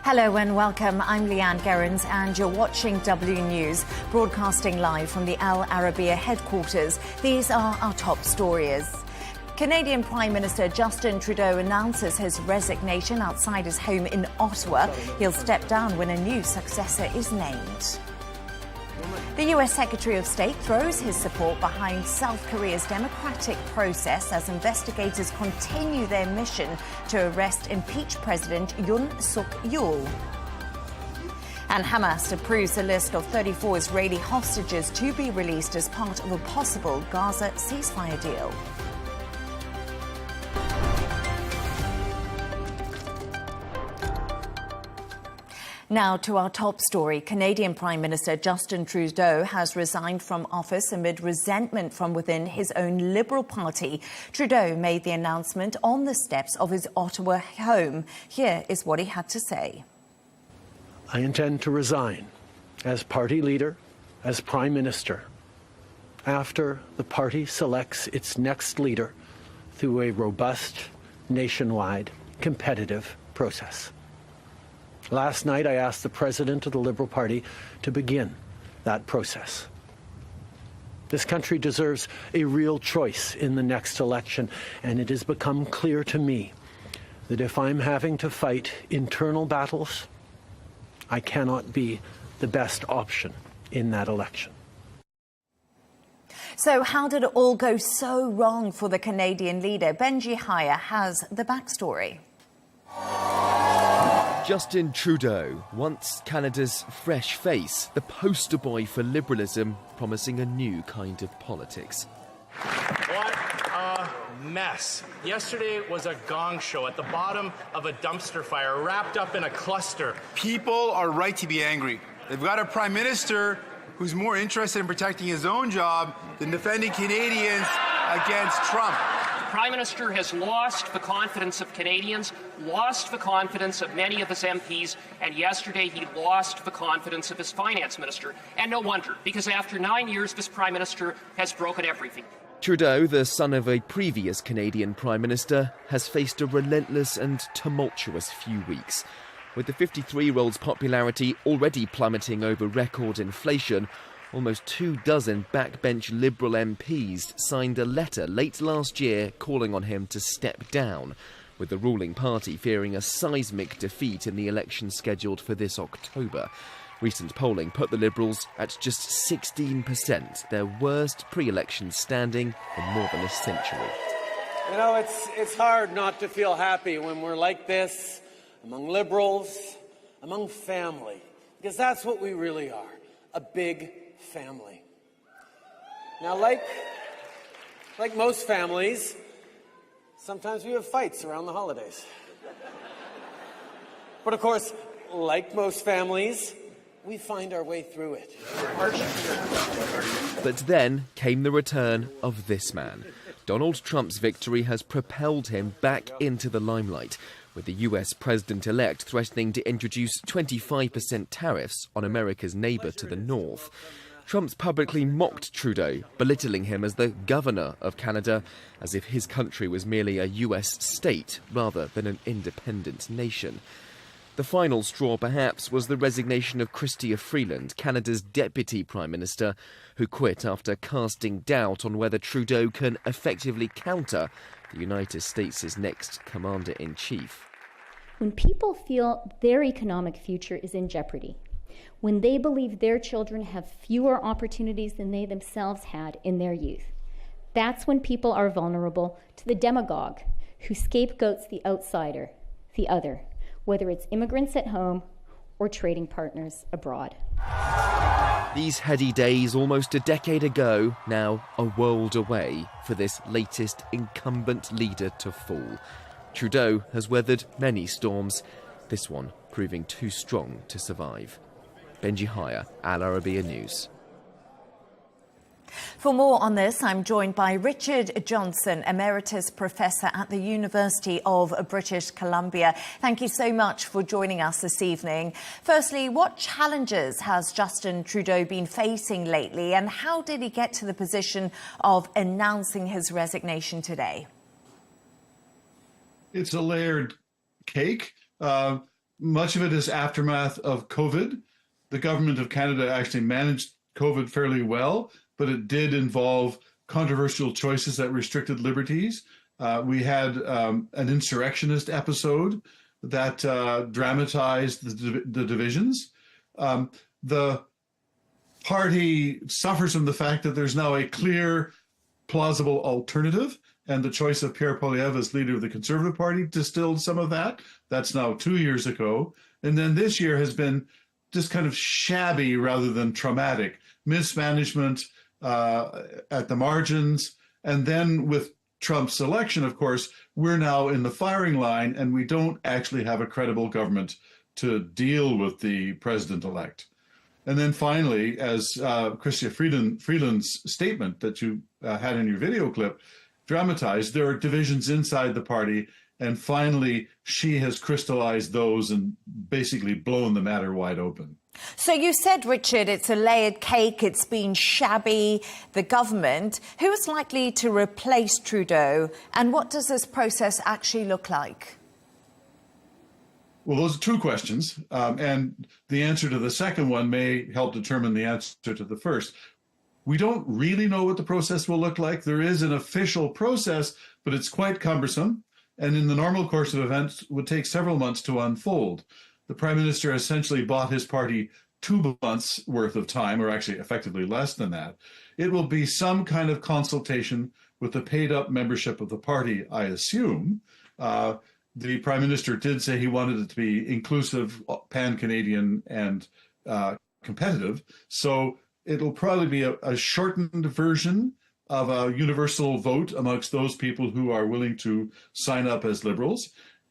Hello and welcome. I'm Leigh Ann Gerrans and you're watching W News, broadcasting live from the Al Arabiya headquarters. These are our top stories. Canadian Prime Minister Justin Trudeau announces his resignation outside his home in Ottawa. He'll step down when a new successor is named. The US Secretary of State throws his support behind South Korea's democratic process as investigators continue their mission to arrest impeached President Yoon Suk Yeol. And Hamas approves a list of 34 Israeli hostages to be released as part of a possible Gaza ceasefire deal. Now to our top story. Canadian Prime Minister Justin Trudeau has resigned from office amid resentment from within his own Liberal Party. Trudeau made the announcement on the steps of his Ottawa home. Here is what he had to say. I intend to resign as party leader, as Prime Minister, after the party selects its next leader through a robust, nationwide, competitive process. Last night, I asked the President of the Liberal Party to begin that process. This country deserves a real choice in the next election, and it has become clear to me that if I'm having to fight internal battles, I cannot be the best option in that election. So how did it all go so wrong for the Canadian leader? Benji Haya has the backstory. Justin Trudeau, once Canada's fresh face, the poster boy for liberalism, promising a new kind of politics. What a mess. Yesterday was a gong show at the bottom of a dumpster fire, wrapped up in a cluster. People are right to be angry. They've got a prime minister who's more interested in protecting his own job than defending Canadians against Trump. The Prime Minister has lost the confidence of Canadians, lost the confidence of many of his MPs, and yesterday he lost the confidence of his Finance Minister. And no wonder, because after 9 years, this Prime Minister has broken everything. Trudeau, the son of a previous Canadian Prime Minister, has faced a relentless and tumultuous few weeks. With the 53-year-old's popularity already plummeting over record inflation, almost 24 backbench Liberal MPs signed a letter late last year calling on him to step down, with the ruling party fearing a seismic defeat in the election scheduled for this October. Recent polling put the Liberals at just 16%, their worst pre-election standing in more than a century. You know, it's hard not to feel happy when we're like this, among Liberals, among family, because that's what we really are, a big family. Now, like most families, sometimes we have fights around the holidays. But of course, like most families, we find our way through it. But then came the return of this man. Donald Trump's victory has propelled him back into the limelight, with the US president-elect threatening to introduce 25% tariffs on America's neighbour to the north. Trump's publicly mocked Trudeau, belittling him as the governor of Canada, as if his country was merely a US state rather than an independent nation. The final straw, perhaps, was the resignation of Chrystia Freeland, Canada's deputy prime minister, who quit after casting doubt on whether Trudeau can effectively counter the United States' next commander-in-chief. When people feel their economic future is in jeopardy, when they believe their children have fewer opportunities than they themselves had in their youth, that's when people are vulnerable to the demagogue who scapegoats the outsider, the other, whether it's immigrants at home or trading partners abroad. These heady days almost a decade ago, now a world away for this latest incumbent leader to fall. Trudeau has weathered many storms, this one proving too strong to survive. Benji Haya, Al Arabiya News. For more on this, I'm joined by Richard Johnson, Emeritus Professor at the University of British Columbia. Thank you so much for joining us this evening. Firstly, what challenges has Justin Trudeau been facing lately, and how did he get to the position of announcing his resignation today? It's a layered cake. much of it is aftermath of COVID. The government of Canada actually managed COVID fairly well, but it did involve controversial choices that restricted liberties. We had an insurrectionist episode that dramatized the divisions. The party suffers from the fact that there's now a clear, plausible alternative, and the choice of Pierre Poilievre as leader of the Conservative Party distilled some of that. That's now 2 years ago. And then this year has been just kind of shabby rather than traumatic. Mismanagement at the margins. And then with Trump's election, of course, we're now in the firing line, and we don't actually have a credible government to deal with the president-elect. And then finally, as Chrystia Freeland's statement that you had in your video clip dramatized, there are divisions inside the party, and finally she has crystallized those and basically blown the matter wide open. So you said, Richard, it's a layered cake, it's been shabby, the government. Who is likely to replace Trudeau, and what does this process actually look like? Well, those are two questions, and the answer to the second one may help determine the answer to the first. We don't really know what the process will look like. There is an official process, but it's quite cumbersome, and in the normal course of events would take several months to unfold. The Prime Minister essentially bought his party 2 months worth of time, or actually effectively less than that. It will be some kind of consultation with the paid-up membership of the party, I assume. The Prime Minister did say he wanted it to be inclusive, pan-Canadian, and competitive. So it'll probably be a shortened version of a universal vote amongst those people who are willing to sign up as Liberals.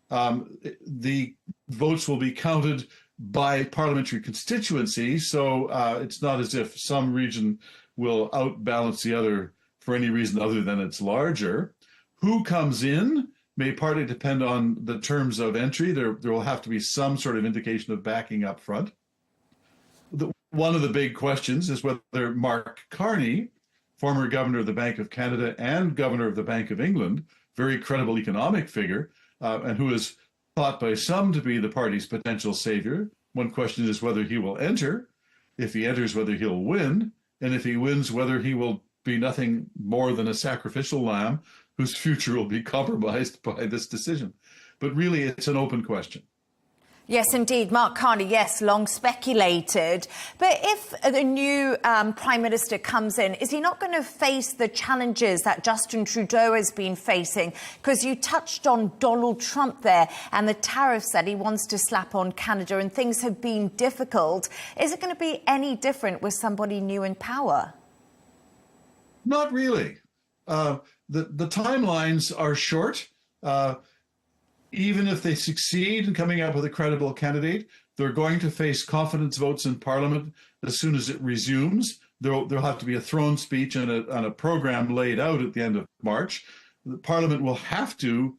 The votes will be counted by parliamentary constituency, so it's not as if some region will outbalance the other for any reason other than it's larger. Who comes in may partly depend on the terms of entry. There will have to be some sort of indication of backing up front. One of the big questions is whether Mark Carney, former governor of the Bank of Canada and governor of the Bank of England, very credible economic figure, and who is thought by some to be the party's potential savior. One question is whether he will enter. If he enters, whether he'll win. And if he wins, whether he will be nothing more than a sacrificial lamb whose future will be compromised by this decision. But really, it's an open question. Yes, indeed. Mark Carney, yes, long speculated. But if the new Prime Minister comes in, is he not going to face the challenges that Justin Trudeau has been facing? Because you touched on Donald Trump there and the tariffs that he wants to slap on Canada, and things have been difficult. Is it going to be any different with somebody new in power? Not really. The timelines are short. Even if they succeed in coming up with a credible candidate, they're going to face confidence votes in Parliament as soon as it resumes. There'll have to be a throne speech and a program laid out at the end of March. The Parliament will have to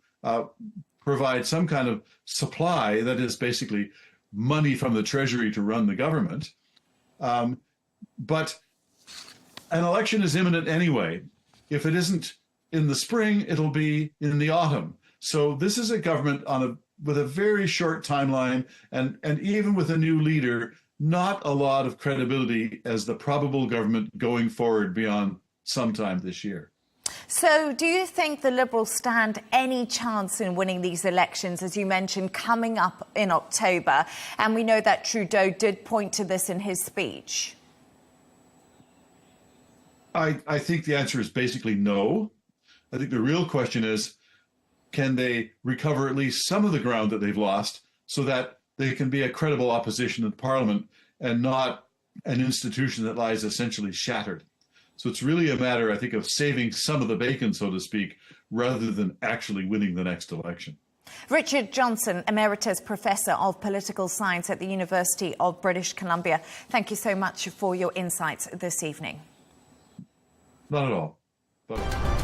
provide some kind of supply, that is basically money from the Treasury to run the government. But an election is imminent anyway. If it isn't in the spring, it'll be in the autumn. So this is a government with a very short timeline, and even with a new leader, not a lot of credibility as the probable government going forward beyond sometime this year. So do you think the Liberals stand any chance in winning these elections, as you mentioned, coming up in October? And we know that Trudeau did point to this in his speech. I think the answer is basically no. I think the real question is, can they recover at least some of the ground that they've lost so that they can be a credible opposition in Parliament and not an institution that lies essentially shattered? So it's really a matter, I think, of saving some of the bacon, so to speak, rather than actually winning the next election. Richard Johnson, Emeritus Professor of Political Science at the University of British Columbia, thank you so much for your insights this evening. Not at all. Bye-bye.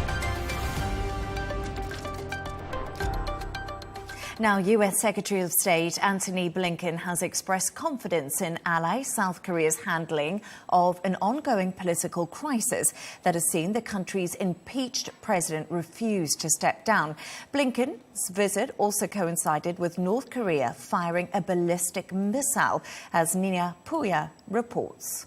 Now, US Secretary of State Antony Blinken has expressed confidence in ally South Korea's handling of an ongoing political crisis that has seen the country's impeached president refuse to step down. Blinken's visit also coincided with North Korea firing a ballistic missile, as Nina Puya reports.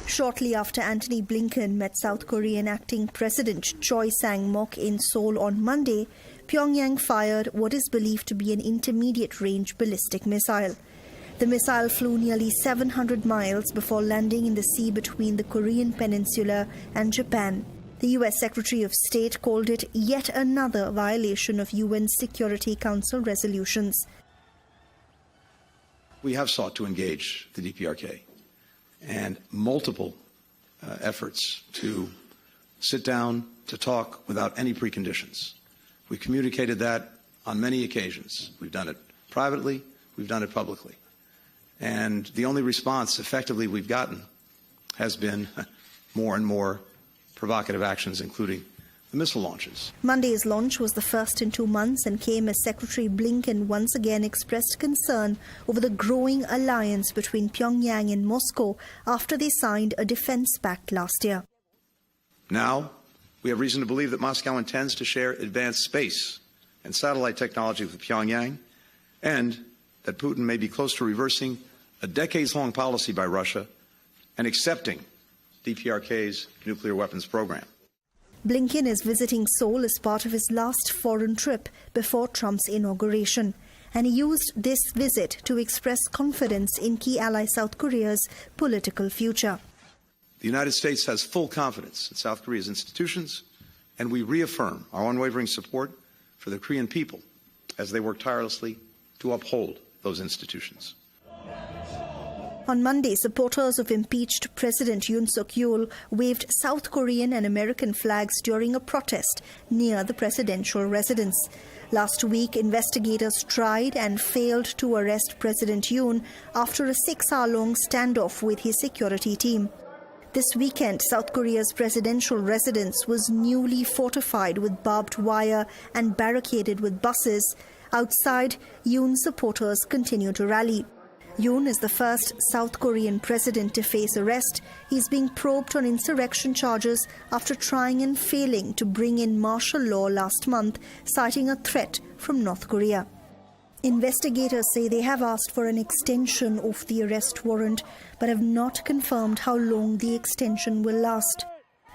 Shortly after Antony Blinken met South Korean acting President Choi Sang-mok in Seoul on Monday, Pyongyang fired what is believed to be an intermediate-range ballistic missile. The missile flew nearly 700 miles before landing in the sea between the Korean peninsula and Japan. The US Secretary of State called it yet another violation of UN Security Council resolutions. We have sought to engage the DPRK and multiple efforts to sit down, to talk without any preconditions. We communicated that on many occasions. We've done it privately, we've done it publicly. And the only response effectively we've gotten has been more and more provocative actions, including the missile launches. Monday's launch was the first in 2 months and came as Secretary Blinken once again expressed concern over the growing alliance between Pyongyang and Moscow after they signed a defense pact last year. Now, we have reason to believe that Moscow intends to share advanced space and satellite technology with Pyongyang, and that Putin may be close to reversing a decades-long policy by Russia and accepting DPRK's nuclear weapons program. Blinken is visiting Seoul as part of his last foreign trip before Trump's inauguration, and he used this visit to express confidence in key ally South Korea's political future. The United States has full confidence in South Korea's institutions, and we reaffirm our unwavering support for the Korean people as they work tirelessly to uphold those institutions. On Monday, supporters of impeached President Yoon Suk Yeol waved South Korean and American flags during a protest near the presidential residence. Last week, investigators tried and failed to arrest President Yoon after a 6-hour-long standoff with his security team. This weekend, South Korea's presidential residence was newly fortified with barbed wire and barricaded with buses. Outside, Yoon's supporters continue to rally. Yoon is the first South Korean president to face arrest. He's being probed on insurrection charges after trying and failing to bring in martial law last month, citing a threat from North Korea. Investigators say they have asked for an extension of the arrest warrant, but have not confirmed how long the extension will last.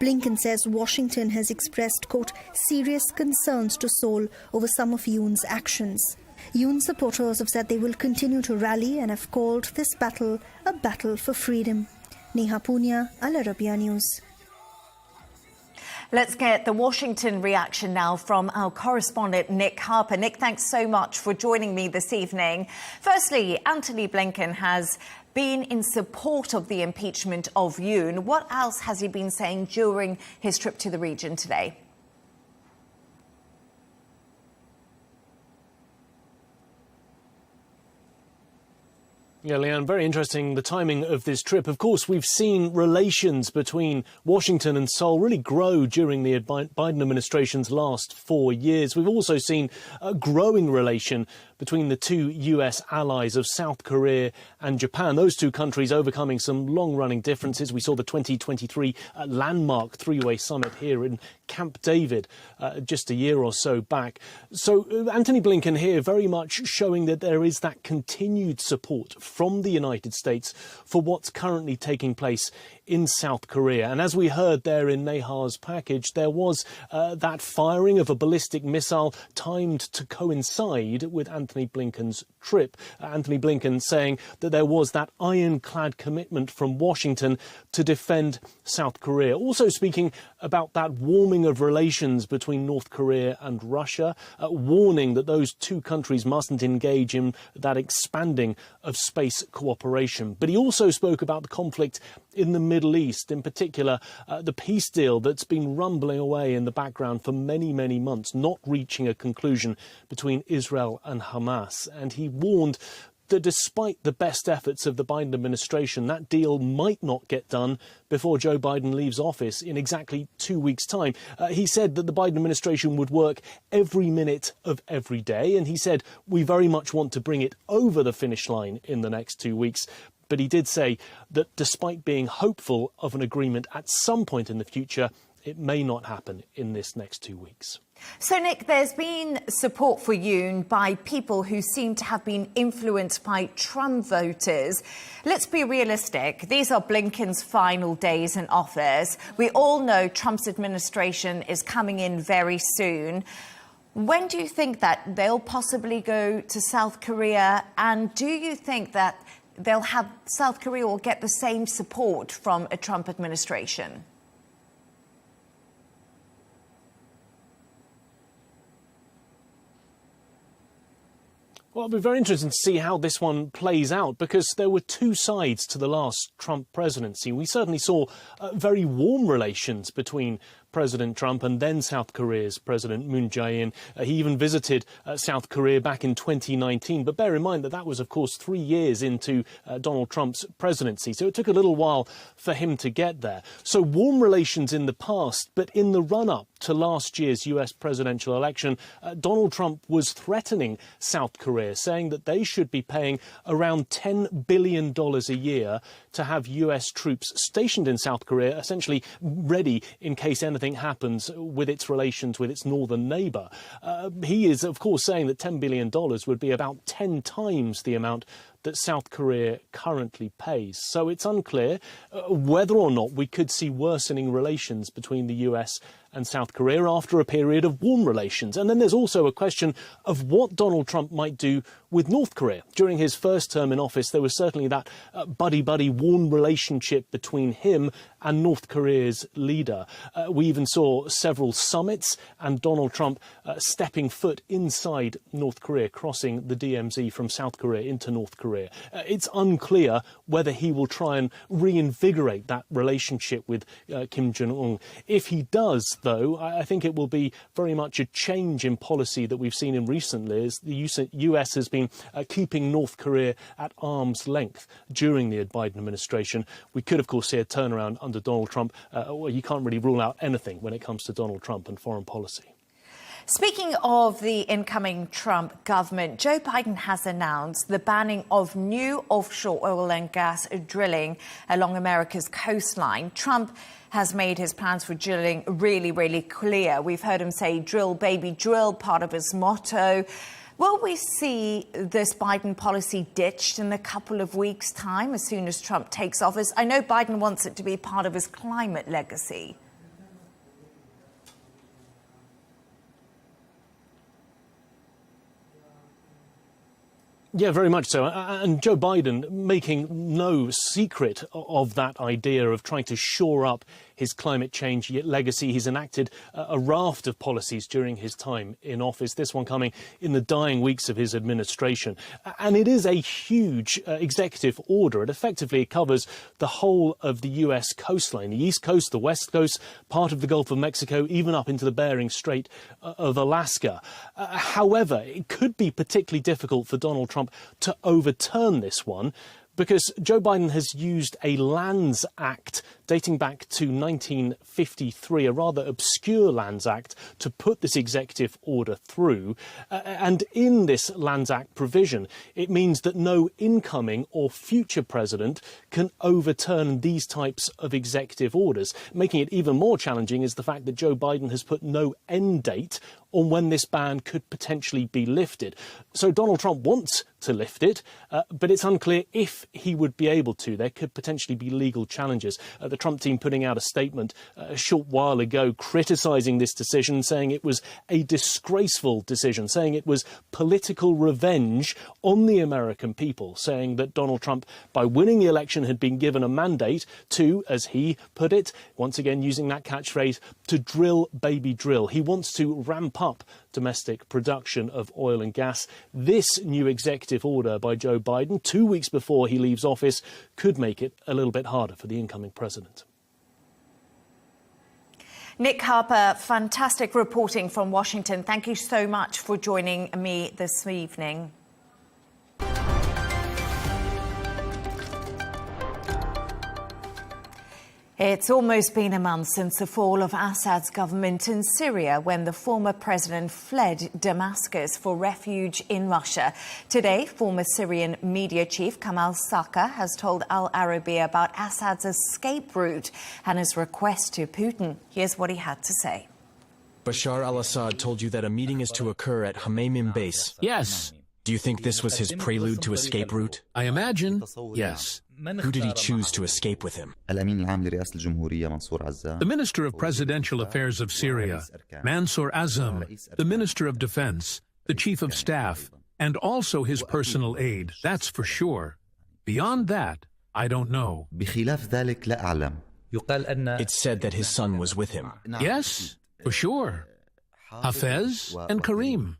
Blinken says Washington has expressed, quote, serious concerns to Seoul over some of Yoon's actions. Yoon supporters have said they will continue to rally and have called this battle a battle for freedom. Neha Punya, Al Arabiya News. Let's get the Washington reaction now from our correspondent, Nick Harper. Nick, thanks so much for joining me this evening. Firstly, Antony Blinken has been in support of the impeachment of Yoon. What else has he been saying during his trip to the region today? Yeah, Leigh Ann, very interesting, the timing of this trip. Of course, we've seen relations between Washington and Seoul really grow during the Biden administration's last 4 years. We've also seen a growing relation between the two US allies of South Korea and Japan. Those two countries overcoming some long-running differences. We saw the 2023 landmark three-way summit here in Camp David just a year or so back. So Antony Blinken here very much showing that there is that continued support from the United States for what's currently taking place in South Korea. And as we heard there in Neha's package, there was that firing of a ballistic missile timed to coincide with Antony Blinken's trip. Antony Blinken saying that there was that ironclad commitment from Washington to defend South Korea. Also speaking about that warming of relations between North Korea and Russia, warning that those two countries mustn't engage in that expanding of space cooperation. But he also spoke about the conflict in the Middle East, in particular the peace deal that's been rumbling away in the background for many, many months, not reaching a conclusion between Israel and Hamas. And he warned that despite the best efforts of the Biden administration, that deal might not get done before Joe Biden leaves office in exactly 2 weeks' time. He said that the Biden administration would work every minute of every day, and he said we very much want to bring it over the finish line in the next 2 weeks. But he did say that despite being hopeful of an agreement at some point in the future, it may not happen in this next 2 weeks. So, Nick, there's been support for Yoon by people who seem to have been influenced by Trump voters. Let's be realistic. These are Blinken's final days in office. We all know Trump's administration is coming in very soon. When do you think that they'll possibly go to South Korea? And do you think that they'll have South Korea will get the same support from a Trump administration? Well, it'll be very interesting to see how this one plays out, because there were two sides to the last Trump presidency. We certainly saw very warm relations between President Trump and then South Korea's President Moon Jae-in. He even visited South Korea back in 2019. But bear in mind that that was, of course, 3 years into Donald Trump's presidency. So it took a little while for him to get there. So warm relations in the past, but in the run-up to last year's US presidential election, Donald Trump was threatening South Korea, saying that they should be paying around $10 billion a year to have US troops stationed in South Korea, essentially ready in case anything happens with its relations with its northern neighbour. He is, of course, saying that $10 billion would be about 10 times the amount that South Korea currently pays. So it's unclear whether or not we could see worsening relations between the US and South Korea after a period of warm relations. And then there's also a question of what Donald Trump might do with North Korea. During his first term in office, there was certainly that buddy-buddy warm relationship between him and North Korea's leader. We even saw several summits and Donald Trump stepping foot inside North Korea, crossing the DMZ from South Korea into North Korea. It's unclear whether he will try and reinvigorate that relationship with Kim Jong-un. If he does, though, I think it will be very much a change in policy that we've seen in recent years. The US has been keeping North Korea at arm's length during the Biden administration. We could, of course, see a turnaround under Donald Trump. Well, you can't really rule out anything when it comes to Donald Trump and foreign policy. Speaking of the incoming Trump government, Joe Biden has announced the banning of new offshore oil and gas drilling along America's coastline. Trump has made his plans for drilling really, really clear. We've heard him say, drill, baby, drill, part of his motto. Will we see this Biden policy ditched in a couple of weeks' time as soon as Trump takes office? I know Biden wants it to be part of his climate legacy. Yeah, very much so. And Joe Biden making no secret of that idea of trying to shore up his climate change legacy. He's enacted a raft of policies during his time in office, this one coming in the dying weeks of his administration. And it is a huge executive order. It effectively covers the whole of the US coastline, the East Coast, the West Coast, part of the Gulf of Mexico, even up into the Bering Strait of Alaska. However, it could be particularly difficult for Donald Trump to overturn this one, because Joe Biden has used a Lands Act dating back to 1953, a rather obscure Lands Act, to put this executive order through. And in this Lands Act provision, it means that no incoming or future president can overturn these types of executive orders. Making it even more challenging is the fact that Joe Biden has put no end date on when this ban could potentially be lifted. So Donald Trump wants to lift it, but it's unclear if he would be able to. There could potentially be legal challenges. The Trump team putting out a statement a short while ago criticising this decision, saying it was a disgraceful decision, saying it was political revenge on the American people, saying that Donald Trump, by winning the election, had been given a mandate to, as he put it, once again using that catchphrase, to drill, baby, drill. He wants to ramp up domestic production of oil and gas. This new executive order by Joe Biden, 2 weeks before he leaves office, could make it a little bit harder for the incoming president. Nick Harper, fantastic reporting from Washington. Thank you so much for joining me this evening. It's almost been a month since the fall of Assad's government in Syria, when the former president fled Damascus for refuge in Russia. Today, former Syrian media chief Kamal Saka has told Al Arabiya about Assad's escape route and his request to Putin. Here's what he had to say. Bashar al-Assad told you that a meeting is to occur at Hamaimim base. Yes. Do you think this was his prelude to escape route? I imagine, yes. Who did he choose to escape with him? The Minister of Presidential Affairs of Syria, Mansour Azam, the Minister of Defense, the Chief of Staff, and also his personal aide, that's for sure. Beyond that, I don't know. It's said that his son was with him. Yes, for sure. Hafez and Karim.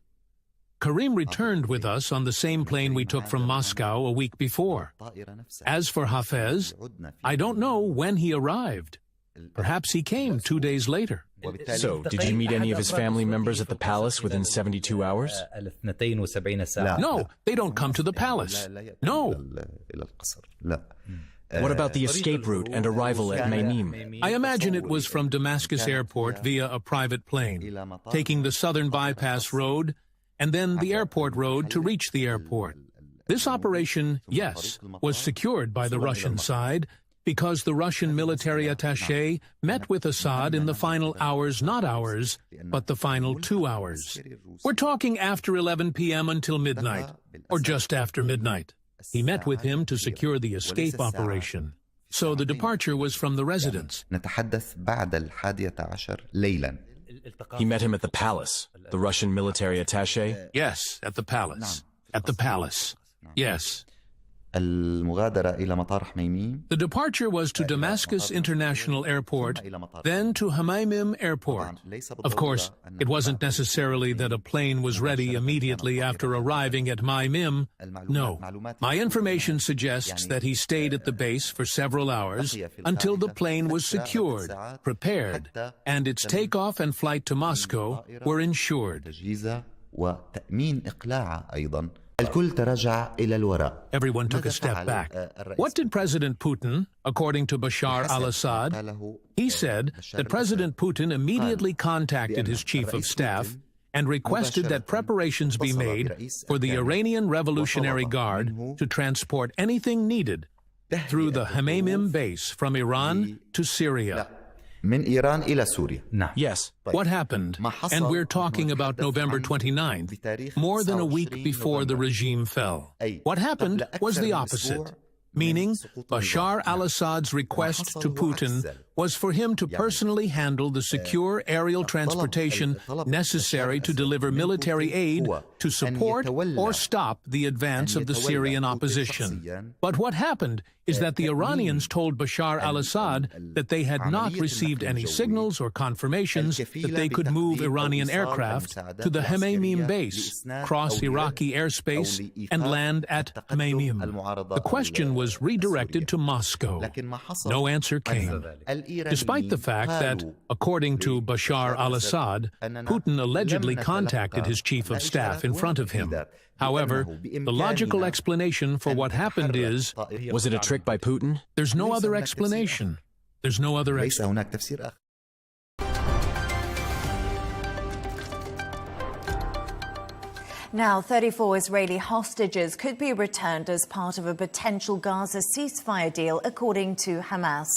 Karim returned with us on the same plane we took from Moscow a week before. As for Hafez, I don't know when he arrived. Perhaps he came 2 days later. So, did you meet any of his family members at the palace within 72 hours? No, they don't come to the palace. No. What about the escape route and arrival at Hamaimim? I imagine it was from Damascus airport via a private plane, taking the southern bypass road and then the airport road to reach the airport. This operation, yes, was secured by the Russian side because the Russian military attaché met with Assad in the final hours, not hours, but the final 2 hours. We're talking after 11 p.m. until midnight, or just after midnight. He met with him to secure the escape operation. So the departure was from the residence. He met him at the palace, the Russian military attaché? Yes, at the palace. At the palace. Yes. The departure was to Damascus International Airport, then to Hamaimim Airport. Of course, it wasn't necessarily that a plane was ready immediately after arriving at Hamaimim. No. My information suggests that he stayed at the base for several hours until the plane was secured, prepared, and its takeoff and flight to Moscow were ensured. Everyone took a step back. What did President Putin, according to Bashar al-Assad? He said that President Putin immediately contacted his chief of staff and requested that preparations be made for the Iranian Revolutionary Guard to transport anything needed through the Hamaimim base from Iran to Syria. Yes. What happened? And we're talking about November 29th, more than a week before the regime fell. What happened was the opposite, meaning Bashar al-Assad's request to Putin was for him to personally handle the secure aerial transportation necessary to deliver military aid to support or stop the advance of the Syrian opposition. But what happened is that the Iranians told Bashar al-Assad that they had not received any signals or confirmations that they could move Iranian aircraft to the Hamaimim base, cross Iraqi airspace, and land at Hamaimim. The question was redirected to Moscow. No answer came. Despite the fact that, according to Bashar al-Assad, Putin allegedly contacted his chief of staff in front of him. However, the logical explanation for what happened is... Was it a trick by Putin? There's no other explanation. There's no other explanation. Now, 34 Israeli hostages could be returned as part of a potential Gaza ceasefire deal, according to Hamas.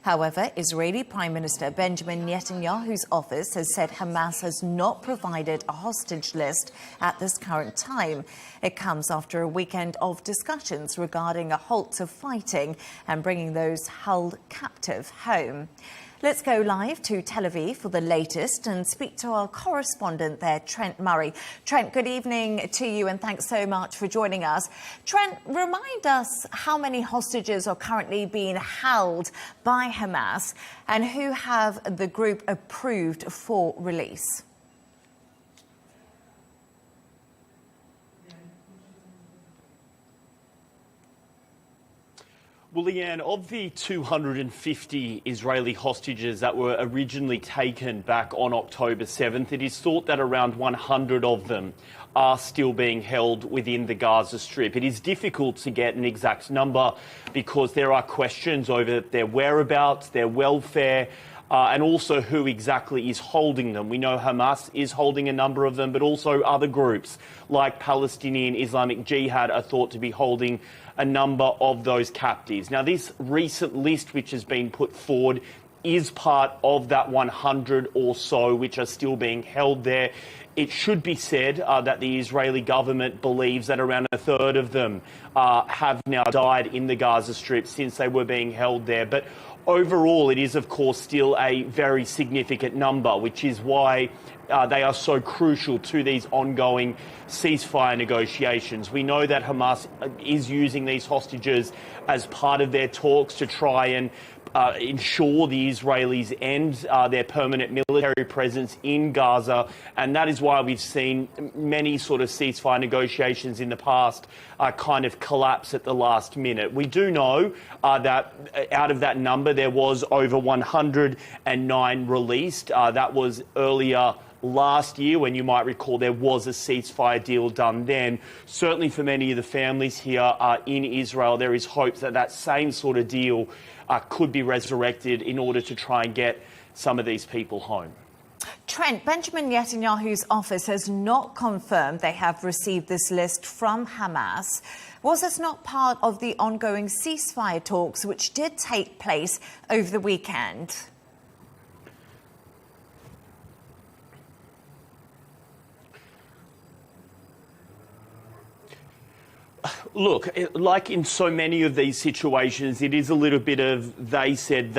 However, Israeli Prime Minister Benjamin Netanyahu's office has said Hamas has not provided a hostage list at this current time. It comes after a weekend of discussions regarding a halt to fighting and bringing those held captive home. Let's go live to Tel Aviv for the latest and speak to our correspondent there, Trent Murray. Trent, good evening to you and thanks so much for joining us. Trent, remind us how many hostages are currently being held by Hamas and who have the group approved for release? Well, Leigh Ann, of the 250 Israeli hostages that were originally taken back on October 7th, it is thought that around 100 of them are still being held within the Gaza Strip. It is difficult to get an exact number because there are questions over their whereabouts, their welfare, and also who exactly is holding them. We know Hamas is holding a number of them, but also other groups like Palestinian Islamic Jihad are thought to be holding a number of those captives. Now, this recent list which has been put forward is part of that 100 or so which are still being held there. It should be said that the Israeli government believes that around a third of them have now died in the Gaza Strip since they were being held there. But overall, it is, of course, still a very significant number, which is why they are so crucial to these ongoing ceasefire negotiations. We know that Hamas is using these hostages as part of their talks to try and ensure the Israelis end their permanent military presence in Gaza, and that is why we've seen many sort of ceasefire negotiations in the past kind of collapse at the last minute. We do know that out of that number there was over 109 released. That was earlier last year, when you might recall there was a ceasefire deal done then. Certainly for many of the families here in Israel, there is hope that that same sort of deal could be resurrected in order to try and get some of these people home. Trent, Benjamin Netanyahu's office has not confirmed they have received this list from Hamas. Was this not part of the ongoing ceasefire talks which did take place over the weekend? Look, like in so many of these situations, it is a little bit of they said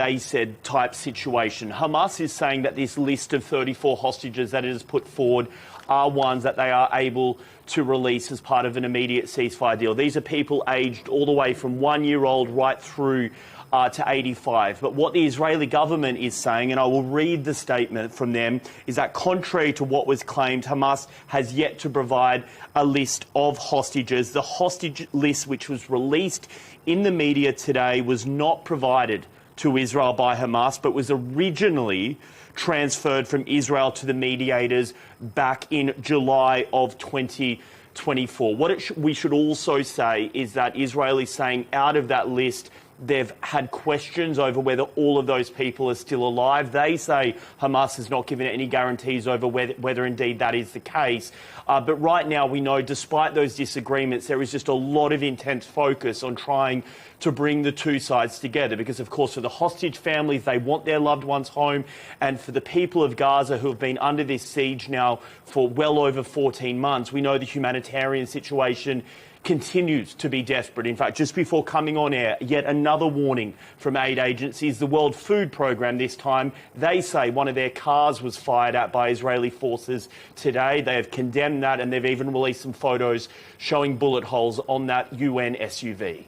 type situation. Hamas is saying that this list of 34 hostages that it has put forward are ones that they are able to release as part of an immediate ceasefire deal. These are people aged all the way from 1 year old right through to 85. But what the Israeli government is saying, and I will read the statement from them, is that contrary to what was claimed, Hamas has yet to provide a list of hostages. The hostage list which was released in the media today was not provided to Israel by Hamas, but was originally transferred from Israel to the mediators back in July of 2024. What we should also say is that Israel is saying out of that list, they've had questions over whether all of those people are still alive. They say Hamas has not given any guarantees over whether indeed that is the case. But right now we know, despite those disagreements, there is just a lot of intense focus on trying to bring the two sides together. Because, of course, for the hostage families, they want their loved ones home. And for the people of Gaza who have been under this siege now for well over 14 months, we know the humanitarian situation continues to be desperate. In fact, just before coming on air, yet another warning from aid agencies. The World Food Programme this time, they say one of their cars was fired at by Israeli forces today. They have condemned that, and they've even released some photos showing bullet holes on that UN SUV.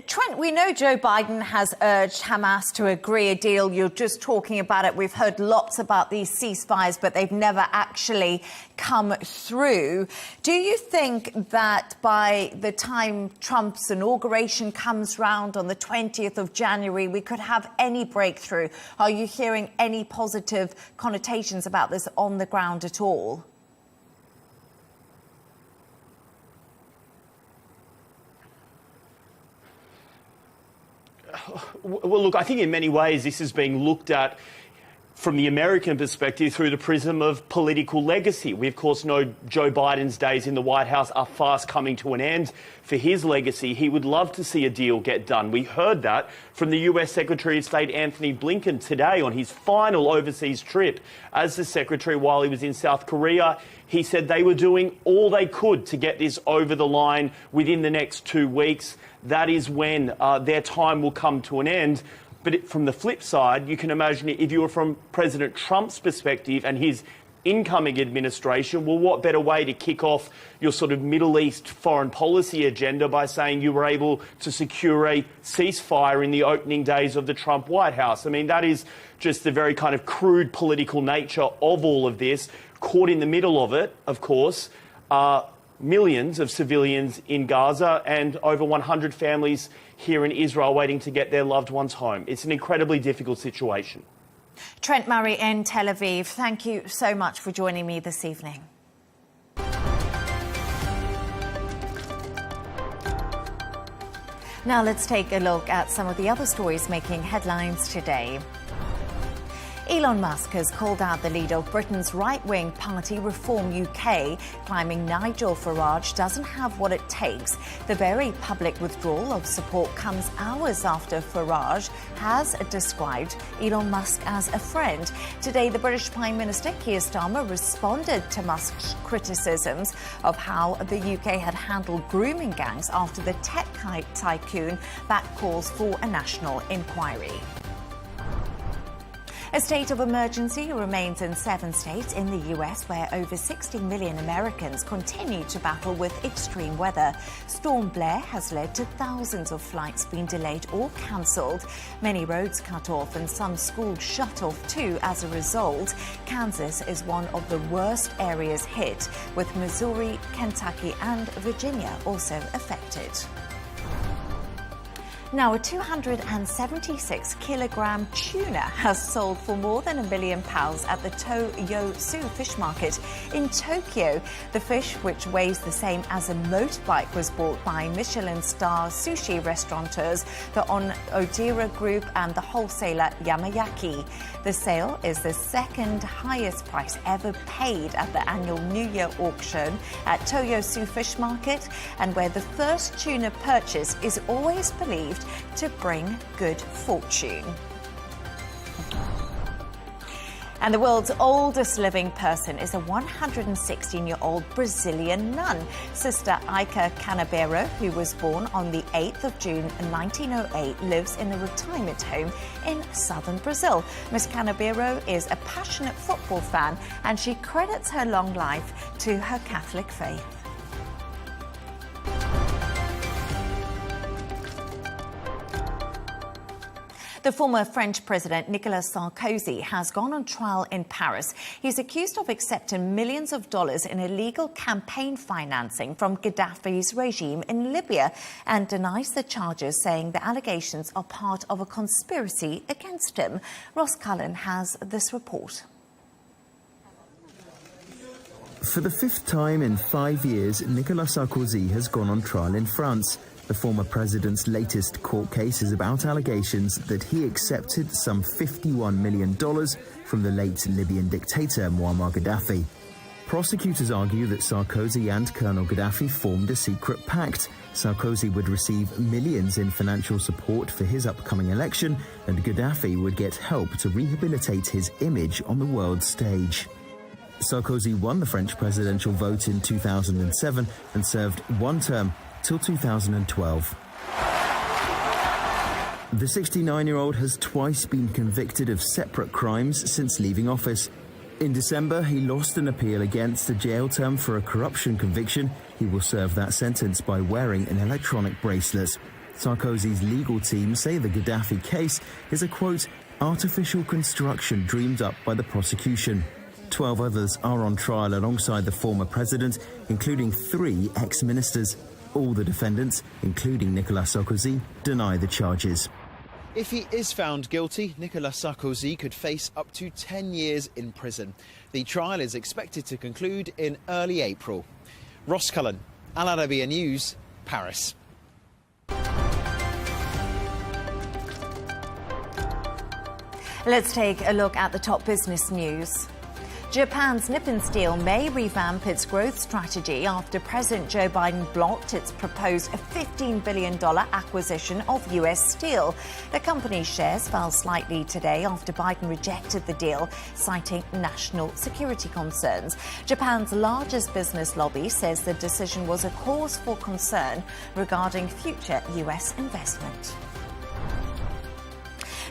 Trent, we know Joe Biden has urged Hamas to agree a deal. You're just talking about it. We've heard lots about these ceasefires, but they've never actually come through. Do you think that by the time Trump's inauguration comes round on the 20th of January, we could have any breakthrough? Are you hearing any positive connotations about this on the ground at all? Well, look, I think in many ways this is being looked at from the American perspective through the prism of political legacy. We, of course, know Joe Biden's days in the White House are fast coming to an end. For his legacy, he would love to see a deal get done. We heard that from the US Secretary of State Antony Blinken today on his final overseas trip as the Secretary while he was in South Korea. He said they were doing all they could to get this over the line within the next 2 weeks. That is when their time will come to an end. But from the flip side, you can imagine if you were from President Trump's perspective and his incoming administration, well, what better way to kick off your sort of Middle East foreign policy agenda by saying you were able to secure a ceasefire in the opening days of the Trump White House? I mean, that is just the very kind of crude political nature of all of this. Caught in the middle of it, of course, millions of civilians in Gaza and over 100 families here in Israel waiting to get their loved ones home. It's an incredibly difficult situation. Trent Murray in Tel Aviv, thank you so much for joining me this evening. Now let's take a look at some of the other stories making headlines today. Elon Musk has called out the leader of Britain's right-wing party Reform UK, claiming Nigel Farage doesn't have what it takes. The very public withdrawal of support comes hours after Farage has described Elon Musk as a friend. Today, the British Prime Minister Keir Starmer responded to Musk's criticisms of how the UK had handled grooming gangs after the tech tycoon backed calls for a national inquiry. A state of emergency remains in 7 states in the US, where over 60 million Americans continue to battle with extreme weather. Storm Blair has led to thousands of flights being delayed or cancelled. Many roads cut off and some schools shut off too as a result. Kansas is one of the worst areas hit, with Missouri, Kentucky and Virginia also affected. Now, a 276-kilogram tuna has sold for more than £1 million at the Toyosu fish market in Tokyo. The fish, which weighs the same as a motorbike, was bought by Michelin star sushi restaurateurs, the Odira Group and the wholesaler Yamayaki. The sale is the second highest price ever paid at the annual New Year auction at Toyosu Fish Market, and where the first tuna purchase is always believed to bring good fortune. And the world's oldest living person is a 116-year-old Brazilian nun, Sister Ica Canabero, who was born on the 8th of June 1908, lives in a retirement home in southern Brazil. Ms. Canabero is a passionate football fan, and she credits her long life to her Catholic faith. The former French President Nicolas Sarkozy has gone on trial in Paris. He's accused of accepting millions of dollars in illegal campaign financing from Gaddafi's regime in Libya and denies the charges, saying the allegations are part of a conspiracy against him. Riz Khan has this report. For the 5th time in 5 years, Nicolas Sarkozy has gone on trial in France. The former president's latest court case is about allegations that he accepted some $51 million from the late Libyan dictator Muammar Gaddafi. Prosecutors argue that Sarkozy and Colonel Gaddafi formed a secret pact. Sarkozy would receive millions in financial support for his upcoming election, and Gaddafi would get help to rehabilitate his image on the world stage. Sarkozy won the French presidential vote in 2007 and served one term till 2012. The 69-year-old has twice been convicted of separate crimes since leaving office. In December, he lost an appeal against a jail term for a corruption conviction. He will serve that sentence by wearing an electronic bracelet. Sarkozy's legal team say the Gaddafi case is a, quote, artificial construction dreamed up by the prosecution. 12 others are on trial alongside the former president, including 3 ex-ministers. All the defendants, including Nicolas Sarkozy, deny the charges. If he is found guilty, Nicolas Sarkozy could face up to 10 years in prison. The trial is expected to conclude in early April. Riz Khan, Arabiya News, Paris. Let's take a look at the top business news. Japan's Nippon Steel may revamp its growth strategy after President Joe Biden blocked its proposed $15 billion acquisition of U.S. steel. The company's shares fell slightly today after Biden rejected the deal, citing national security concerns. Japan's largest business lobby says the decision was a cause for concern regarding future U.S. investment.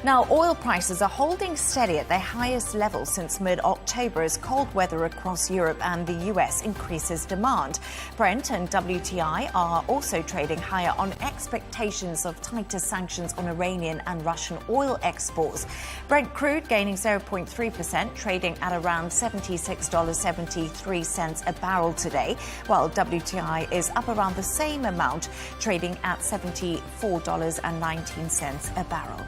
Now, oil prices are holding steady at their highest level since mid-October as cold weather across Europe and the US increases demand. Brent and WTI are also trading higher on expectations of tighter sanctions on Iranian and Russian oil exports. Brent crude gaining 0.3%, trading at around $76.73 a barrel today, while WTI is up around the same amount, trading at $74.19 a barrel.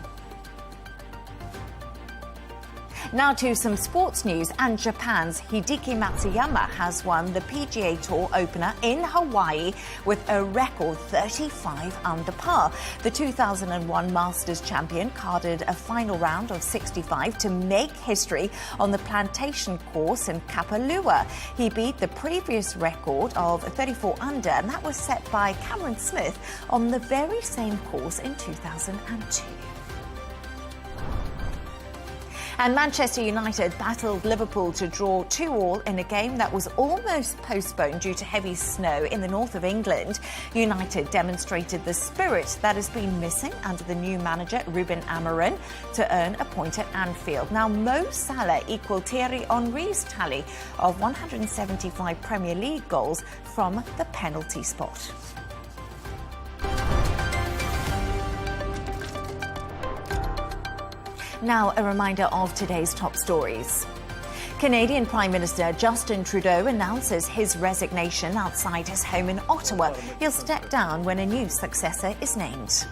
Now to some sports news, and Japan's Hideki Matsuyama has won the PGA Tour opener in Hawaii with a record 35 under par. The 2001 Masters champion carded a final round of 65 to make history on the Plantation course in Kapalua. He beat the previous record of 34 under, and that was set by Cameron Smith on the very same course in 2002. And Manchester United battled Liverpool to draw 2-2 in a game that was almost postponed due to heavy snow in the north of England. United demonstrated the spirit that has been missing under the new manager Ruben Amorim to earn a point at Anfield. Now, Mo Salah equalled Thierry Henry's tally of 175 Premier League goals from the penalty spot. Now, a reminder of today's top stories. Canadian Prime Minister Justin Trudeau announces his resignation outside his home in Ottawa. He'll step down when a new successor is named.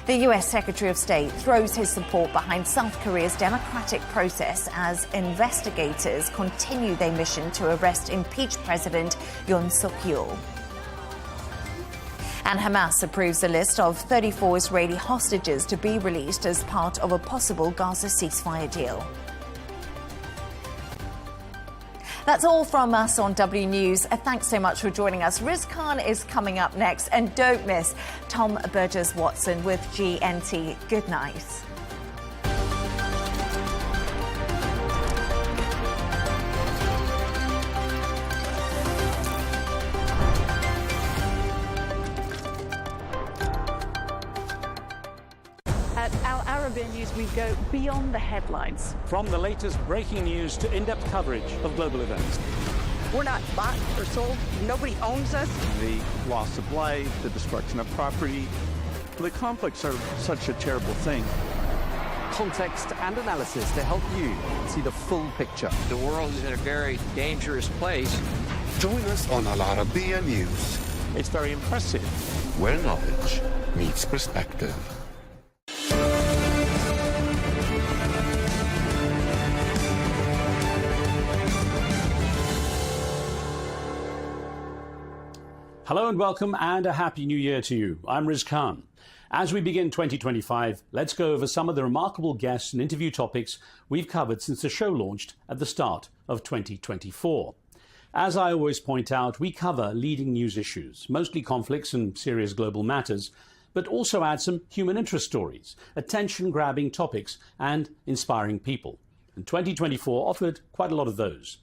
The US Secretary of State throws his support behind South Korea's democratic process as investigators continue their mission to arrest impeached President Yoon Suk Yeol. And Hamas approves a list of 34 Israeli hostages to be released as part of a possible Gaza ceasefire deal. That's all from us on W News. Thanks so much for joining us. Riz Khan is coming up next, and don't miss Tom Burges Watson with GNT. Good night. Arabiya News, we go beyond the headlines. From the latest breaking news to in-depth coverage of global events. We're not bought or sold. Nobody owns us. The loss of life, the destruction of property. The conflicts are such a terrible thing. Context and analysis to help you see the full picture. The world is in a very dangerous place. Join us on Arabiya News. It's very impressive. Where knowledge meets perspective. Hello and welcome, and a happy new year to you. I'm Riz Khan. As we begin 2025, let's go over some of the remarkable guests and interview topics we've covered since the show launched at the start of 2024. As I always point out, we cover leading news issues, mostly conflicts and serious global matters, but also add some human interest stories, attention-grabbing topics, and inspiring people. And 2024 offered quite a lot of those.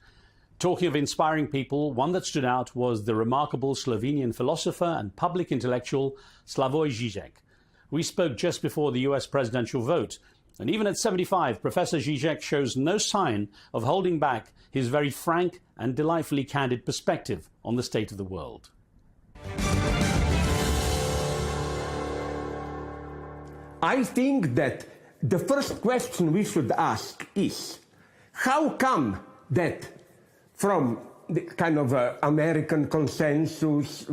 Talking of inspiring people, one that stood out was the remarkable Slovenian philosopher and public intellectual Slavoj Žižek. We spoke just before the US presidential vote, and even at 75, Professor Žižek shows no sign of holding back his very frank and delightfully candid perspective on the state of the world. I think that the first question we should ask is, how come that from the kind of American consensus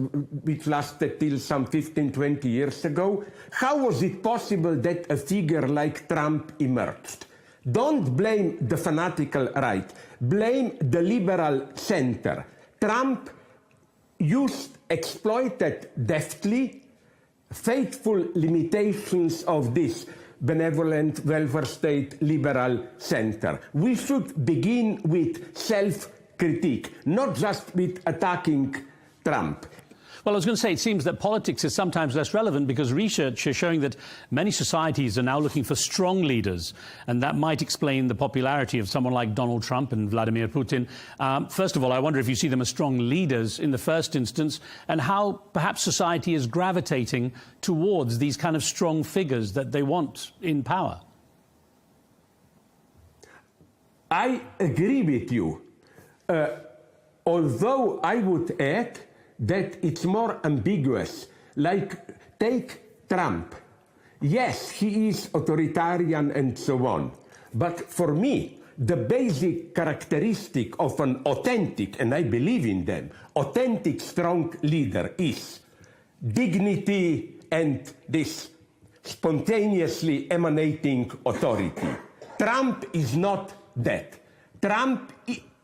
which lasted till some 15, 20 years ago, how was it possible that a figure like Trump emerged? Don't blame the fanatical right, blame the liberal center. Trump exploited deftly faithful limitations of this benevolent welfare state liberal center. We should begin with self-critique, not just with attacking Trump. Well, I was going to say, it seems that politics is sometimes less relevant because research is showing that many societies are now looking for strong leaders, and that might explain the popularity of someone like Donald Trump and Vladimir Putin. First of all, I wonder if you see them as strong leaders in the first instance, and how perhaps society is gravitating towards these kind of strong figures that they want in power. I agree with you, although I would add that it's more ambiguous. Like, take Trump. Yes, he is authoritarian and so on. But for me, the basic characteristic of an authentic, and I believe in them, authentic strong leader is dignity and this spontaneously emanating authority. Trump is not that. Trump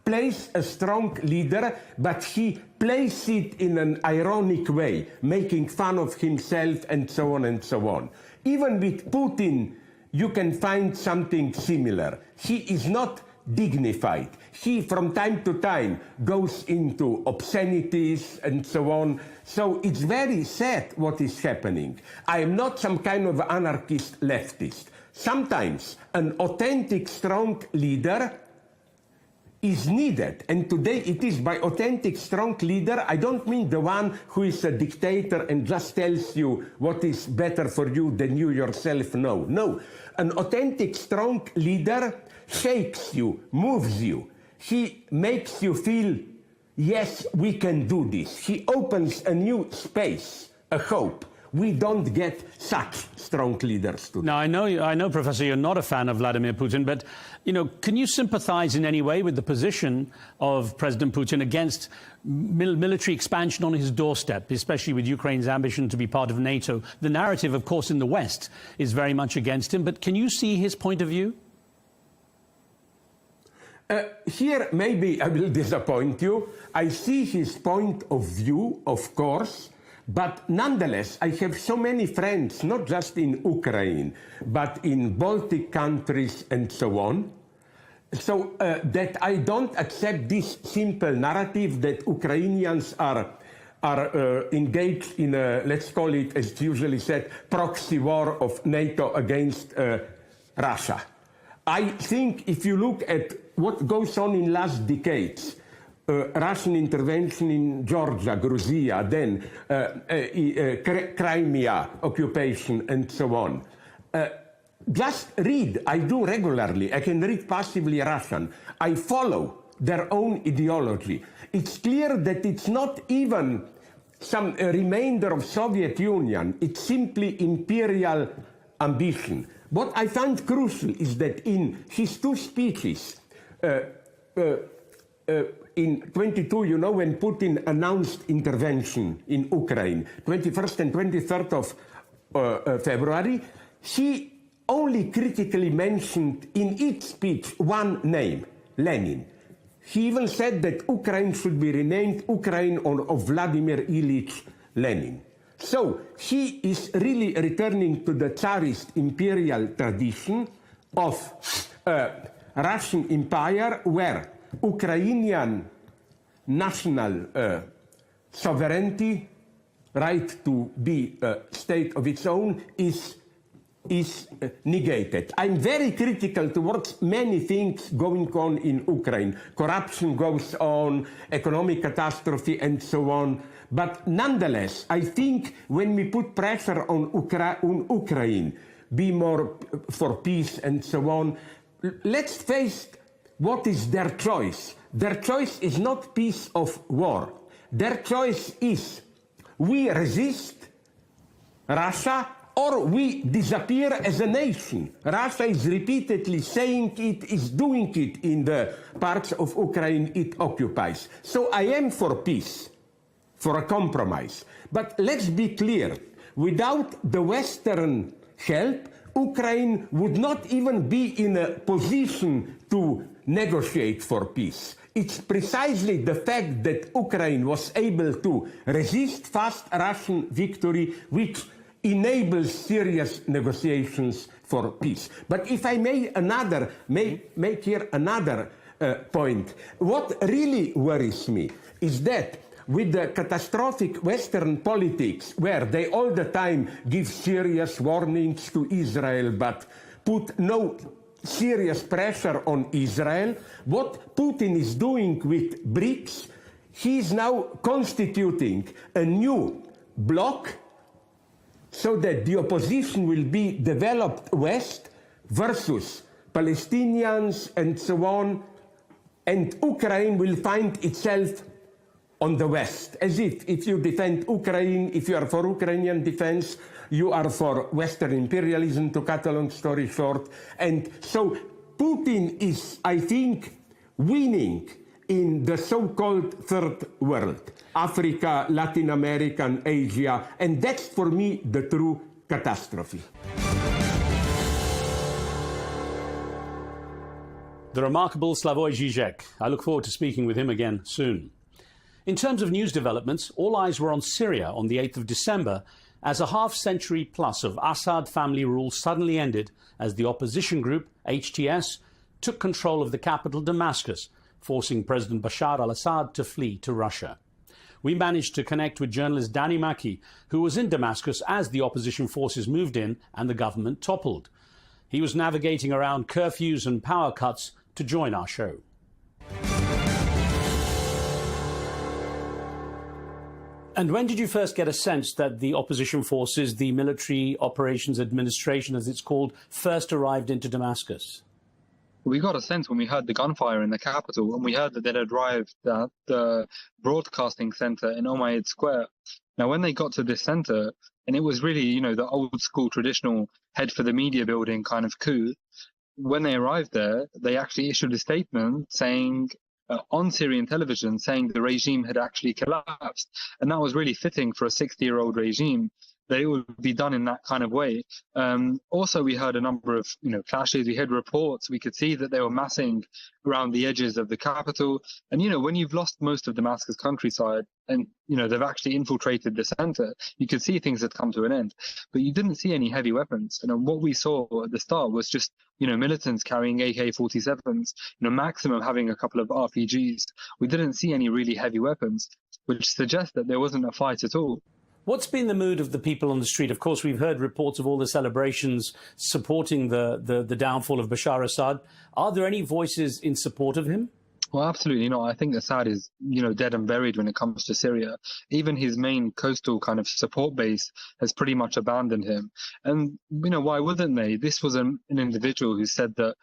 plays a strong leader, but he plays it in an ironic way, making fun of himself and so on and so on. Even with Putin, you can find something similar. He is not dignified. He, from time to time, goes into obscenities and so on. So it's very sad what is happening. I am not some kind of anarchist leftist. Sometimes an authentic, strong leader is needed, and today it is. By authentic, strong leader, I don't mean the one who is a dictator and just tells you what is better for you than you yourself know. No, an authentic, strong leader shakes you, moves you. He makes you feel, yes, we can do this. He opens a new space, a hope. We don't get such strong leaders today. Now, I know, Professor, you're not a fan of Vladimir Putin, but, can you sympathize in any way with the position of President Putin against military expansion on his doorstep, especially with Ukraine's ambition to be part of NATO? The narrative, of course, in the West is very much against him, but can you see his point of view? Here, maybe I will disappoint you. I see his point of view, of course. But nonetheless, I have so many friends, not just in Ukraine, but in Baltic countries and so on, so that I don't accept this simple narrative that Ukrainians are engaged in a, let's call it, as usually said, proxy war of NATO against Russia. I think if you look at what goes on in last decades, Russian intervention in Georgia, Georgia, then Crimea occupation, and so on. Just read. I do regularly. I can read passively Russian. I follow their own ideology. It's clear that it's not even some remainder of Soviet Union. It's simply imperial ambition. What I find crucial is that in his two speeches, in 22, when Putin announced intervention in Ukraine, 21st and 23rd of February, he only critically mentioned in each speech one name, Lenin. He even said that Ukraine should be renamed Ukraine of Vladimir Ilyich Lenin. So he is really returning to the Tsarist imperial tradition of Russian Empire, where Ukrainian national sovereignty, right to be a state of its own, is negated. I'm very critical towards many things going on in Ukraine. Corruption goes on, economic catastrophe, and so on. But nonetheless, I think when we put pressure on Ukraine, be more for peace and so on, let's face what is their choice. Their choice is not peace of war. Their choice is we resist Russia or we disappear as a nation. Russia is repeatedly saying it, is doing it in the parts of Ukraine it occupies. So I am for peace, for a compromise. But let's be clear, without the Western help, Ukraine would not even be in a position to negotiate for peace. It's precisely the fact that Ukraine was able to resist fast Russian victory which enables serious negotiations for peace. But if I may make here another point, what really worries me is that with the catastrophic Western politics, where they all the time give serious warnings to Israel, but put no serious pressure on Israel, what Putin is doing with BRICS, he's now constituting a new bloc so that the opposition will be developed West versus Palestinians and so on, and Ukraine will find itself on the West, as if you defend Ukraine, if you are for Ukrainian defense, you are for Western imperialism, to cut a long story short. And so Putin is, I think, winning in the so-called third world, Africa, Latin America, and Asia, and that's for me the true catastrophe. The remarkable Slavoj Žižek. I look forward to speaking with him again soon. In terms of news developments, all eyes were on Syria on the 8th of December as a half-century plus of Assad family rule suddenly ended as the opposition group, HTS, took control of the capital Damascus, forcing President Bashar al-Assad to flee to Russia. We managed to connect with journalist Danny Mackey, who was in Damascus as the opposition forces moved in and the government toppled. He was navigating around curfews and power cuts to join our show. And when did you first get a sense that the opposition forces, the Military Operations Administration, as it's called, first arrived into Damascus? We got a sense when we heard the gunfire in the capital, and we heard that they'd arrived at the broadcasting center in Umayyad Square. Now, when they got to this center, and it was really, you know, the old school traditional head for the media building kind of coup, when they arrived there, they actually issued a statement saying, on Syrian television, saying the regime had actually collapsed. And that was really fitting for a 60-year-old regime, that it would be done in that kind of way. Also, we heard a number of, clashes. We heard reports. We could see that they were massing around the edges of the capital. And, when you've lost most of Damascus countryside and, they've actually infiltrated the center, you could see things had come to an end. But you didn't see any heavy weapons. What we saw at the start was just, militants carrying AK-47s, maximum having a couple of RPGs. We didn't see any really heavy weapons, which suggests that there wasn't a fight at all. What's been the mood of the people on the street? Of course, we've heard reports of all the celebrations supporting the downfall of Bashar Assad. Are there any voices in support of him? Well, absolutely not. I think Assad is, dead and buried when it comes to Syria. Even his main coastal kind of support base has pretty much abandoned him. And, why wouldn't they? This was an individual who said that,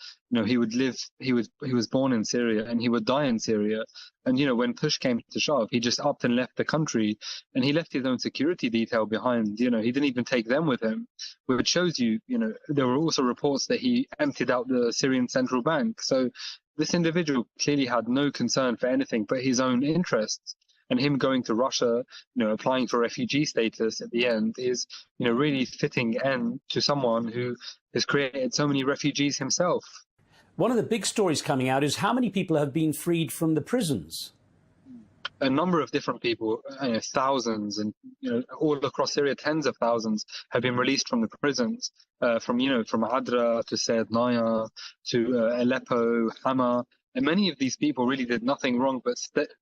he would live, he was born in Syria and he would die in Syria. And, when push came to shove, he just upped and left the country, and he left his own security detail behind. He didn't even take them with him, which shows you, there were also reports that he emptied out the Syrian central bank. So this individual clearly had no concern for anything but his own interests. And him going to Russia, applying for refugee status at the end is, really fitting end to someone who has created so many refugees himself. One of the big stories coming out is how many people have been freed from the prisons. A number of different people, thousands, and all across Syria, tens of thousands have been released from the prisons, from Adra to Saydnaya to Aleppo, Hama. And many of these people really did nothing wrong, but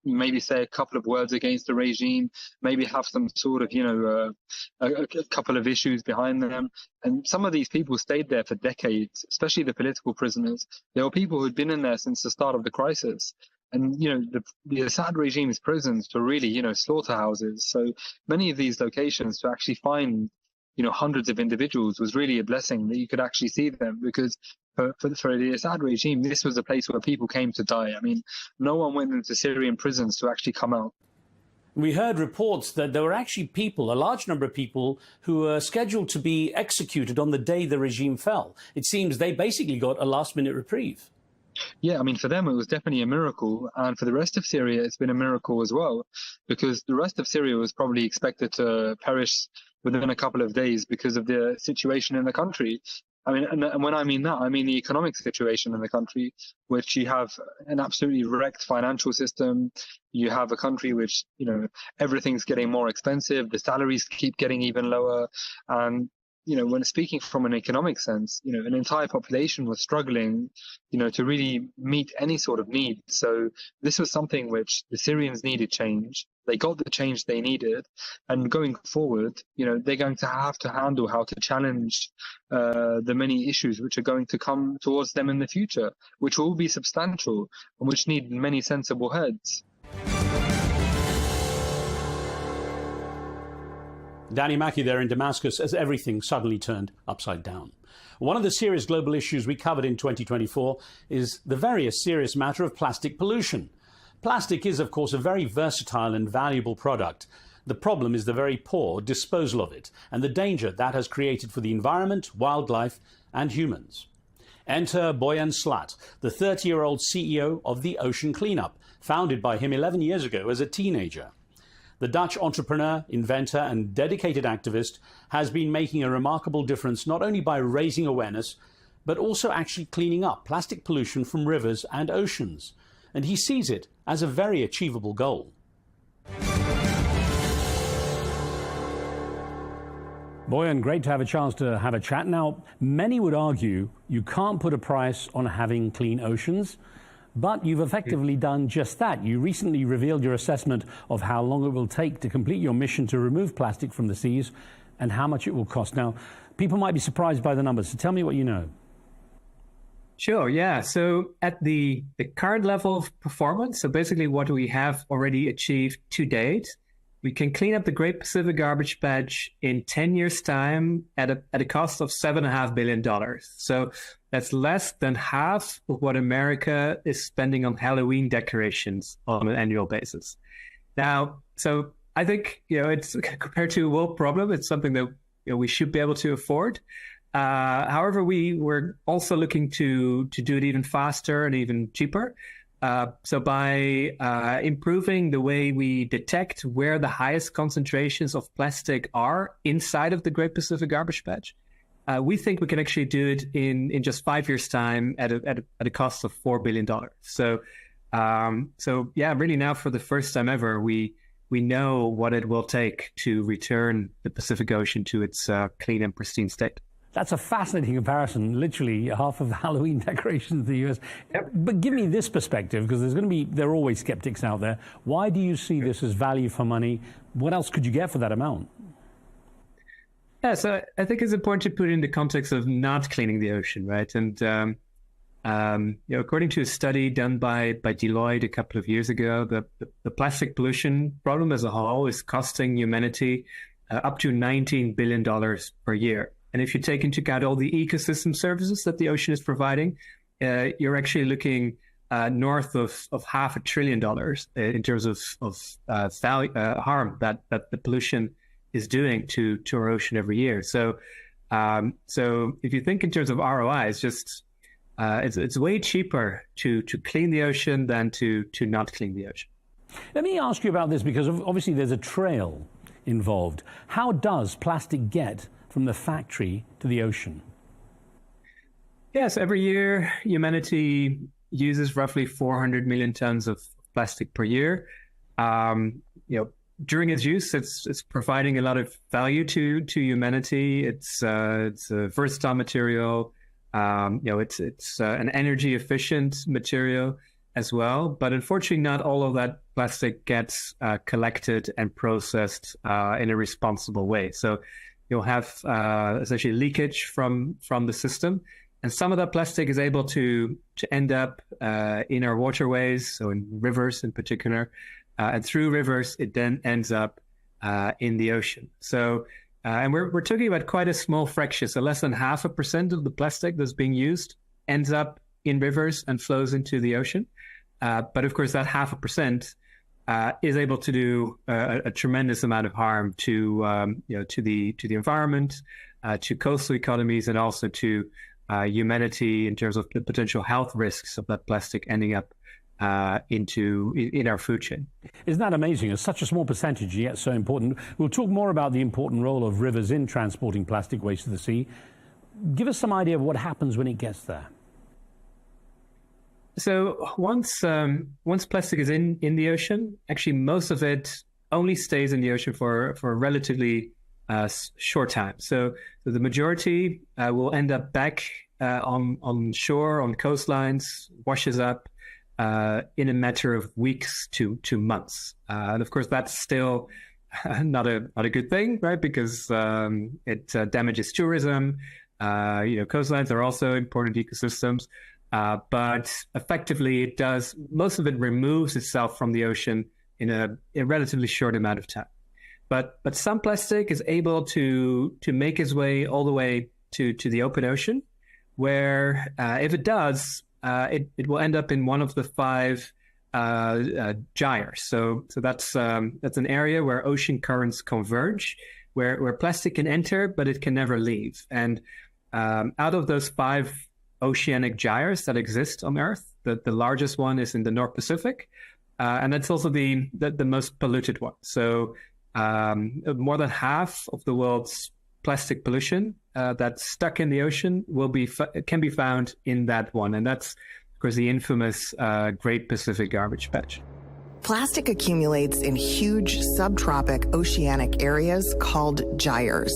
maybe say a couple of words against the regime, maybe have some sort of, a couple of issues behind them. And some of these people stayed there for decades, especially the political prisoners. There were people who'd been in there since the start of the crisis. And, the Assad regime's prisons were really, slaughterhouses. So many of these locations, to actually find, hundreds of individuals was really a blessing that you could actually see them, because for the Assad regime, this was a place where people came to die. I mean, no one went into Syrian prisons to actually come out. We heard reports that there were actually people, a large number of people, who were scheduled to be executed on the day the regime fell. It seems they basically got a last-minute reprieve. Yeah, I mean, for them, it was definitely a miracle. And for the rest of Syria, it's been a miracle as well, because the rest of Syria was probably expected to perish within a couple of days because of the situation in the country. I mean, and when I mean that, I mean the economic situation in the country, which you have an absolutely wrecked financial system. You have a country which, everything's getting more expensive. The salaries keep getting even lower. And, when speaking from an economic sense, an entire population was struggling, to really meet any sort of need. So this was something which the Syrians needed change. They got the change they needed. And going forward, they're going to have to handle how to challenge the many issues which are going to come towards them in the future, which will be substantial and which need many sensible heads. Danny Mackey there in Damascus as everything suddenly turned upside down. One of the serious global issues we covered in 2024 is the very serious matter of plastic pollution. Plastic is, of course, a very versatile and valuable product. The problem is the very poor disposal of it and the danger that has created for the environment, wildlife and humans. Enter Boyan Slat, the 30-year-old CEO of the Ocean Cleanup, founded by him 11 years ago as a teenager. The Dutch entrepreneur, inventor and dedicated activist has been making a remarkable difference not only by raising awareness, but also actually cleaning up plastic pollution from rivers and oceans. And he sees it as a very achievable goal. Boyan, great to have a chance to have a chat. Now, many would argue you can't put a price on having clean oceans. But you've effectively done just that. You recently revealed your assessment of how long it will take to complete your mission to remove plastic from the seas and how much it will cost. Now, people might be surprised by the numbers, so tell me what you know. Sure, yeah. So at the current level of performance, so basically what we have already achieved to date, we can clean up the Great Pacific Garbage Patch in 10 years' time at a cost of $7.5 billion. So that's less than half of what America is spending on Halloween decorations on an annual basis. Now, so I think, it's compared to a world problem, it's something that we should be able to afford. However, we're also looking to do it even faster and even cheaper. So by improving the way we detect where the highest concentrations of plastic are inside of the Great Pacific Garbage Patch, we think we can actually do it in just 5 years' time at a cost of $4 billion. So yeah, really now for the first time ever, we know what it will take to return the Pacific Ocean to its clean and pristine state. That's a fascinating comparison, literally half of the Halloween decorations in the US. Yep. But give me this perspective, because there are always skeptics out there. Why do you see this as value for money? What else could you get for that amount? Yeah, so I think it's important to put it in the context of not cleaning the ocean, right? And according to a study done by Deloitte a couple of years ago, the plastic pollution problem as a whole is costing humanity up to $19 billion per year. And if you take into account all the ecosystem services that the ocean is providing, you're actually looking north of $500 billion in terms of harm that the pollution is doing to our ocean every year. So if you think in terms of ROI, it's just it's way cheaper to clean the ocean than to not clean the ocean. Let me ask you about this, because obviously there's a trail involved. How does plastic get from the factory to the ocean? Yes, every year humanity uses roughly 400 million tons of plastic per year. During its use, it's providing a lot of value to humanity. It's a versatile material. It's an energy efficient material as well. But unfortunately, not all of that plastic gets collected and processed in a responsible way. So you'll have essentially leakage from the system. And some of that plastic is able to end up in our waterways, so in rivers in particular. And through rivers, it then ends up in the ocean. So, and we're talking about quite a small fraction. So less than 0.5% of the plastic that's being used ends up in rivers and flows into the ocean. But of course, that 0.5% is able to do a tremendous amount of harm to the environment, to coastal economies, and also to humanity in terms of the potential health risks of that plastic ending up in our food chain. Isn't that amazing? It's such a small percentage, yet so important. We'll talk more about the important role of rivers in transporting plastic waste to the sea. Give us some idea of what happens when it gets there. So once plastic is in the ocean, actually most of it only stays in the ocean for a relatively short time. So the majority will end up back on shore, on coastlines, washes up in a matter of weeks to months. And of course, that's still not a good thing, right? Because it damages tourism. Coastlines are also important ecosystems. But effectively, it does, most of it removes itself from the ocean in a relatively short amount of time. But some plastic is able to make its way all the way to the open ocean, where if it does, it will end up in one of the 5 gyres. So that's an area where ocean currents converge, where plastic can enter, but it can never leave. And out of those 5 oceanic gyres that exist on Earth, the largest one is in the North Pacific, and that's also the most polluted one. So more than half of the world's plastic pollution that's stuck in the ocean can be found in that one, and that's, of course, the infamous Great Pacific Garbage Patch. Plastic accumulates in huge subtropic oceanic areas called gyres.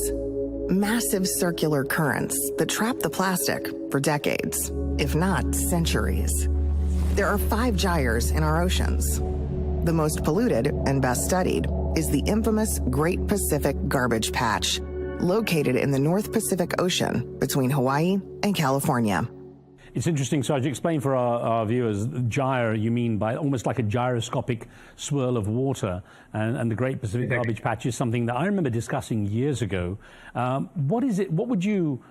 Massive circular currents that trap the plastic for decades, if not centuries. There are 5 gyres in our oceans. The most polluted and best studied is the infamous Great Pacific Garbage Patch, located in the North Pacific Ocean between Hawaii and California. It's interesting, so to explain for our viewers, gyre you mean by almost like a gyroscopic swirl of water, and the Great Pacific Garbage Patch is something that I remember discussing years ago. What is it? What would you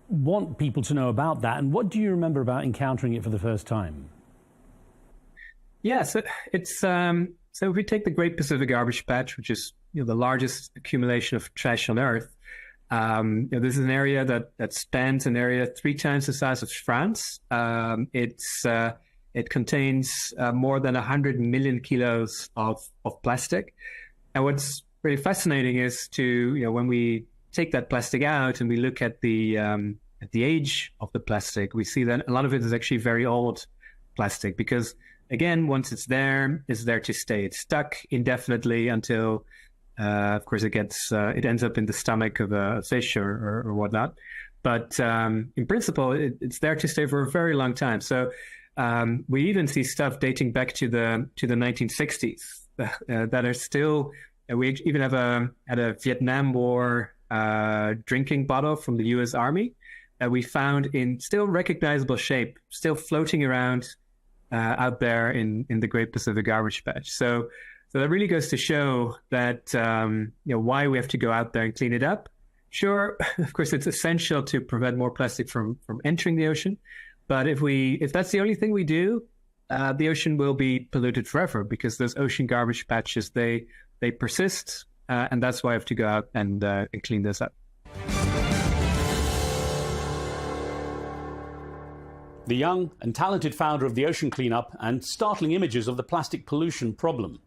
want people to know about that, and what do you remember about encountering it for the first time? Yeah, so it's so if we take the Great Pacific Garbage Patch, which is the largest accumulation of trash on Earth. This is an area that spans an area 3 times the size of France. It contains more than 100 million kilos of plastic. And what's really fascinating is when we take that plastic out and we look at the age of the plastic, we see that a lot of it is actually very old plastic, because again, once it's there to stay. It's stuck indefinitely until of course, it ends up in the stomach of a fish or whatnot. But in principle, it's there to stay for a very long time. So we even see stuff dating back to the 1960s that are still. We even have at a Vietnam War drinking bottle from the U.S. Army that we found in still recognizable shape, still floating around out there in the Great Pacific Garbage Patch. So that really goes to show that why we have to go out there and clean it up. Sure, of course, it's essential to prevent more plastic from entering the ocean. But if that's the only thing we do, the ocean will be polluted forever, because those ocean garbage patches, they persist, and that's why I have to go out and clean this up. The young and talented founder of the Ocean Cleanup, and startling images of the plastic pollution problem.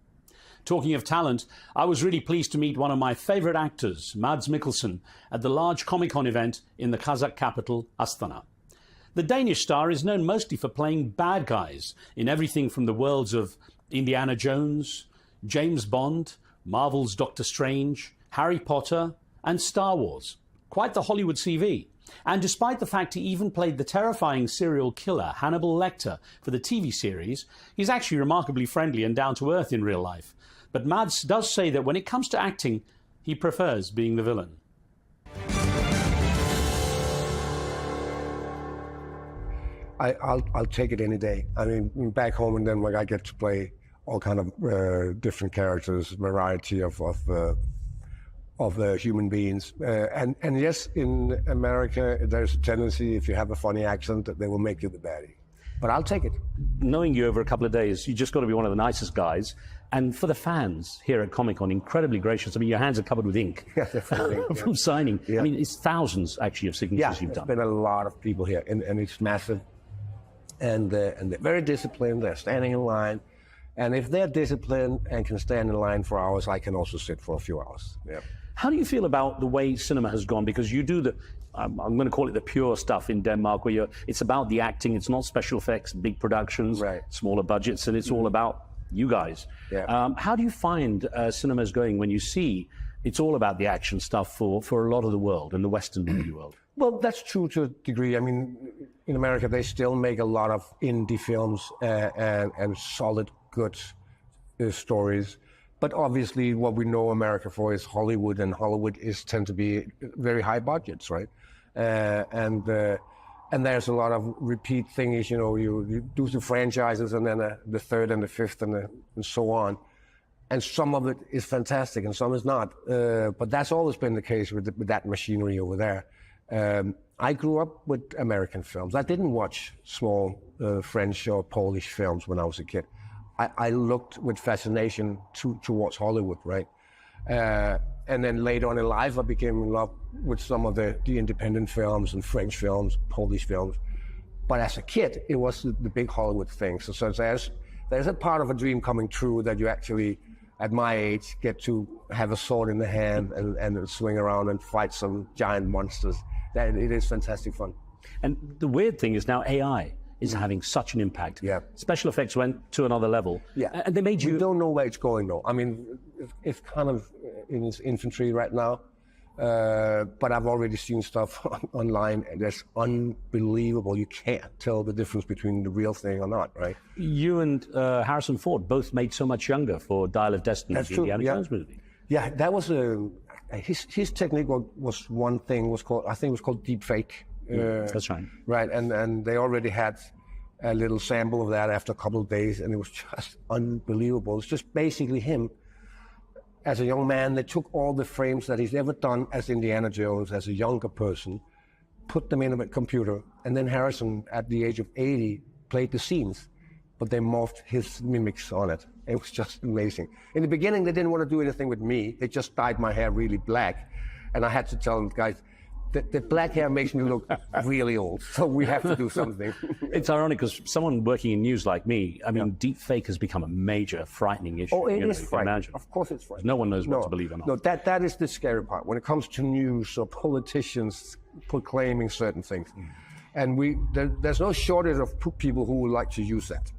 Talking of talent, I was really pleased to meet one of my favourite actors, Mads Mikkelsen, at the large Comic-Con event in the Kazakh capital, Astana. The Danish star is known mostly for playing bad guys in everything from the worlds of Indiana Jones, James Bond, Marvel's Doctor Strange, Harry Potter, and Star Wars. Quite the Hollywood CV. And despite the fact he even played the terrifying serial killer Hannibal Lecter for the TV series, he's actually remarkably friendly and down-to-earth in real life. But Mads does say that when it comes to acting, he prefers being the villain. I'll take it any day. I mean, back home in Denmark, I get to play all kind of different characters, variety of human beings. And yes, in America, there's a tendency, if you have a funny accent, that they will make you the baddie. But I'll take it. Knowing you over a couple of days, you just got to be one of the nicest guys. And for the fans here at Comic-Con, incredibly gracious. I mean, your hands are covered with ink from signing. Yeah. I mean, it's thousands, actually, of signatures you've done. There's been a lot of people here, and it's massive. And they're very disciplined. They're standing in line. And if they're disciplined and can stand in line for hours, I can also sit for a few hours. Yeah. How do you feel about the way cinema has gone? Because you do I'm going to call it the pure stuff in Denmark, where it's about the acting. It's not special effects, big productions, smaller budgets, and it's all about you guys. Yeah. How do you find cinemas going when you see it's all about the action stuff for a lot of the world and the Western movie world. Well, that's true to a degree. I mean, in America, they still make a lot of indie films and solid, good stories. But obviously, what we know America for is Hollywood, and Hollywood tend to be very high budgets, right? And there's a lot of repeat things. You know, you do the franchises, and then the third and the fifth, and so on. And some of it is fantastic, and some is not. But that's always been the case with that machinery over there. I grew up with American films. I didn't watch small French or Polish films when I was a kid. I looked with fascination towards Hollywood, right? And then later on in life, I became in love with some of the independent films and French films, Polish films. But as a kid, it was the big Hollywood thing. So there's a part of a dream coming true that you actually, at my age, get to have a sword in the hand and swing around and fight some giant monsters. That it is fantastic fun. And the weird thing is now AI is having such an impact. Yeah. Special effects went to another level. Yeah. And they made you... We don't know where it's going, though. I mean, it's kind of in its infancy right now. But I've already seen stuff online, and that's unbelievable. You can't tell the difference between the real thing or not, right? You and Harrison Ford both made so much younger for Dial of Destiny, That's the true. Indiana Jones movie. Yeah, that was his technique was one thing, I think it was called deep fake. That's right. Right, and they already had a little sample of that after a couple of days, and it was just unbelievable. It's just basically him as a young man. They took all the frames that he's ever done as Indiana Jones as a younger person, put them in a computer, and then Harrison, at the age of 80, played the scenes, but they morphed his mimics on it. It was just amazing. In the beginning, they didn't want to do anything with me. They just dyed my hair really black, and I had to tell them, guys, the black hair makes me look really old, so we have to do something. It's ironic because someone working in news like me, I mean, deep fake has become a major frightening issue. Oh, it is frightening. Of course it's frightening. No one knows what to believe or not. No, that is the scary part when it comes to news or politicians proclaiming certain things. And there's no shortage of people who would like to use that.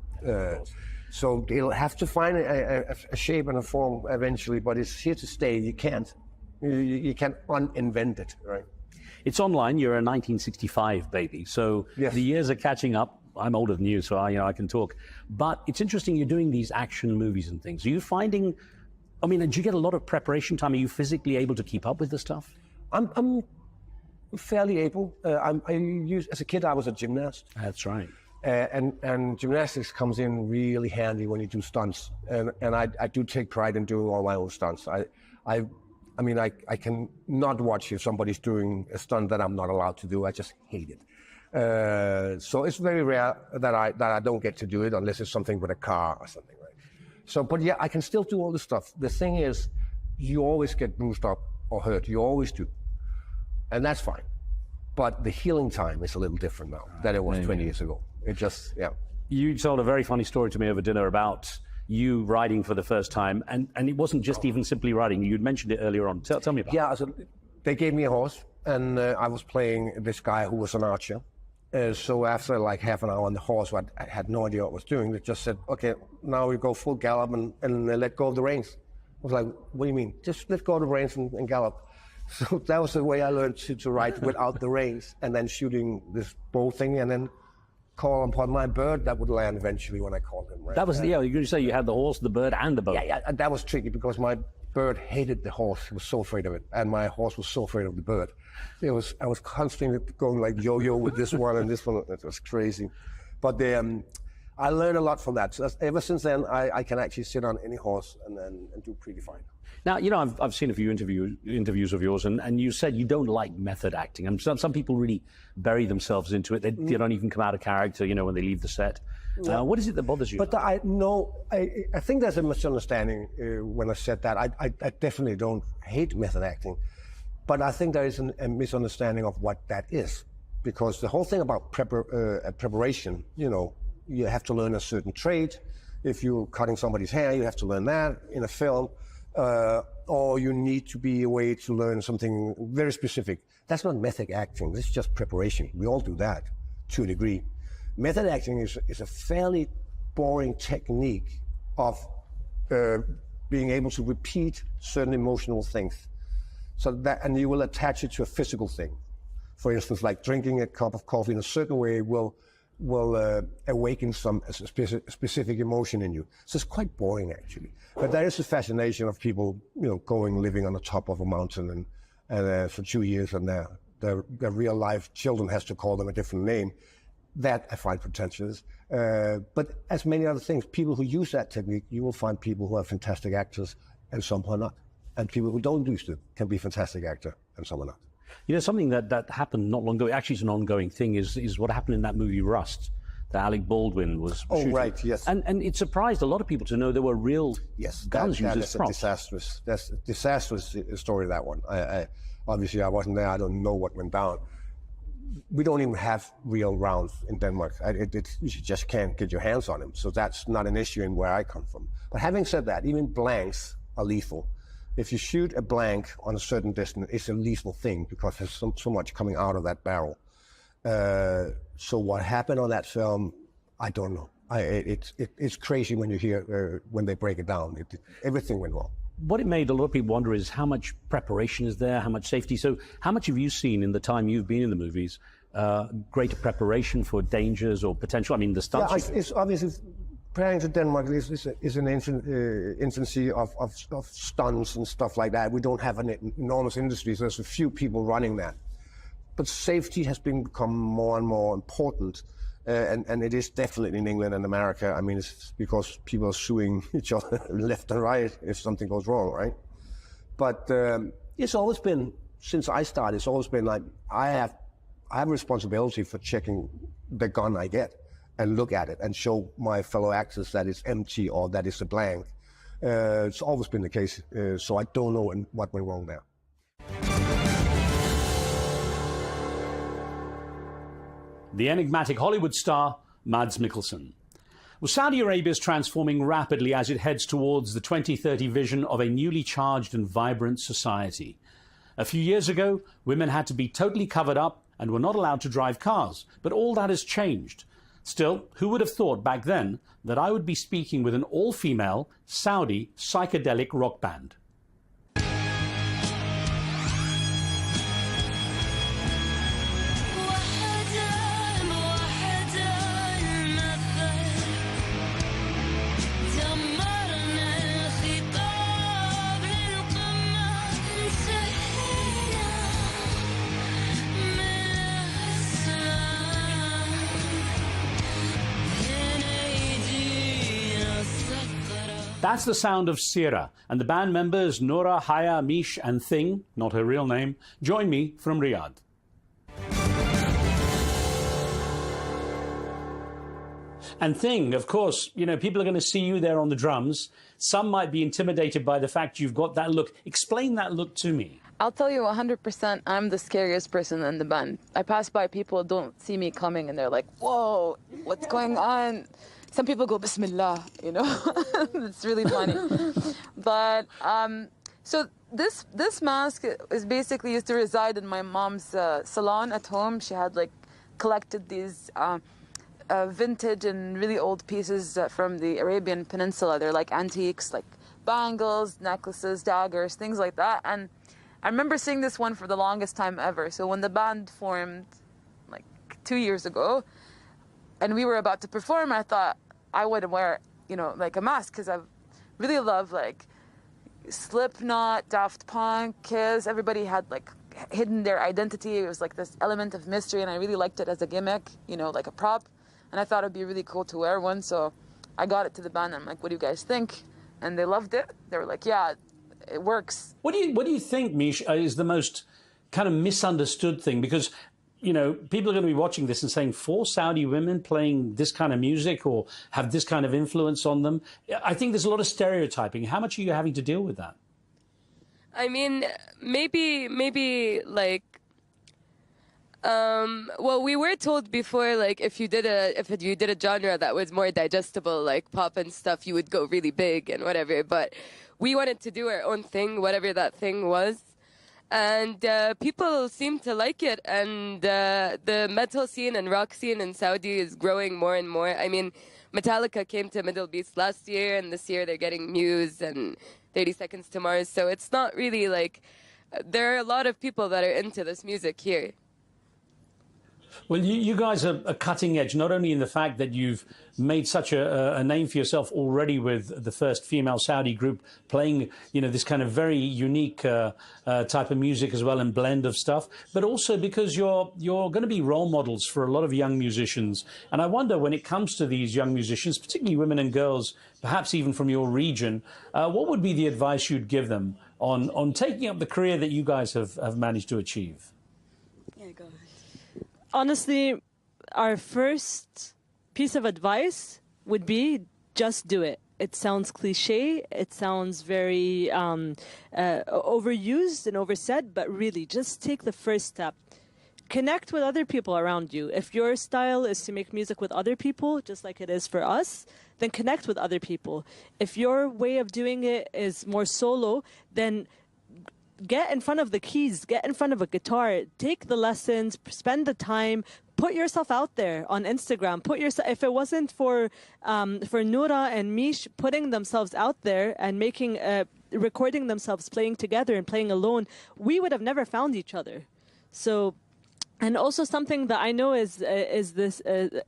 So they'll have to find a shape and a form eventually, but it's here to stay. You can't uninvent it, right? It's online. You're a 1965 baby, so the years are catching up. I'm older than you, so I can talk. But it's interesting you're doing these action movies and things. Are you finding? I mean, do you get a lot of preparation time? Are you physically able to keep up with the stuff? I'm fairly able. As a kid, I was a gymnast. That's right. And gymnastics comes in really handy when you do stunts. And I do take pride in doing all my own stunts. I mean, I can not watch if somebody's doing a stunt that I'm not allowed to do. I just hate it. So it's very rare that I don't get to do it unless it's something with a car or something, right? So, but yeah, I can still do all this stuff. The thing is, you always get bruised up or hurt. You always do. And that's fine. But the healing time is a little different now than it was 20 years ago. It just, yeah. You told a very funny story to me over dinner about you riding for the first time, and it wasn't just even simply riding. You'd mentioned it earlier on. Tell me about it. Yeah, so they gave me a horse, and I was playing this guy who was an archer. So after like half an hour on the horse, I had no idea what I was doing. They just said, okay, now we go full gallop and let go of the reins. I was like, what do you mean? Just let go of the reins and gallop. So that was the way I learned to ride without the reins, and then shooting this bow thing, and then call upon my bird that would land eventually when I called him. Right? That was you're going to say you had the horse, the bird, and the boat. Yeah, that was tricky because my bird hated the horse. He was so afraid of it, and my horse was so afraid of the bird. I was constantly going like yo-yo with this one and this one. It was crazy, but I learned a lot from that. So ever since then, I can actually sit on any horse and do pretty fine. Now, I've seen a few interviews of yours, and you said you don't like method acting. And some people really bury themselves into it. They don't even come out of character, when they leave the set. Yeah. What is it that bothers you? But I think there's a misunderstanding when I said that. I definitely don't hate method acting, but I think there is a misunderstanding of what that is. Because the whole thing about preparation, you have to learn a certain trade. If you're cutting somebody's hair, you have to learn that in a film. Or you need to be a way to learn something very specific. That's not method acting. This is just preparation. We all do that to a degree. Method acting is a fairly boring technique of being able to repeat certain emotional things So that, and you will attach it to a physical thing. For instance, like drinking a cup of coffee in a certain way will awaken some specific emotion in you. So it's quite boring, actually. But there is a fascination of people, living on the top of a mountain and for 2 years, and their real life children has to call them a different name. That I find pretentious. But as many other things, people who use that technique, you will find people who are fantastic actors and some who are not. And people who don't use it can be fantastic actor and some are not. Something that happened not long ago, actually it's an ongoing thing, is what happened in that movie Rust, that Alec Baldwin was shooting. Right, yes. And it surprised a lot of people to know there were real guns used as props. That's a disastrous story, that one. Obviously, I wasn't there. I don't know what went down. We don't even have real rounds in Denmark. You just can't get your hands on them. So that's not an issue in where I come from. But having said that, even blanks are lethal. If you shoot a blank on a certain distance, it's a lethal thing because there's so much coming out of that barrel. So what happened on that film, I don't know. It's crazy when you hear when they break it down. Everything went wrong. What it made a lot of people wonder is how much preparation is there, how much safety. So how much have you seen in the time you've been in the movies, greater preparation for dangers or potential? I mean, the stunts. Yeah, it's obviously preparing to Denmark is an infancy of stunts and stuff like that. We don't have an enormous industry, so there's a few people running that. But safety has become more and more important. And it is definitely in England and America. I mean, it's because people are suing each other left and right if something goes wrong, right? But it's always been, since I started, it's always been like, I have a responsibility for checking the gun I get and look at it and show my fellow actors that it's empty or that it's a blank. It's always been the case, so I don't know what went wrong there. The enigmatic Hollywood star, Mads Mikkelsen. Well, Saudi Arabia is transforming rapidly as it heads towards the 2030 vision of a newly charged and vibrant society. A few years ago, women had to be totally covered up and were not allowed to drive cars, but all that has changed. Still, who would have thought back then that I would be speaking with an all-female Saudi psychedelic rock band? That's the sound of Sira, and the band members Nora, Haya, Mish and Thing, not her real name, join me from Riyadh. And Thing, of course, people are going to see you there on the drums. Some might be intimidated by the fact you've got that look. Explain that look to me. I'll tell you 100%, I'm the scariest person in the band. I pass by, people don't see me coming, and they're like, whoa, what's going on? Some people go, Bismillah, It's really funny. But, so this mask is basically used to reside in my mom's salon at home. She had, collected these vintage and really old pieces from the Arabian Peninsula. They're like antiques, like bangles, necklaces, daggers, things like that. And I remember seeing this one for the longest time ever. So when the band formed, 2 years ago, and we were about to perform, I thought I would wear, a mask, because I really love, Slipknot, Daft Punk, Kiss. Everybody had, hidden their identity. It was, this element of mystery, and I really liked it as a gimmick, like a prop. And I thought it'd be really cool to wear one, so I got it to the band. I'm like, what do you guys think? And they loved it. They were like, yeah, it works. What do you think, Mish, is the most kind of misunderstood thing? Because people are going to be watching this and saying, 4 Saudi women playing this kind of music or have this kind of influence on them. I think there's a lot of stereotyping. How much are you having to deal with that? I mean, maybe well, we were told before, if you did a genre that was more digestible, like pop and stuff, you would go really big and whatever. But we wanted to do our own thing, whatever that thing was. And people seem to like it, and the metal scene and rock scene in Saudi is growing more and more. I mean, Metallica came to Middle East last year, and this year they're getting Muse and 30 Seconds to Mars. So it's not really there are a lot of people that are into this music here. Well, you guys are cutting edge, not only in the fact that you've made such a name for yourself already with the first female Saudi group playing, this kind of very unique type of music as well and blend of stuff, but also because you're going to be role models for a lot of young musicians. And I wonder, when it comes to these young musicians, particularly women and girls, perhaps even from your region, what would be the advice you'd give them on taking up the career that you guys have managed to achieve? Yeah, go ahead. Honestly, our first piece of advice would be just do it. It sounds cliche, it sounds very overused and oversaid, but really just take the first step. Connect with other people around you. If your style is to make music with other people, just like it is for us, then connect with other people. If your way of doing it is more solo, then get in front of the keys, get in front of a guitar, take the lessons, spend the time, put yourself out there on Instagram. If it wasn't for Noura and Mish putting themselves out there and recording themselves playing together and playing alone, we would have never found each other. So, and also something that I know is the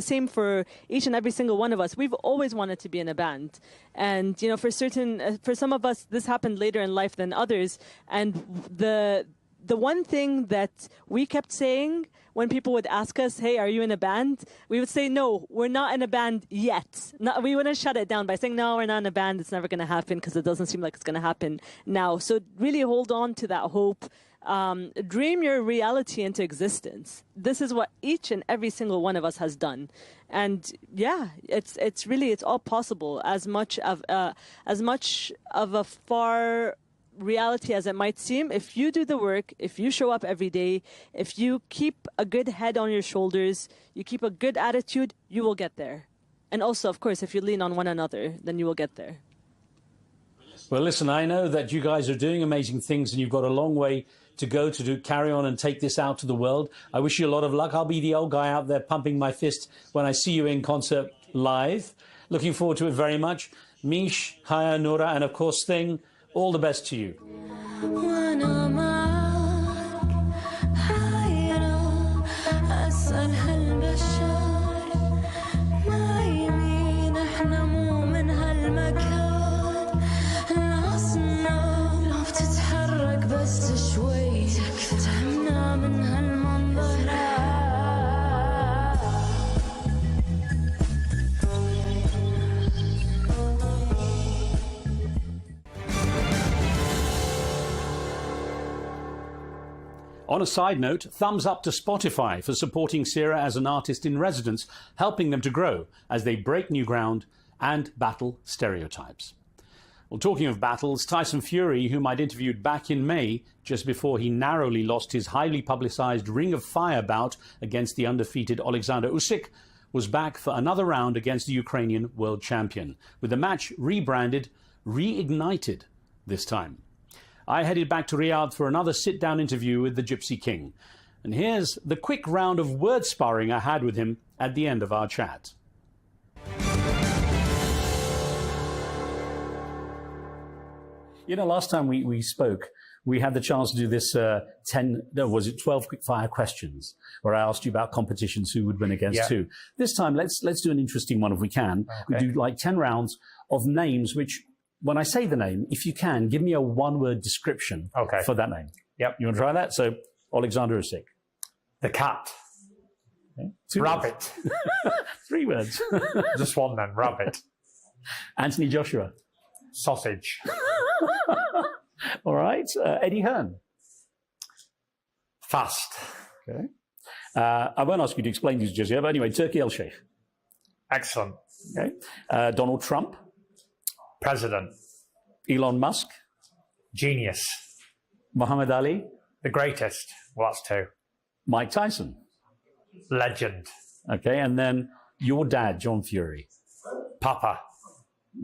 same for each and every single one of us. We've always wanted to be in a band. And, for some of us, this happened later in life than others. And the one thing that we kept saying when people would ask us, hey, are you in a band? We would say, no, we're not in a band yet. We wouldn't shut it down by saying, no, we're not in a band. It's never going to happen, because it doesn't seem like it's going to happen now. So really hold on to that hope. Dream your reality into existence. This is what each and every single one of us has done. And yeah, it's all possible. As much of a far reality as it might seem, if you do the work, if you show up every day, if you keep a good head on your shoulders, you keep a good attitude, you will get there. And also, of course, if you lean on one another, then you will get there. Well, listen, I know that you guys are doing amazing things and you've got a long way to go to carry on and take this out to the world. I wish you a lot of luck. I'll be the old guy out there pumping my fist when I see you in concert live. Looking forward to it very much. Mish, Haya, Noura, and of course Thing, all the best to you. On a side note, thumbs up to Spotify for supporting Sira as an artist in residence, helping them to grow as they break new ground and battle stereotypes. Well, talking of battles, Tyson Fury, whom I'd interviewed back in May, just before he narrowly lost his highly publicised Ring of Fire bout against the undefeated Alexander Usyk, was back for another round against the Ukrainian world champion, with the match rebranded Reignited this time. I headed back to Riyadh for another sit-down interview with the Gypsy King. And here's the quick round of word sparring I had with him at the end of our chat. Last time we spoke, we had the chance to do this 12 quick fire questions, where I asked you about competitions, who would win against who. This time, let's do an interesting one if we can. Okay. We do like 10 rounds of names which, when I say the name, if you can, give me a one-word description for that name. Yep. You want to try that? So, Alexander Usyk. The cat. Okay. Rabbit. 3 words. Just one then, rabbit. Anthony Joshua. Sausage. All right. Eddie Hearn. Fast. Okay. I won't ask you to explain these just yet, but anyway, Turkey El Sheikh. Excellent. Okay. Donald Trump. President. Elon Musk. Genius. Muhammad Ali. The greatest. Well, that's 2. Mike Tyson. Legend. Okay, and then your dad, John Fury. Papa.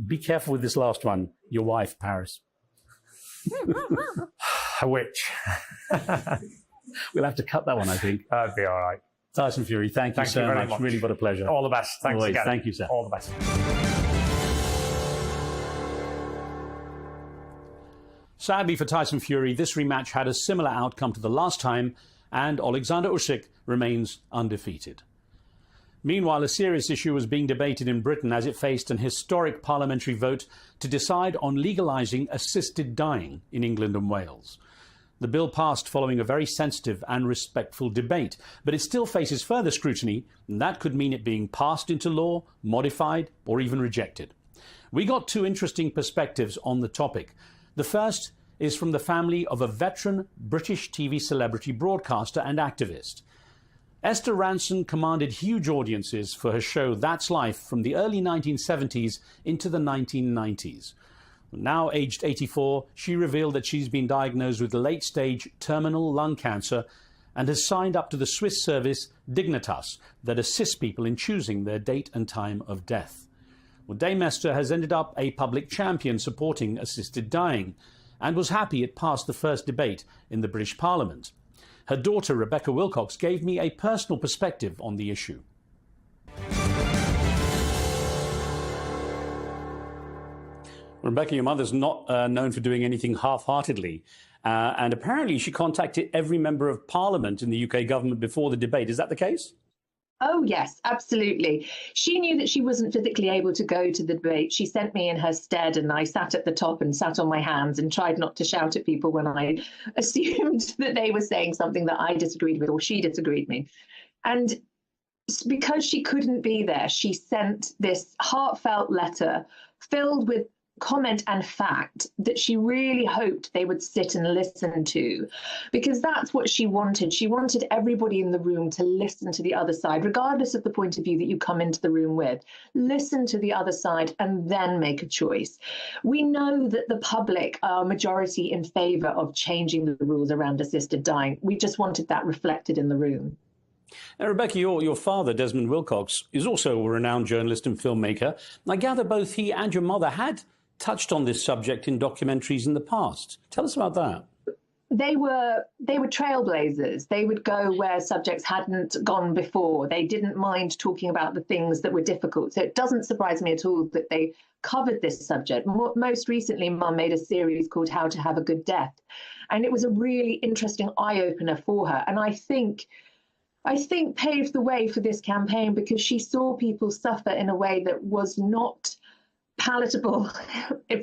Be careful with this last one. Your wife, Paris. A witch. We'll have to cut that one, I think. That'd be all right. Tyson Fury, thank you so very much. Really, what a pleasure. All the best. Thanks Always. again. Thank you, sir. All the best. Sadly for Tyson Fury, this rematch had a similar outcome to the last time, and Alexander Usyk remains undefeated. Meanwhile, a serious issue was being debated in Britain as it faced an historic parliamentary vote to decide on legalising assisted dying in England and Wales. The bill passed following a very sensitive and respectful debate, but it still faces further scrutiny, and that could mean it being passed into law, modified, or even rejected. We got two interesting perspectives on the topic. The first is from the family of a veteran British TV celebrity broadcaster and activist. Esther Ranson commanded huge audiences for her show That's Life from the early 1970s into the 1990s. Now aged 84, she revealed that she's been diagnosed with late-stage terminal lung cancer and has signed up to the Swiss service Dignitas that assists people in choosing their date and time of death. Well, Dame Esther has ended up a public champion supporting assisted dying and was happy it passed the first debate in the British Parliament. Her daughter, Rebecca Wilcox, gave me a personal perspective on the issue. Rebecca, your mother's not known for doing anything half-heartedly, and apparently she contacted every member of Parliament in the UK government before the debate. Is that the case? Oh, yes, absolutely. She knew that she wasn't physically able to go to the debate. She sent me in her stead, and I sat at the top and sat on my hands and tried not to shout at people when I assumed that they were saying something that I disagreed with or she disagreed with me. And because she couldn't be there, she sent this heartfelt letter filled with comment and fact that she really hoped they would sit and listen to, because that's what she wanted. She wanted everybody in the room to listen to the other side, regardless of the point of view that you come into the room with. Listen to the other side and then make a choice. We know that the public are majority in favour of changing the rules around assisted dying. We just wanted that reflected in the room. Now, Rebecca, your father, Desmond Wilcox, is also a renowned journalist and filmmaker. I gather both he and your mother had touched on this subject in documentaries in the past. Tell us about that. They were trailblazers. They would go where subjects hadn't gone before. They didn't mind talking about the things that were difficult. So it doesn't surprise me at all that they covered this subject. Most recently, Mum made a series called How to Have a Good Death. And it was a really interesting eye-opener for her. And I think paved the way for this campaign, because she saw people suffer in a way that was not palatable,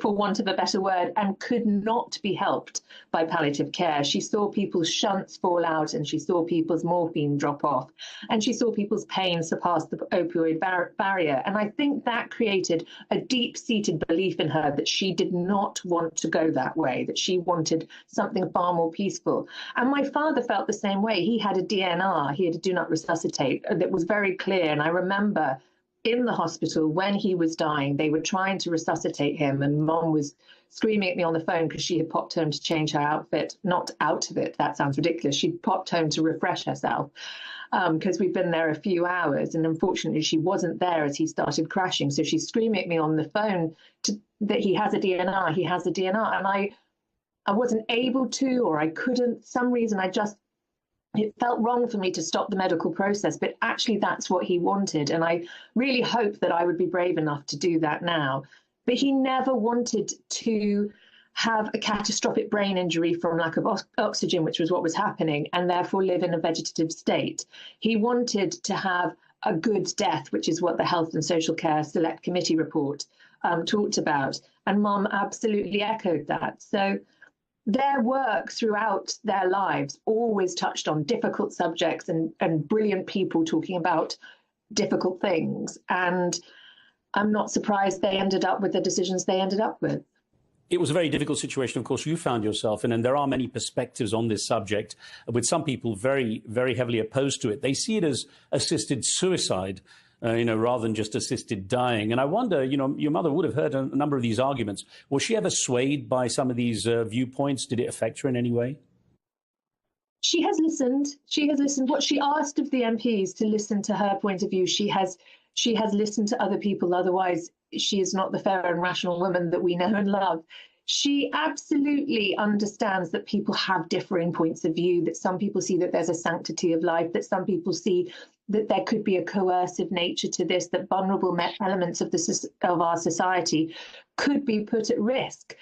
for want of a better word, and could not be helped by palliative care. She saw people's shunts fall out, and she saw people's morphine drop off, and she saw people's pain surpass the opioid barrier. And I think that created a deep-seated belief in her that she did not want to go that way, that she wanted something far more peaceful. And my father felt the same way. He had a DNR, he had a do not resuscitate, that was very clear. And I remember in the hospital when he was dying, they were trying to resuscitate him, and Mom was screaming at me on the phone because she had popped home to change her outfit. Not out of it, that sounds ridiculous. She'd popped home to refresh herself because we'd been there a few hours, and unfortunately she wasn't there as he started crashing. So she's screaming at me on the phone that he has a DNR, he has a DNR. And I wasn't able to, or I couldn't, some reason it felt wrong for me to stop the medical process, but actually that's what he wanted. And I really hope that I would be brave enough to do that now. But he never wanted to have a catastrophic brain injury from lack of oxygen, which was what was happening, and therefore live in a vegetative state. He wanted to have a good death, which is what the Health and Social Care Select Committee report talked about. And Mum absolutely echoed that. So their work throughout their lives always touched on difficult subjects and brilliant people talking about difficult things. And I'm not surprised they ended up with the decisions they ended up with. It was a very difficult situation, of course, you found yourself in, and there are many perspectives on this subject, with some people very, very heavily opposed to it. They see it as assisted suicide, rather than just assisted dying. And I wonder, your mother would have heard a number of these arguments. Was she ever swayed by some of these viewpoints? Did it affect her in any way? She has listened. She has listened. What she asked of the MPs to listen to her point of view, she has listened to other people. Otherwise, she is not the fair and rational woman that we know and love. She absolutely understands that people have differing points of view, that some people see that there's a sanctity of life, that some people see that there could be a coercive nature to this, that vulnerable elements of our society could be put at risk.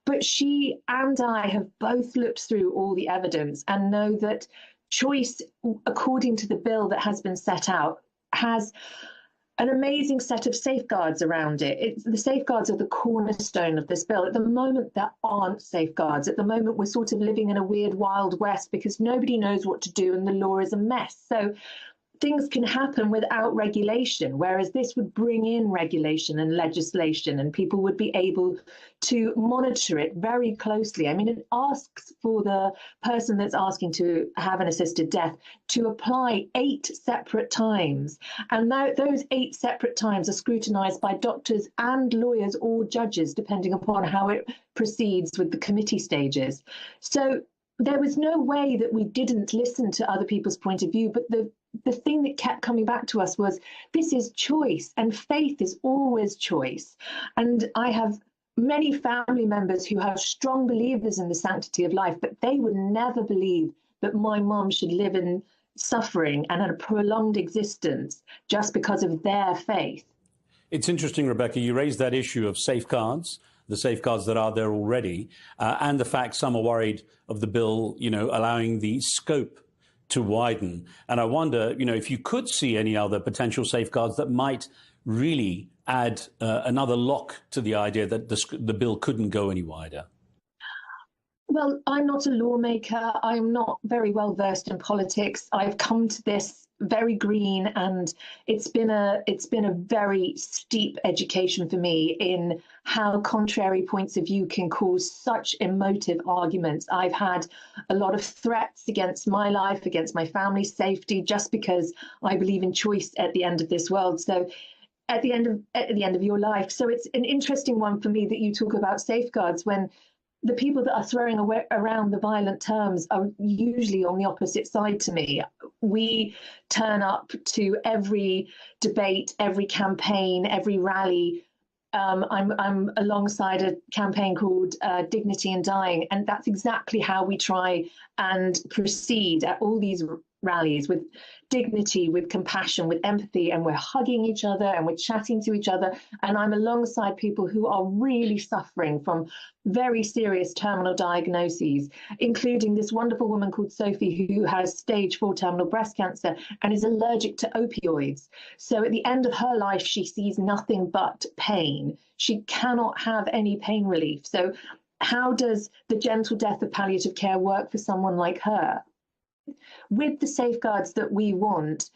But she and I have both looked through all the evidence and know that choice, according to the bill that has been set out, has an amazing set of safeguards around it. The safeguards are the cornerstone of this bill. At the moment, there aren't safeguards. At the moment, we're sort of living in a weird Wild West because nobody knows what to do and the law is a mess. So things can happen without regulation, whereas this would bring in regulation and legislation, and people would be able to monitor it very closely. I mean, it asks for the person that's asking to have an assisted death to apply 8 separate times. And those 8 separate times are scrutinized by doctors and lawyers or judges, depending upon how it proceeds with the committee stages. So there was no way that we didn't listen to other people's point of view, but the thing that kept coming back to us was this is choice, and faith is always choice. And I have many family members who are strong believers in the sanctity of life, but they would never believe that my mum should live in suffering and a prolonged existence just because of their faith. It's interesting, Rebecca, you raised that issue of safeguards, the safeguards that are there already, and the fact some are worried of the bill, allowing the scope to widen. And I wonder, if you could see any other potential safeguards that might really add another lock to the idea that the bill couldn't go any wider. Well, I'm not a lawmaker. I'm not very well versed in politics. I've come to this very green, and it's been a very steep education for me in how contrary points of view can cause such emotive arguments. I've had a lot of threats against my life, against my family's safety, just because I believe in choice at the end of this world. So at the end of your life. So it's an interesting one for me that you talk about safeguards when the people that are throwing around the violent terms are usually on the opposite side to me. We turn up to every debate, every campaign, every rally. I'm alongside a campaign called Dignity in Dying, and that's exactly how we try and proceed at all these rallies, with dignity, with compassion, with empathy, and we're hugging each other and we're chatting to each other. And I'm alongside people who are really suffering from very serious terminal diagnoses, including this wonderful woman called Sophie who has stage 4 terminal breast cancer and is allergic to opioids. So at the end of her life, she sees nothing but pain. She cannot have any pain relief. So how does the gentle death of palliative care work for someone like her? With the safeguards that we want,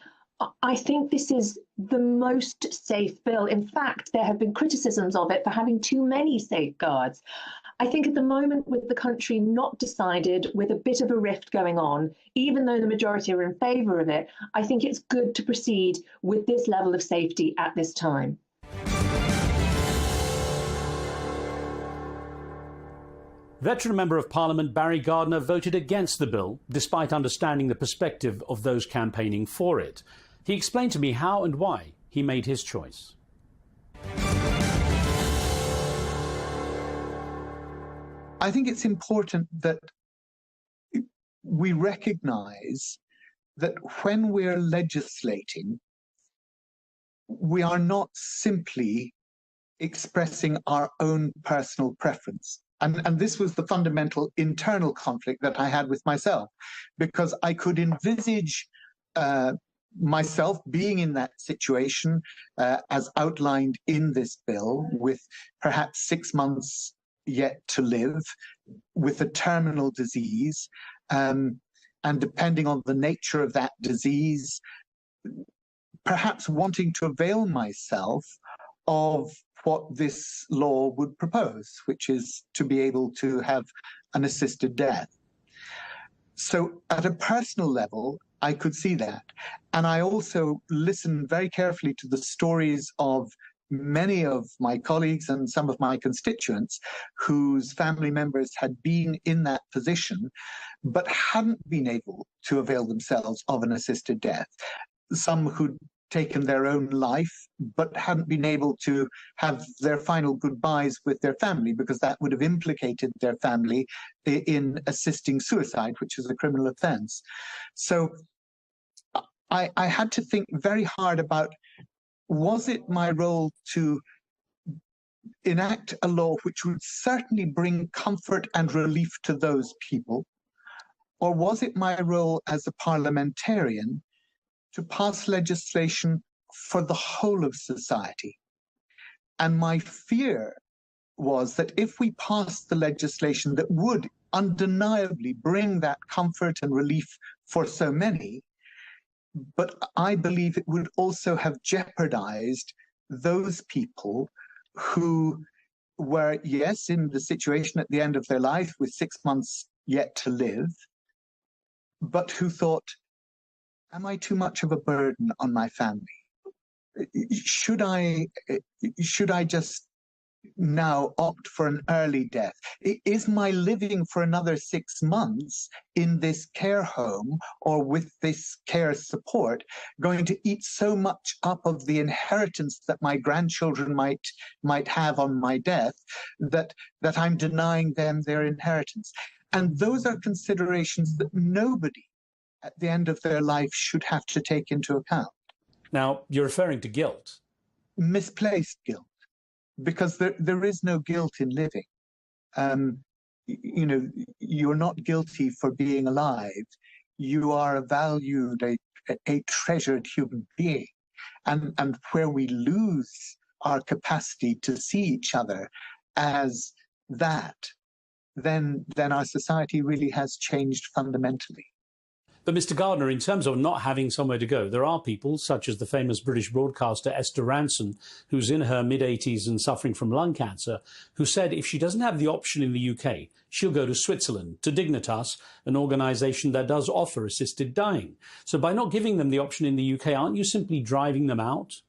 I think this is the most safe bill. In fact, there have been criticisms of it for having too many safeguards. I think at the moment, with the country not decided, with a bit of a rift going on, even though the majority are in favour of it, I think it's good to proceed with this level of safety at this time. Veteran Member of Parliament Barry Gardiner voted against the bill, despite understanding the perspective of those campaigning for it. He explained to me how and why he made his choice. I think it's important that we recognise that when we're legislating, we are not simply expressing our own personal preference. And this was the fundamental internal conflict that I had with myself, because I could envisage myself being in that situation as outlined in this bill, with perhaps 6 months yet to live, with a terminal disease, and depending on the nature of that disease, perhaps wanting to avail myself of what this law would propose, which is to be able to have an assisted death. So at a personal level, I could see that. And I also listened very carefully to the stories of many of my colleagues and some of my constituents whose family members had been in that position, but hadn't been able to avail themselves of an assisted death. Some who'd taken their own life, but hadn't been able to have their final goodbyes with their family, because that would have implicated their family in assisting suicide, which is a criminal offense. So I had to think very hard about, was it my role to enact a law which would certainly bring comfort and relief to those people? Or was it my role as a parliamentarian to pass legislation for the whole of society? And my fear was that if we passed the legislation that would undeniably bring that comfort and relief for so many, but I believe it would also have jeopardized those people who were, yes, in the situation at the end of their life with 6 months yet to live, but who thought, am I too much of a burden on my family? Should I just now opt for an early death? Is my living for another 6 months in this care home or with this care support going to eat so much up of the inheritance that my grandchildren might have on my death that I'm denying them their inheritance? And those are considerations that nobody at the end of their life should have to take into account. Now, you're referring to guilt. Misplaced guilt, because there is no guilt in living. You know, you're not guilty for being alive. You are a valued, a treasured human being. And where we lose our capacity to see each other as that, then our society really has changed fundamentally. But Mr. Gardner, in terms of not having somewhere to go, there are people, such as the famous British broadcaster Esther Ranson, who's in her mid-80s and suffering from lung cancer, who said if she doesn't have the option in the UK, she'll go to Switzerland, to Dignitas, an organisation that does offer assisted dying. So by not giving them the option in the UK, aren't you simply driving them out?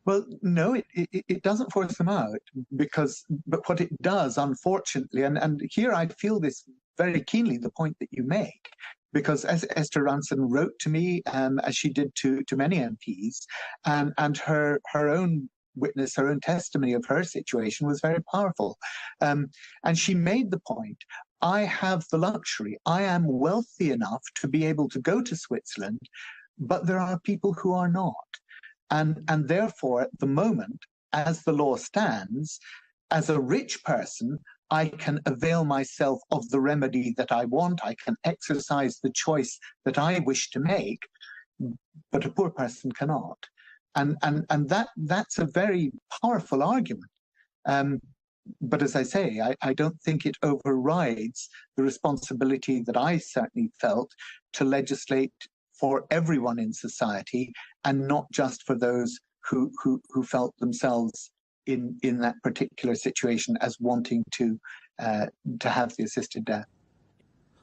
Well, no, it doesn't force them out, but what it does, unfortunately, and here I feel this very keenly, the point that you make, because as Esther Ranson wrote to me, as she did to many MPs, and her own witness, her own testimony of her situation was very powerful. And she made the point, I have the luxury, I am wealthy enough to be able to go to Switzerland, but there are people who are not. And therefore, at the moment, as the law stands, as a rich person, I can avail myself of the remedy that I want. I can exercise the choice that I wish to make, but a poor person cannot. And that's a very powerful argument. But as I say, I don't think it overrides the responsibility that I certainly felt to legislate for everyone in society and not just for those who felt themselves in that particular situation as wanting to have the assisted death.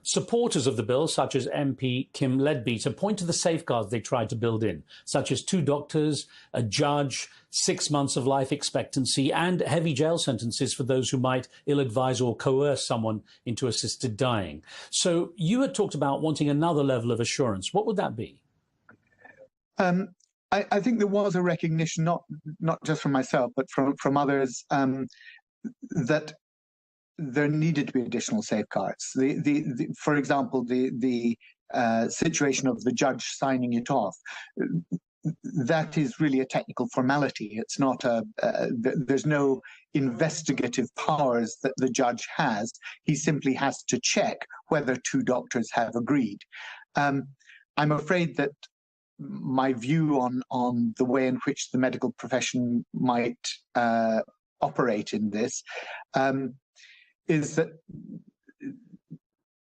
Supporters of the bill, such as MP Kim Leadbeater, point to the safeguards they tried to build in, such as 2 doctors, a judge, 6 months of life expectancy, and heavy jail sentences for those who might ill-advise or coerce someone into assisted dying. So you had talked about wanting another level of assurance. What would that be? I think there was a recognition, not just from myself, but from others, that there needed to be additional safeguards. For example, the situation of the judge signing it off, that is really a technical formality. It's not there's no investigative powers that the judge has. He simply has to check whether 2 doctors have agreed. I'm afraid that my view on the way in which the medical profession might operate in this is that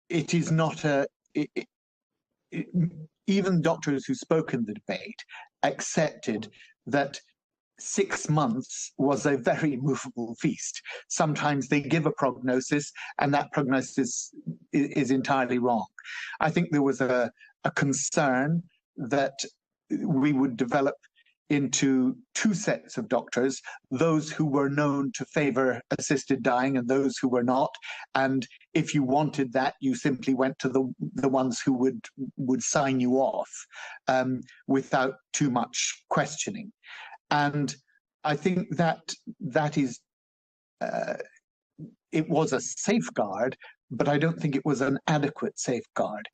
it is not even doctors who spoke in the debate accepted that 6 months was a very movable feast. Sometimes they give a prognosis and that prognosis is entirely wrong. I think there was a concern that we would develop into 2 sets of doctors, those who were known to favor assisted dying and those who were not. And if you wanted that, you simply went to the ones who would sign you off without too much questioning. And I think that is, it was a safeguard, but I don't think it was an adequate safeguard.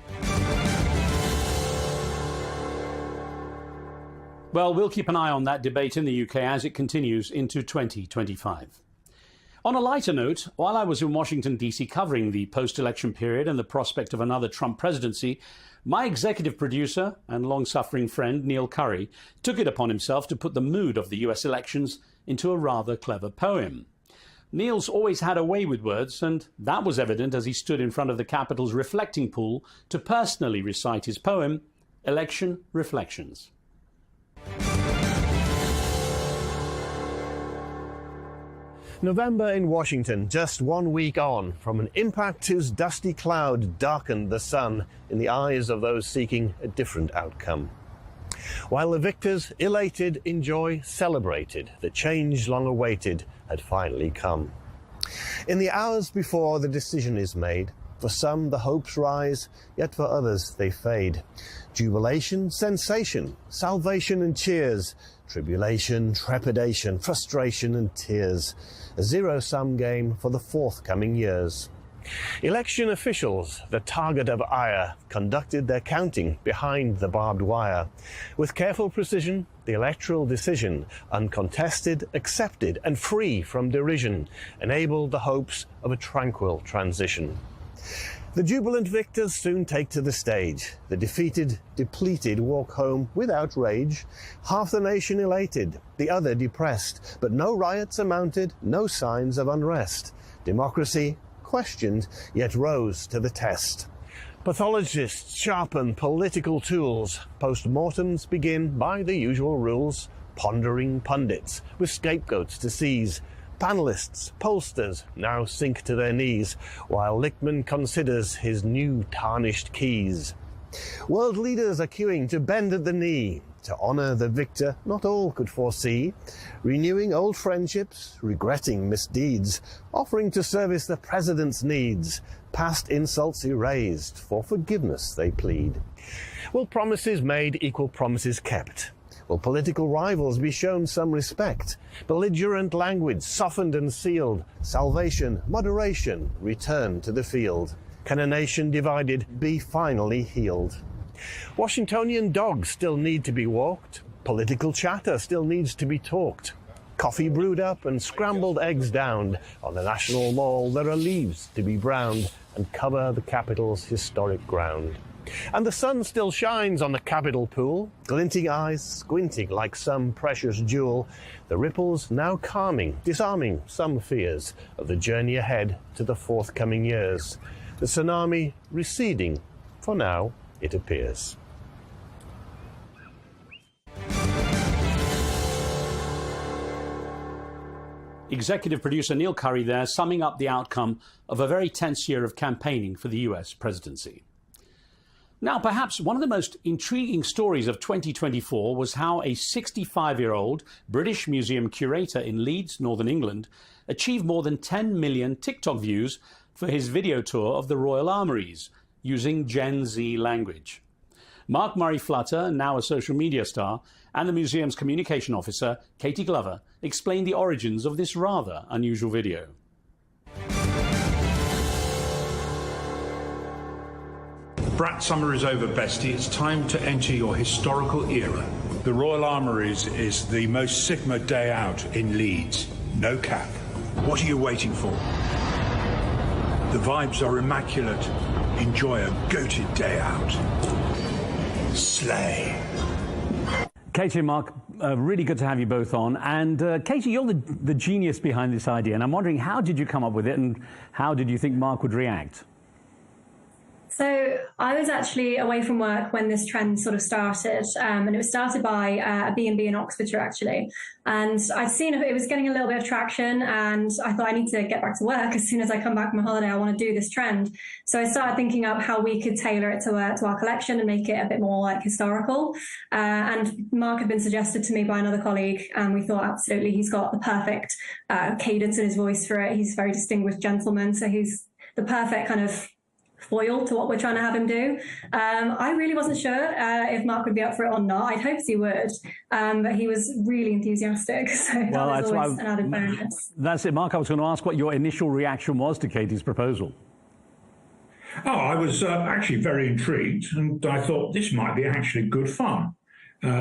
Well, we'll keep an eye on that debate in the UK as it continues into 2025. On a lighter note, while I was in Washington, D.C. covering the post-election period and the prospect of another Trump presidency, my executive producer and long-suffering friend, Neil Curry, took it upon himself to put the mood of the US elections into a rather clever poem. Neil's always had a way with words, and that was evident as he stood in front of the Capitol's reflecting pool to personally recite his poem, Election Reflections. November in Washington, just 1 week on from an impact whose dusty cloud darkened the sun in the eyes of those seeking a different outcome. While the victors, elated in joy, celebrated, the change long awaited had finally come. In the hours before the decision is made, for some the hopes rise, yet for others they fade. Jubilation, sensation, salvation and cheers, tribulation, trepidation, frustration and tears. A zero-sum game for the forthcoming years. Election officials, the target of ire, conducted their counting behind the barbed wire. With careful precision, the electoral decision, uncontested, accepted, and free from derision, enabled the hopes of a tranquil transition. The jubilant victors soon take to the stage. The defeated, depleted walk home without rage. Half the nation elated, the other depressed, but no riots amounted, no signs of unrest. Democracy, questioned, yet rose to the test. Pathologists sharpen political tools. Post-mortems begin by the usual rules. Pondering pundits with scapegoats to seize. Panelists, pollsters now sink to their knees, while Lichtman considers his new tarnished keys. World leaders are queuing to bend at the knee, to honour the victor not all could foresee, renewing old friendships, regretting misdeeds, offering to service the president's needs, past insults erased, for forgiveness they plead. Will promises made equal promises kept? Will political rivals be shown some respect? Belligerent language softened and sealed, salvation, moderation, return to the field. Can a nation divided be finally healed? Washingtonian dogs still need to be walked. Political chatter still needs to be talked. Coffee brewed up and scrambled eggs downed. On the National Mall there are leaves to be browned and cover the Capitol's historic ground. And the sun still shines on the Capitol pool, glinting eyes squinting like some precious jewel. The ripples now calming, disarming some fears of the journey ahead to the forthcoming years. The tsunami receding, for now, it appears. Executive producer Neil Curry there, summing up the outcome of a very tense year of campaigning for the US presidency. Now, perhaps one of the most intriguing stories of 2024 was how a 65-year-old British museum curator in Leeds, Northern England, achieved more than 10 million TikTok views for his video tour of the Royal Armouries, using Gen Z language. Mark Murray-Flutter, now a social media star, and the museum's communication officer, Katie Glover, explained the origins of this rather unusual video. Brat summer is over, bestie. It's time to enter your historical era. The Royal Armouries is the most Sigma day out in Leeds. No cap. What are you waiting for? The vibes are immaculate. Enjoy a goated day out. Slay. Katie and Mark, really good to have you both on. And Katie, you're the genius behind this idea. And I'm wondering, how did you come up with it and how did you think Mark would react? So I was actually away from work when this trend sort of started, and it was started by a B&B in Oxfordshire, actually. And I'd seen it was getting a little bit of traction, and I thought I need to get back to work. As soon as I come back from my holiday, I want to do this trend. So I started thinking up how we could tailor it to our collection and make it a bit more like historical. And Mark had been suggested to me by another colleague, and we thought absolutely he's got the perfect cadence in his voice for it. He's a very distinguished gentleman, so he's the perfect kind of foil to what we're trying to have him do. I really wasn't sure if Mark would be up for it or not. I'd hoped he would, but he was really enthusiastic, so well, that was always an added bonus. That's it, Mark. I was going to ask what your initial reaction was to Katie's proposal. Oh, I was actually very intrigued, and I thought this might be actually good fun,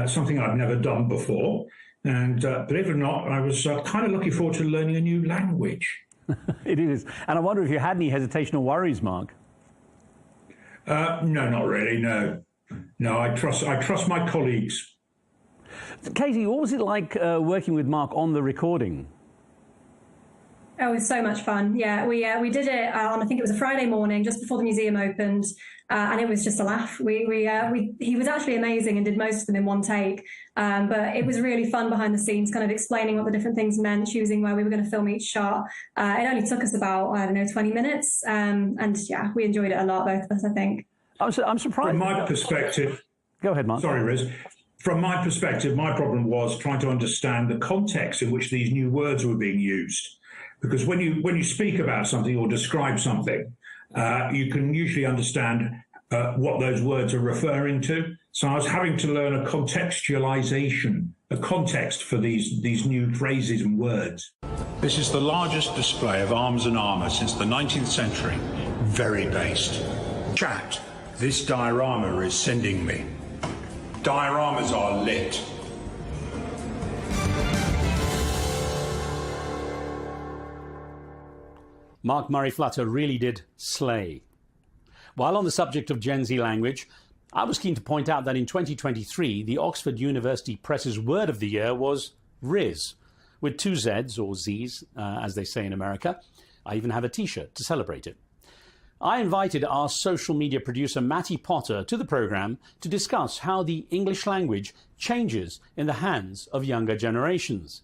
something I'd never done before. And believe it or not, I was kind of looking forward to learning a new language. It is. And I wonder if you had any hesitation or worries, Mark? No, not really, no. No, I trust my colleagues. Katie, what was it like working with Mark on the recording? Oh, it was so much fun. Yeah, we did it on, I think it was a Friday morning, just before the museum opened, and it was just a laugh. He was actually amazing and did most of them in one take, but it was really fun behind the scenes, kind of explaining what the different things meant, choosing where we were going to film each shot. It only took us about, 20 minutes, and yeah, we enjoyed it a lot, both of us, I think. I'm surprised. From my perspective... Go ahead, Mark. Sorry, Riz. From my perspective, my problem was trying to understand the context in which these new words were being used. Because when you speak about something or describe something, you can usually understand what those words are referring to. So I was having to learn a contextualization, a context for these new phrases and words. This is the largest display of arms and armour since the 19th century. Very based. Chat, this diorama is sending me. Dioramas are lit. Mark Murray-Flutter really did slay. While on the subject of Gen Z language, I was keen to point out that in 2023, the Oxford University Press's word of the year was Riz, with 2 Zs, or Zs, as they say in America. I even have a T-shirt to celebrate it. I invited our social media producer Matty Potter to the programme to discuss how the English language changes in the hands of younger generations.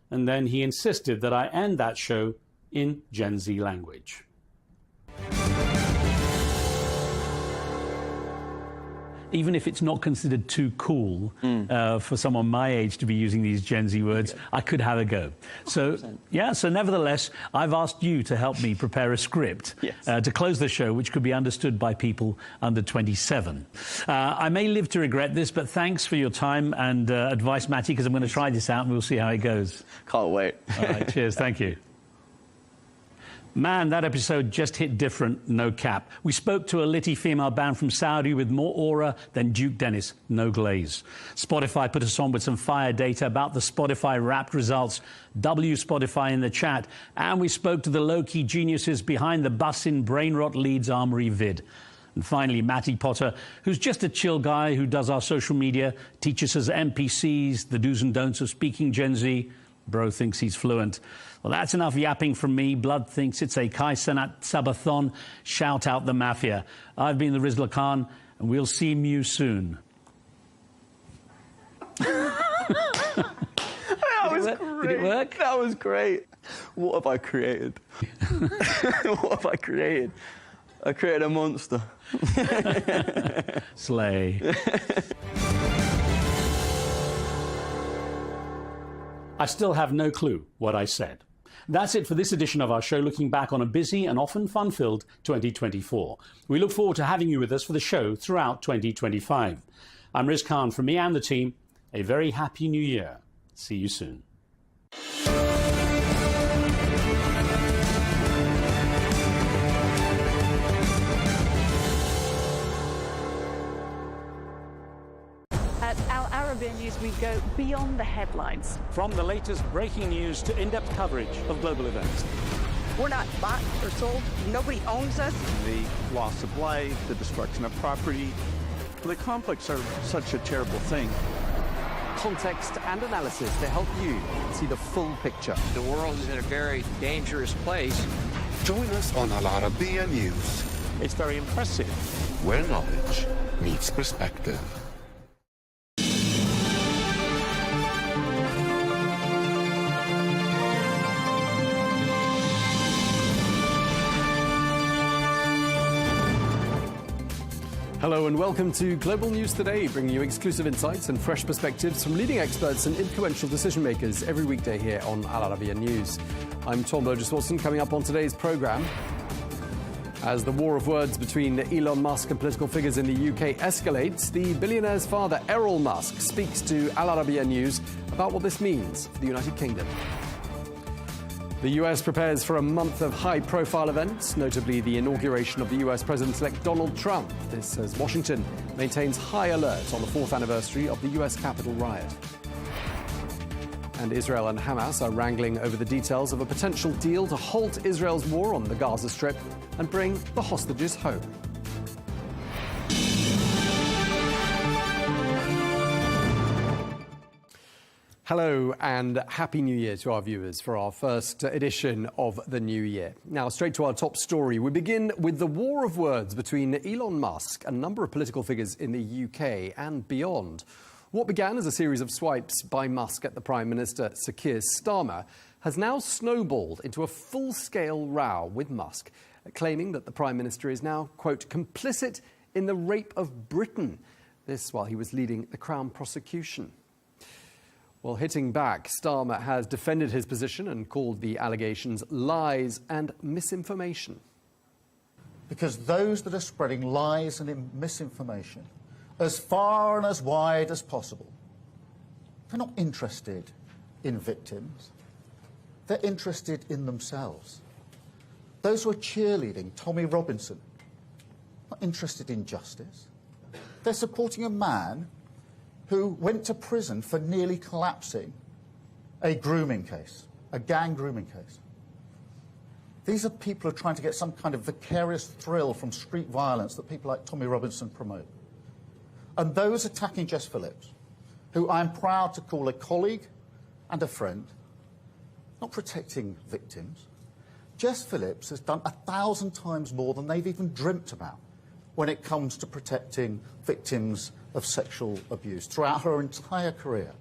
And then he insisted that I end that show in Gen Z language. Even if it's not considered too cool for someone my age to be using these Gen Z words, I could have a go. So, 100%. Yeah, so nevertheless, I've asked you to help me prepare a script to close the show, which could be understood by people under 27. I may live to regret this, but thanks for your time and advice, Matty, because I'm going to try this out and we'll see how it goes. Can't wait. All right, cheers, thank you. Man, that episode just hit different, no cap. We spoke to a litty female band from Saudi with more aura than Duke Dennis, no glaze. Spotify put us on with some fire data about the Spotify Wrapped results, W Spotify in the chat, and we spoke to the low-key geniuses behind the Bus in Brain Rot Leeds Armory vid. And finally, Matty Potter, who's just a chill guy who does our social media, teaches us NPCs, the do's and don'ts of speaking Gen Z. Bro thinks he's fluent. Well, that's enough yapping from me. Blood thinks it's a Kai Cenat Sabathon. Shout out the mafia. I've been the Riz Khan, and we'll see you soon. That was great. Did it work? That was great. What have I created? What have I created? I created a monster. Slay. I still have no clue what I said. That's it for this edition of our show, looking back on a busy and often fun-filled 2024. We look forward to having you with us for the show throughout 2025. I'm Riz Khan. From me and the team, a very happy new year. See you soon. At Arabiya News, we go beyond the headlines. From the latest breaking news to in-depth coverage of global events. We're not bought or sold. Nobody owns us. The loss of life, the destruction of property. The conflicts are such a terrible thing. Context and analysis to help you see the full picture. The world is in a very dangerous place. Join us on Arabiya News. It's very impressive. Where knowledge meets perspective. Hello and welcome to Global News Today, bringing you exclusive insights and fresh perspectives from leading experts and influential decision makers every weekday here on Al Arabiya News. I'm Tom Burges Watson. Coming up on today's programme, as the war of words between Elon Musk and political figures in the UK escalates, the billionaire's father, Errol Musk, speaks to Al Arabiya News about what this means for the United Kingdom. The US prepares for a month of high-profile events, notably the inauguration of the US President-elect Donald Trump. This as Washington maintains high alert on the 4th anniversary of the US Capitol riot. And Israel and Hamas are wrangling over the details of a potential deal to halt Israel's war on the Gaza Strip and bring the hostages home. Hello and Happy New Year to our viewers for our first edition of the new year. Now, straight to our top story. We begin with the war of words between Elon Musk and a number of political figures in the UK and beyond. What began as a series of swipes by Musk at the Prime Minister, Sir Keir Starmer, has now snowballed into a full-scale row with Musk, claiming that the Prime Minister is now, quote, complicit in the rape of Britain. This while he was leading the Crown prosecution. Well, hitting back, Starmer has defended his position and called the allegations lies and misinformation. Because those that are spreading lies and misinformation as far and as wide as possible, they're not interested in victims. They're interested in themselves. Those who are cheerleading Tommy Robinson, not interested in justice. They're supporting a man who went to prison for nearly collapsing a grooming case, a gang grooming case. These are people who are trying to get some kind of vicarious thrill from street violence that people like Tommy Robinson promote. And those attacking Jess Phillips, who I'm proud to call a colleague and a friend, not protecting victims. Jess Phillips has done 1,000 times more than they've even dreamt about when it comes to protecting victims of sexual abuse throughout her entire career.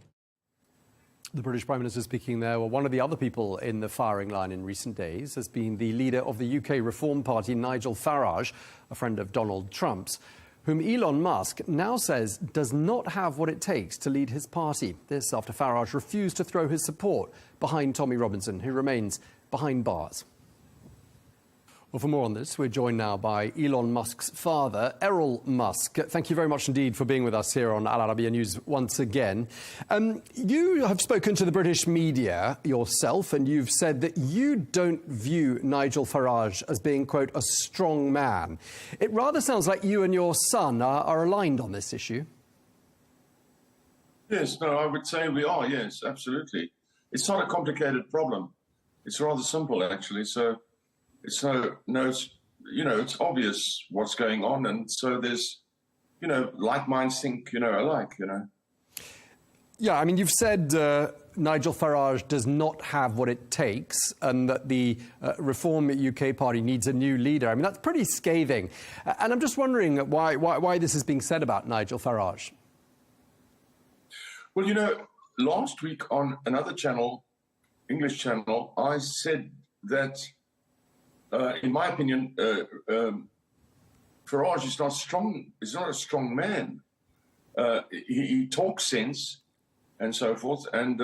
The British Prime Minister speaking there. Well, one of the other people in the firing line in recent days has been the leader of the UK Reform Party, Nigel Farage, a friend of Donald Trump's, whom Elon Musk now says does not have what it takes to lead his party. This after Farage refused to throw his support behind Tommy Robinson, who remains behind bars. Well, for more on this, we're joined now by Elon Musk's father, Errol Musk. Thank you very much indeed for being with us here on Al Arabiya News once again. You have spoken to the British media yourself, and you've said that you don't view Nigel Farage as being, quote, a strong man. It rather sounds like you and your son are aligned on this issue. Yes, no, I would say we are, yes, absolutely. It's not a complicated problem. It's rather simple, actually, so... It's it's obvious what's going on, and so there's, like minds think, alike, Yeah, I mean, you've said Nigel Farage does not have what it takes and that the Reform UK party needs a new leader. I mean, that's pretty scathing. And I'm just wondering why this is being said about Nigel Farage. Well, last week on another channel, English channel, I said that in my opinion, Farage is not strong. He's not a strong man. He talks sense and so forth, and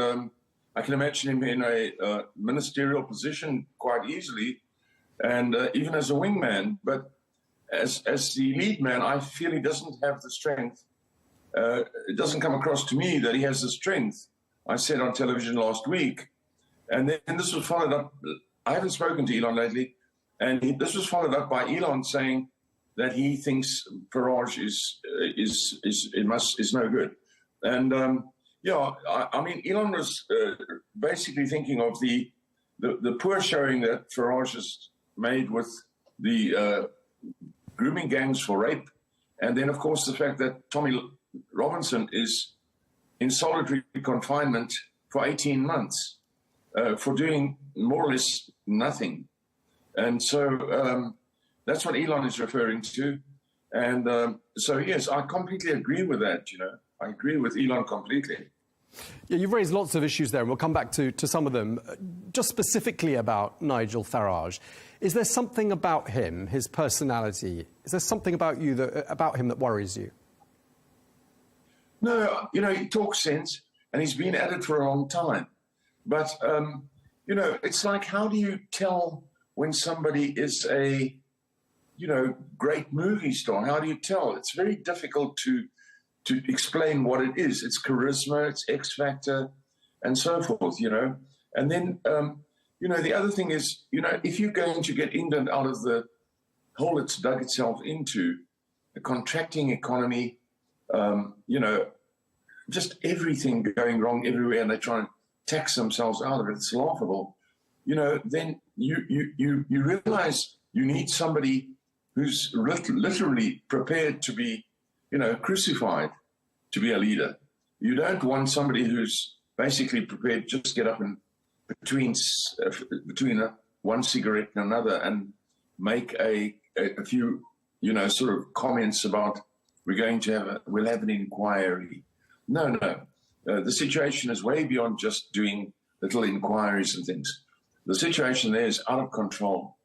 I can imagine him in a ministerial position quite easily, and even as a wingman. But as the lead man, I feel he doesn't have the strength. It doesn't come across to me that he has the strength. I said on television last week, and then this was followed up. I haven't spoken to Elon lately. And this was followed up by Elon saying that he thinks Farage is no good. And I mean, Elon was basically thinking of the poor showing that Farage has made with the grooming gangs for rape, and then of course the fact that Tommy Robinson is in solitary confinement for 18 months for doing more or less nothing. And so that's what Elon is referring to. And so, yes, I completely agree with that, I agree with Elon completely. Yeah, you've raised lots of issues there, and we'll come back to some of them. Just specifically about Nigel Farage, is there something about him, his personality, is there something about him that worries you? No, he talks sense, and he's been at it for a long time. But, it's like, how do you tell when somebody is a, great movie star? How do you tell? It's very difficult to explain what it is. It's charisma, it's X factor, and so forth, And then, the other thing is, if you're going to get England out of the hole it's dug itself into, a contracting economy, just everything going wrong everywhere, and they're trying tax themselves out of it. It's laughable. Then you realize you need somebody who's literally prepared to be, crucified to be a leader. You don't want somebody who's basically prepared to just get up and between one cigarette and another and make a few, sort of comments about we'll have an inquiry. No. The situation is way beyond just doing little inquiries and things. The situation there is out of control.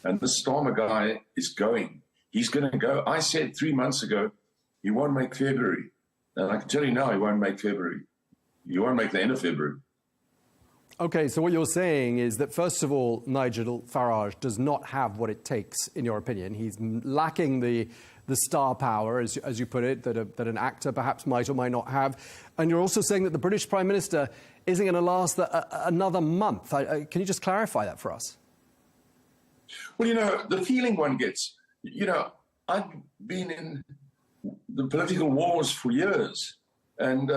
And this Starmer guy is going. He's going to go. I said 3 months ago, he won't make February. And I can tell you now, he won't make February. He won't make the end of February. Okay, so what you're saying is that, first of all, Nigel Farage does not have what it takes, in your opinion. He's lacking the star power, as you put it, that an actor perhaps might or might not have. And you're also saying that the British Prime Minister isn't going to last another month. Can you just clarify that for us? Well, the feeling one gets, I've been in the political wars for years. And,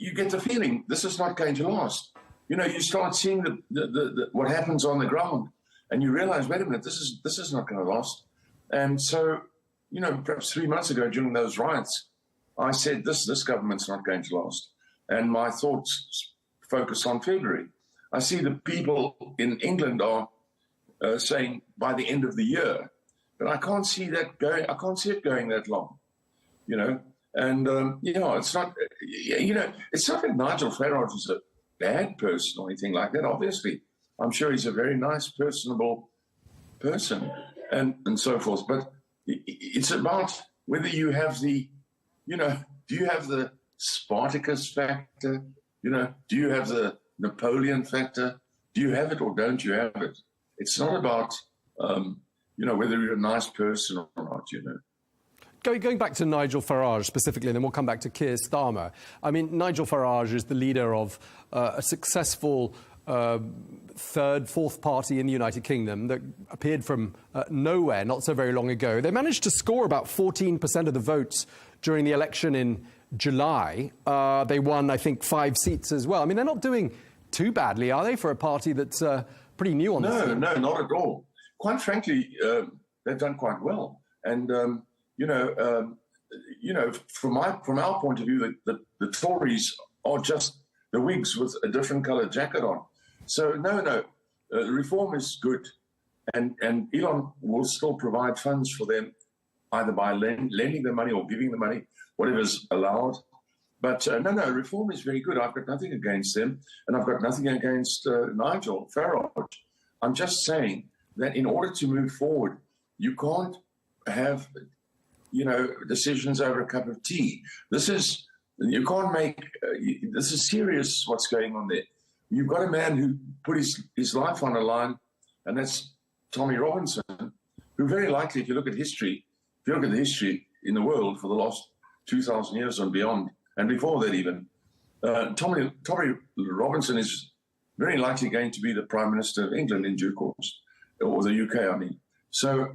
you get the feeling this is not going to last. You start seeing what happens on the ground and you realize, wait a minute, this is not going to last. And so, perhaps 3 months ago during those riots, I said this government's not going to last. And my thoughts focus on February. I see the people in England are saying by the end of the year, but I can't see that going. I can't see it going that long, And it's not. It's not that Nigel Farage is a bad person or anything like that. Obviously, I'm sure he's a very nice, personable person, and so forth. But it's about whether you have the, do you have the Spartacus factor? Do you have the Napoleon factor? Do you have it or don't you have it? It's not about, whether you're a nice person or not, Going back to Nigel Farage specifically, and then we'll come back to Keir Starmer. I mean, Nigel Farage is the leader of a successful third, fourth party in the United Kingdom that appeared from nowhere not so very long ago. They managed to score about 14% of the votes during the election in July. They won, I think, 5 seats as well. I mean, they're not doing too badly, are they, for a party that's pretty new on the scene? No, not at all. Quite frankly, they've done quite well. And, from our point of view, the Tories are just the Whigs with a different coloured jacket on. So, no, reform is good. And Elon will still provide funds for them, either by lending them money or giving them money, whatever's allowed. But no, reform is very good. I've got nothing against them, and I've got nothing against Nigel Farage. I'm just saying that in order to move forward, you can't have, decisions over a cup of tea. This is serious what's going on there. You've got a man who put his life on the line, and that's Tommy Robinson, who very likely, if you look at the history in the world for the last 2,000 years and beyond, and before that even, Tommy Robinson is very likely going to be the Prime Minister of England in due course, or the UK, I mean. So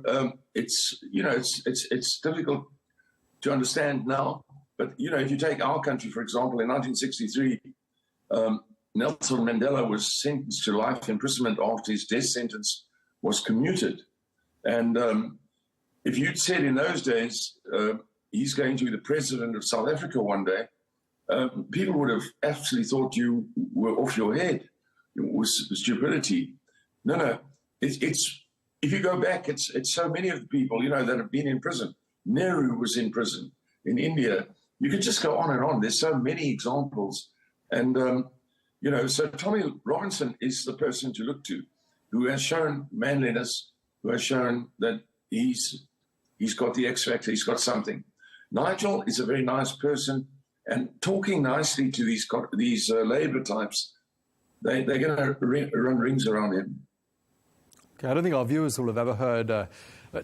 it's difficult to understand now. But, if you take our country, for example, in 1963, Nelson Mandela was sentenced to life imprisonment after his death sentence was commuted. And if you'd said in those days he's going to be the president of South Africa one day, people would have absolutely thought you were off your head. It was stupidity. No. It's if you go back, it's so many of the people, that have been in prison. Nehru was in prison in India. You could just go on and on. There's so many examples. And, so Tommy Robinson is the person to look to, who has shown manliness, who has shown that he's got the X factor, he's got something. Nigel is a very nice person, and talking nicely to these Labour types, they're going to run rings around him. Okay, I don't think our viewers will have ever heard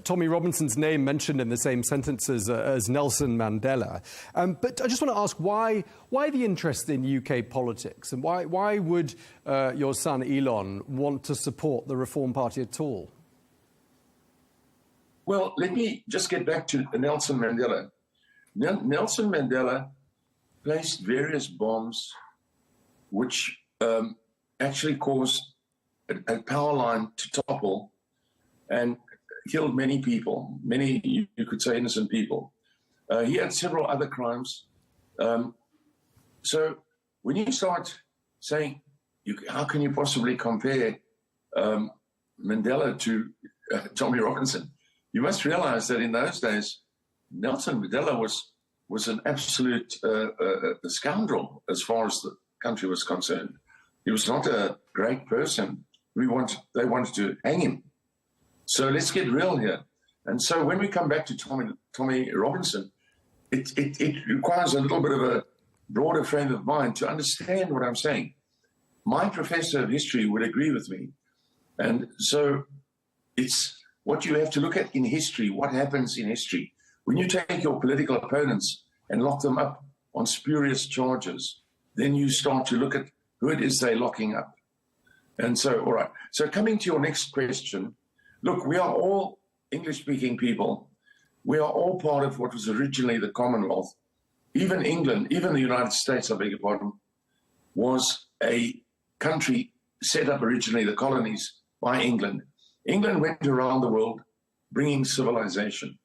Tommy Robinson's name mentioned in the same sentences as Nelson Mandela. But I just want to ask, why the interest in UK politics? And why would your son, Elon, want to support the Reform Party at all? Well, let me just get back to Nelson Mandela. Nelson Mandela placed various bombs which actually caused a power line to topple and killed many people, many, you could say, innocent people. He had several other crimes. So when you start saying, how can you possibly compare Mandela to Tommy Robinson? You must realize that in those days, Nelson Mandela was an absolute scoundrel as far as the country was concerned. He was not a great person. They wanted to hang him. So let's get real here. And so when we come back to Tommy Robinson, it requires a little bit of a broader frame of mind to understand what I'm saying. My professor of history would agree with me. And so it's what you have to look at in history, what happens in history. When you take your political opponents and lock them up on spurious charges, then you start to look at who it is they're locking up. And so, all right. So coming to your next question, look, we are all English-speaking people. We are all part of what was originally the Commonwealth. Even England, even the United States, I beg your pardon, was a country set up originally, the colonies, by England. England went around the world bringing civilization.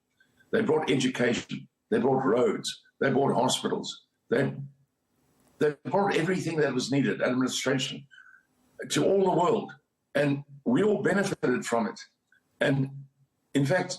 They brought education. They brought roads. They brought hospitals. They brought everything that was needed, administration, to all the world. And we all benefited from it. And in fact,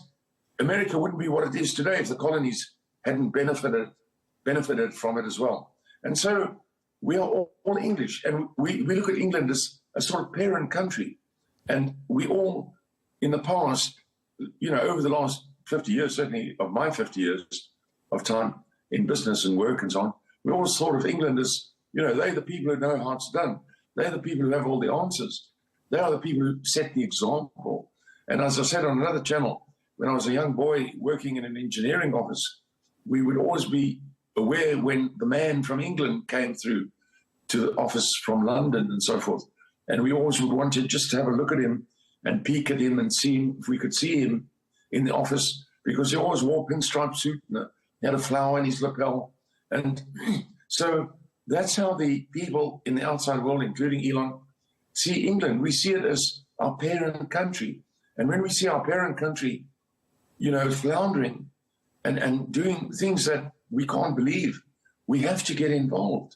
America wouldn't be what it is today if the colonies hadn't benefited from it as well. And so we are all English, and we look at England as a sort of parent country. And we all, in the past, over the last 50 years, certainly of my 50 years of time in business and work and so on, we always thought of England as, they're the people who know how it's done. They're the people who have all the answers. They are the people who set the example. And as I said on another channel, when I was a young boy working in an engineering office, we would always be aware when the man from England came through to the office from London and so forth. And we always would want to just have a look at him and peek at him and see if we could see him in the office, because he always wore a pinstripe suit and he had a flower in his lapel. And so that's how the people in the outside world, including Elon, see England. We see it as our parent country. And when we see our parent country, floundering and doing things that we can't believe, we have to get involved.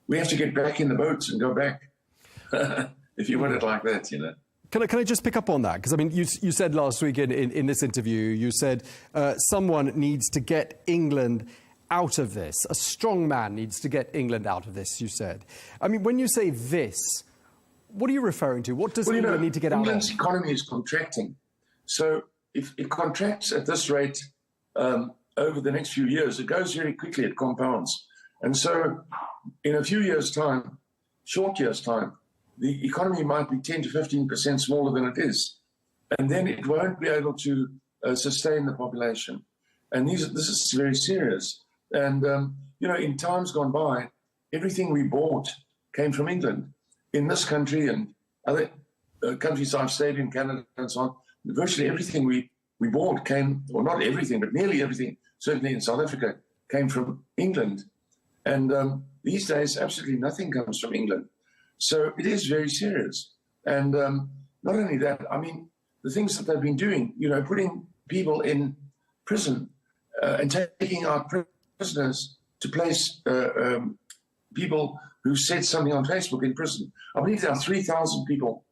We have to get back in the boats and go back, if you want it like that, Can I just pick up on that? Because, I mean, you said last week in this interview, you said someone needs to get England out of this. A strong man needs to get England out of this, you said. I mean, when you say this, what are you referring to? What does England need to get out of? England's economy is contracting. So if it contracts at this rate over the next few years, it goes very quickly, it compounds. And so in a few years' time, short years' time, the economy might be 10 to 15% smaller than it is. And then it won't be able to sustain the population. And this is very serious. And, in times gone by, everything we bought came from England. In this country and other countries I've stayed in, Canada and so on, virtually everything we bought came, or not everything, but nearly everything, certainly in South Africa, came from England. And these days, absolutely nothing comes from England. So it is very serious. And not only that, I mean, the things that they've been doing, putting people in prison and taking out prisoners to place people who said something on Facebook in prison. I believe there are 3,000 people,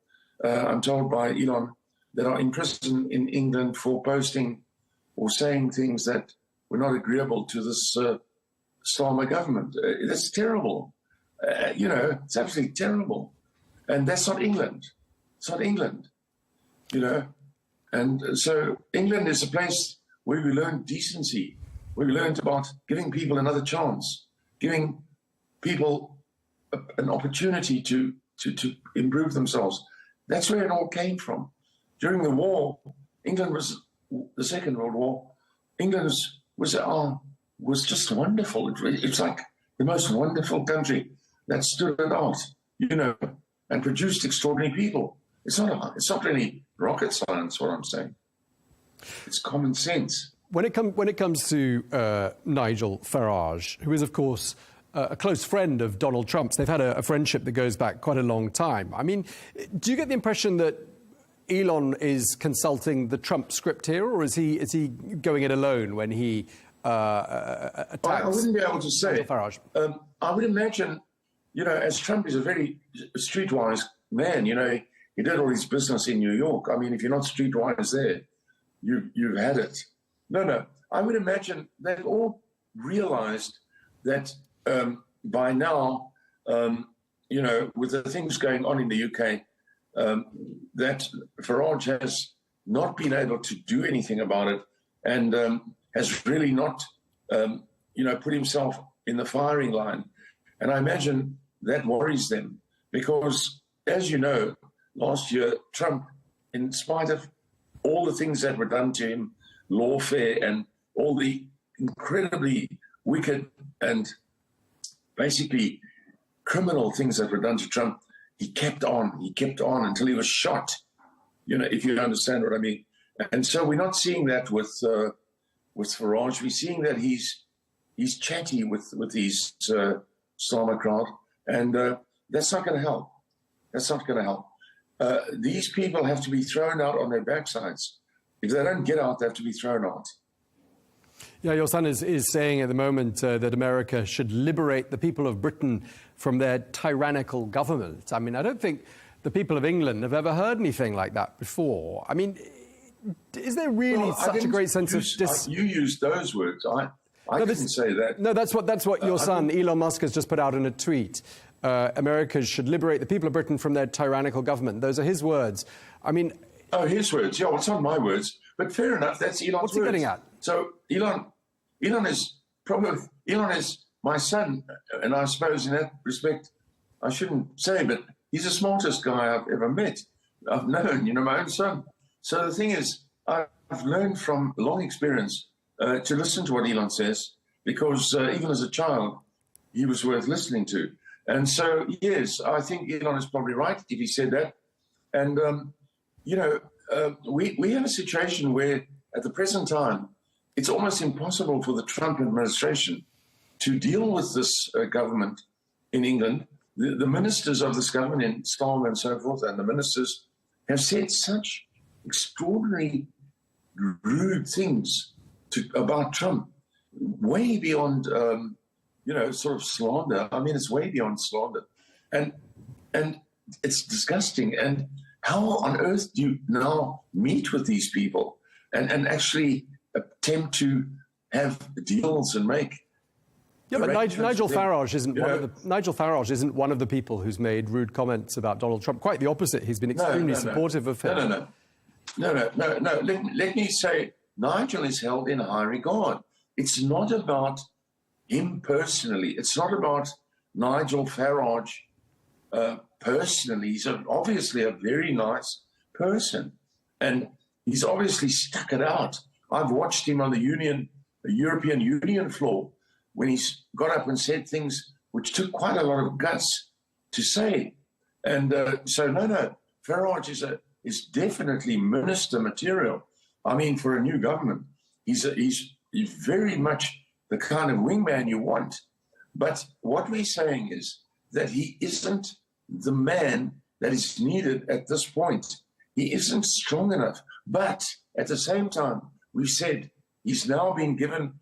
I'm told by Elon, that are in prison in England for posting or saying things that were not agreeable to this Starmer government. That's terrible. It's absolutely terrible. And that's not England. It's not England, And so England is a place where we learn decency, where we learned about giving people another chance, giving people an opportunity to improve themselves. That's where it all came from. During the war, England was the Second World War. England was just wonderful. It's like the most wonderful country that stood out, and produced extraordinary people. It's not really rocket science, what I'm saying. It's common sense. When it comes to Nigel Farage, who is, of course, a close friend of Donald Trump's. They've had a friendship that goes back quite a long time. I mean, do you get the impression that Elon is consulting the Trump script here, or is he going it alone when he attacks? I wouldn't be able to say. Farage. I would imagine, as Trump is a very streetwise man, he did all his business in New York. I mean, if you're not streetwise there, you've had it. No. I would imagine they've all realized that by now, with the things going on in the UK, that Farage has not been able to do anything about it and has really not, put himself in the firing line. And I imagine that worries them because, as you know, last year, Trump, in spite of all the things that were done to him, lawfare and all the incredibly wicked and basically criminal things that were done to Trump, he kept on until he was shot, if you understand what I mean. And so we're not seeing that with Farage. We're seeing that he's chatty with his Islamic crowd, and that's not going to help. That's not going to help. These people have to be thrown out on their backsides. If they don't get out, they have to be thrown out. Yeah, your son is saying at the moment that America should liberate the people of Britain from their tyrannical government. I mean, I don't think the people of England have ever heard anything like that before. I mean, is there really such a great sense of... You used those words. I didn't say that. No, that's what your son, Elon Musk, has just put out in a tweet. America should liberate the people of Britain from their tyrannical government. Those are his words. I mean... Oh, his words. Yeah, well, it's not my words. But fair enough, that's Elon's What's he words. getting at? So Elon is my son, and I suppose in that respect, I shouldn't say, but he's the smartest guy I've ever met. I've known, my own son. So the thing is, I've learned from long experience to listen to what Elon says, because even as a child, he was worth listening to. And so, yes, I think Elon is probably right if he said that. And, we have a situation where at the present time, it's almost impossible for the Trump administration to deal with this government in England. The ministers of this government in Starmer and so forth, and the ministers have said such extraordinary rude things about Trump, way beyond, sort of slander. I mean, it's way beyond slander. And it's disgusting. And how on earth do you now meet with these people and actually attempt to have deals and make... Yeah, but Nigel Farage isn't one of the people who's made rude comments about Donald Trump. Quite the opposite. He's been extremely supportive of him. No. Let me say, Nigel is held in high regard. It's not about him personally. It's not about Nigel Farage personally. He's obviously a very nice person, and he's obviously stuck it out. I've watched him on the European Union floor when he's got up and said things which took quite a lot of guts to say. And so, no, Farage is definitely minister material. I mean, for a new government, he's very much the kind of wingman you want. But what we're saying is that he isn't the man that is needed at this point. He isn't strong enough. But at the same time, we've said he's now been given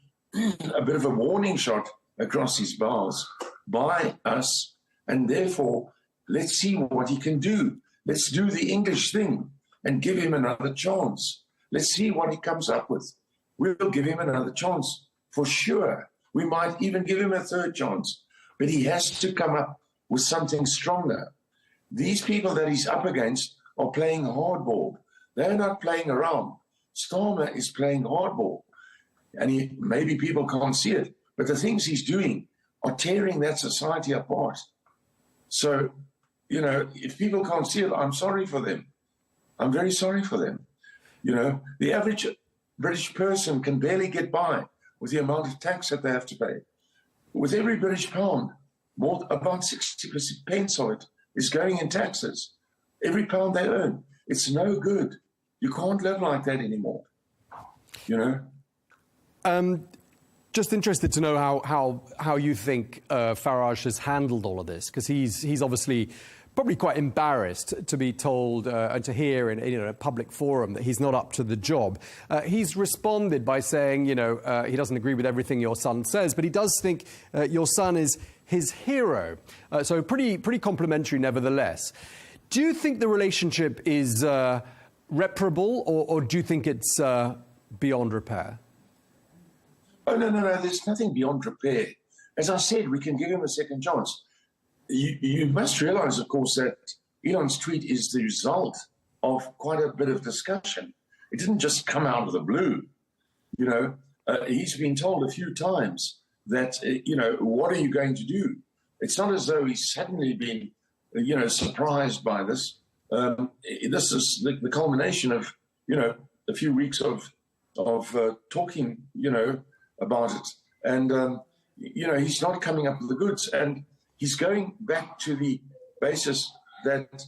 a bit of a warning shot across his bows by us, and therefore, let's see what he can do. Let's do the English thing and give him another chance. Let's see what he comes up with. We'll give him another chance for sure. We might even give him a third chance, but he has to come up with something stronger. These people that he's up against are playing hardball. They're not playing around. Starmer is playing hardball, and maybe people can't see it, but the things he's doing are tearing that society apart. So, if people can't see it, I'm sorry for them. I'm very sorry for them. The average British person can barely get by with the amount of tax that they have to pay. With every British pound, about 60 pence of it is going in taxes. Every pound they earn, it's no good. You can't live like that anymore. Just interested to know how you think Farage has handled all of this, because he's obviously probably quite embarrassed to be told and to hear in a public forum that he's not up to the job. He's responded by saying, he doesn't agree with everything your son says, but he does think your son is his hero. So pretty complimentary nevertheless. Do you think the relationship is reparable, or do you think it's beyond repair? Oh, no, there's nothing beyond repair. As I said, we can give him a second chance. You must realize, of course, that Elon's tweet is the result of quite a bit of discussion. It didn't just come out of the blue. He's been told a few times that, what are you going to do? It's not as though he's suddenly been, surprised by this. This is the culmination of, a few weeks of talking, about it. And, he's not coming up with the goods. And he's going back to the basis that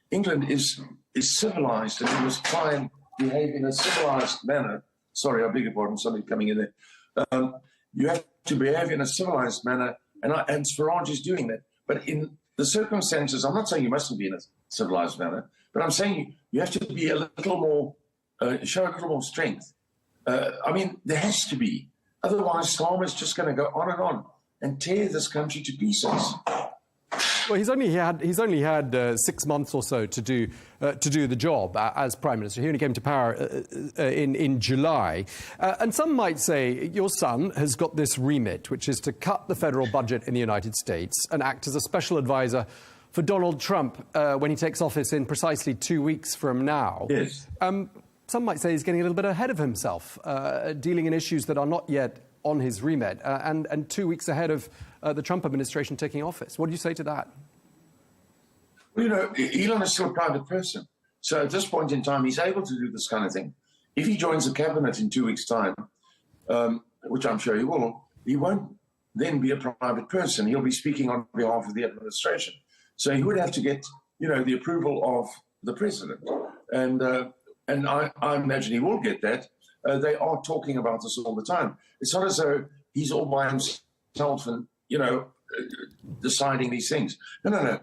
England is civilized, and he must try and behave in a civilized manner. Sorry, I beg your pardon, somebody coming in there. You have to behave in a civilized manner, and Farage is doing that. But in the circumstances, I'm not saying you mustn't be in a civilized manner, but I'm saying you have to be a little more, show a little more strength. There has to be. Otherwise, Islam is just going to go on and tear this country to pieces. Well, he's only had 6 months or so to do the job as Prime Minister. He only came to power in July. And some might say your son has got this remit, which is to cut the federal budget in the United States and act as a special advisor for Donald Trump when he takes office in precisely 2 weeks from now. Yes. Some might say he's getting a little bit ahead of himself, dealing in issues that are not yet on his remit, and 2 weeks ahead of the Trump administration taking office. What do you say to that? Well, Elon is still a private person. So at this point in time, he's able to do this kind of thing. If he joins the cabinet in 2 weeks' time, which I'm sure he won't then be a private person. He'll be speaking on behalf of the administration. So he would have to get, the approval of the president. And I imagine he will get that. They are talking about this all the time. It's not as though he's all by himself and, deciding these things. No.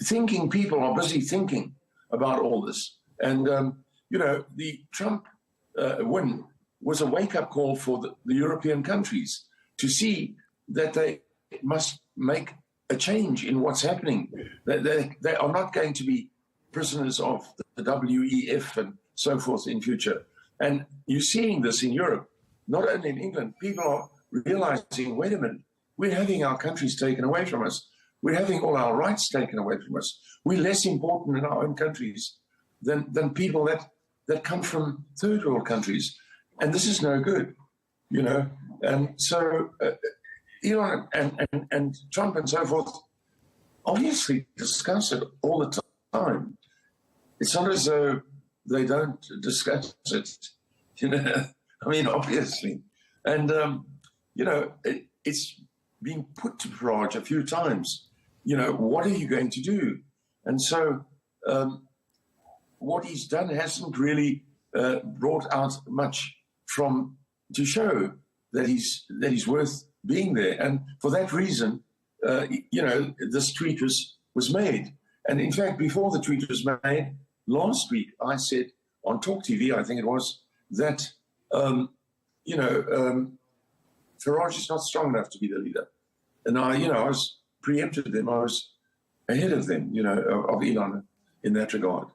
Thinking people are busy thinking about all this. And, the Trump win was a wake-up call for the European countries to see that they must make a change in what's happening. They are not going to be prisoners of the WEF and so forth in future. And you're seeing this in Europe, not only in England. People are realizing, wait a minute, we're having our countries taken away from us. We're having all our rights taken away from us. We're less important in our own countries than people that come from third world countries. And this is no good, And so Elon and Trump and so forth obviously discuss it all the time. It's not as though they don't discuss it, obviously. And, it's been put to Farage a few times. What are you going to do? And so what he's done hasn't really brought out much to show that he's worth being there. And for that reason, this tweet was made. And in fact, before the tweet was made, last week, I said on Talk TV, I think it was, that, Farage is not strong enough to be the leader. And I was preempted them. I was ahead of them, of Elon in that regard.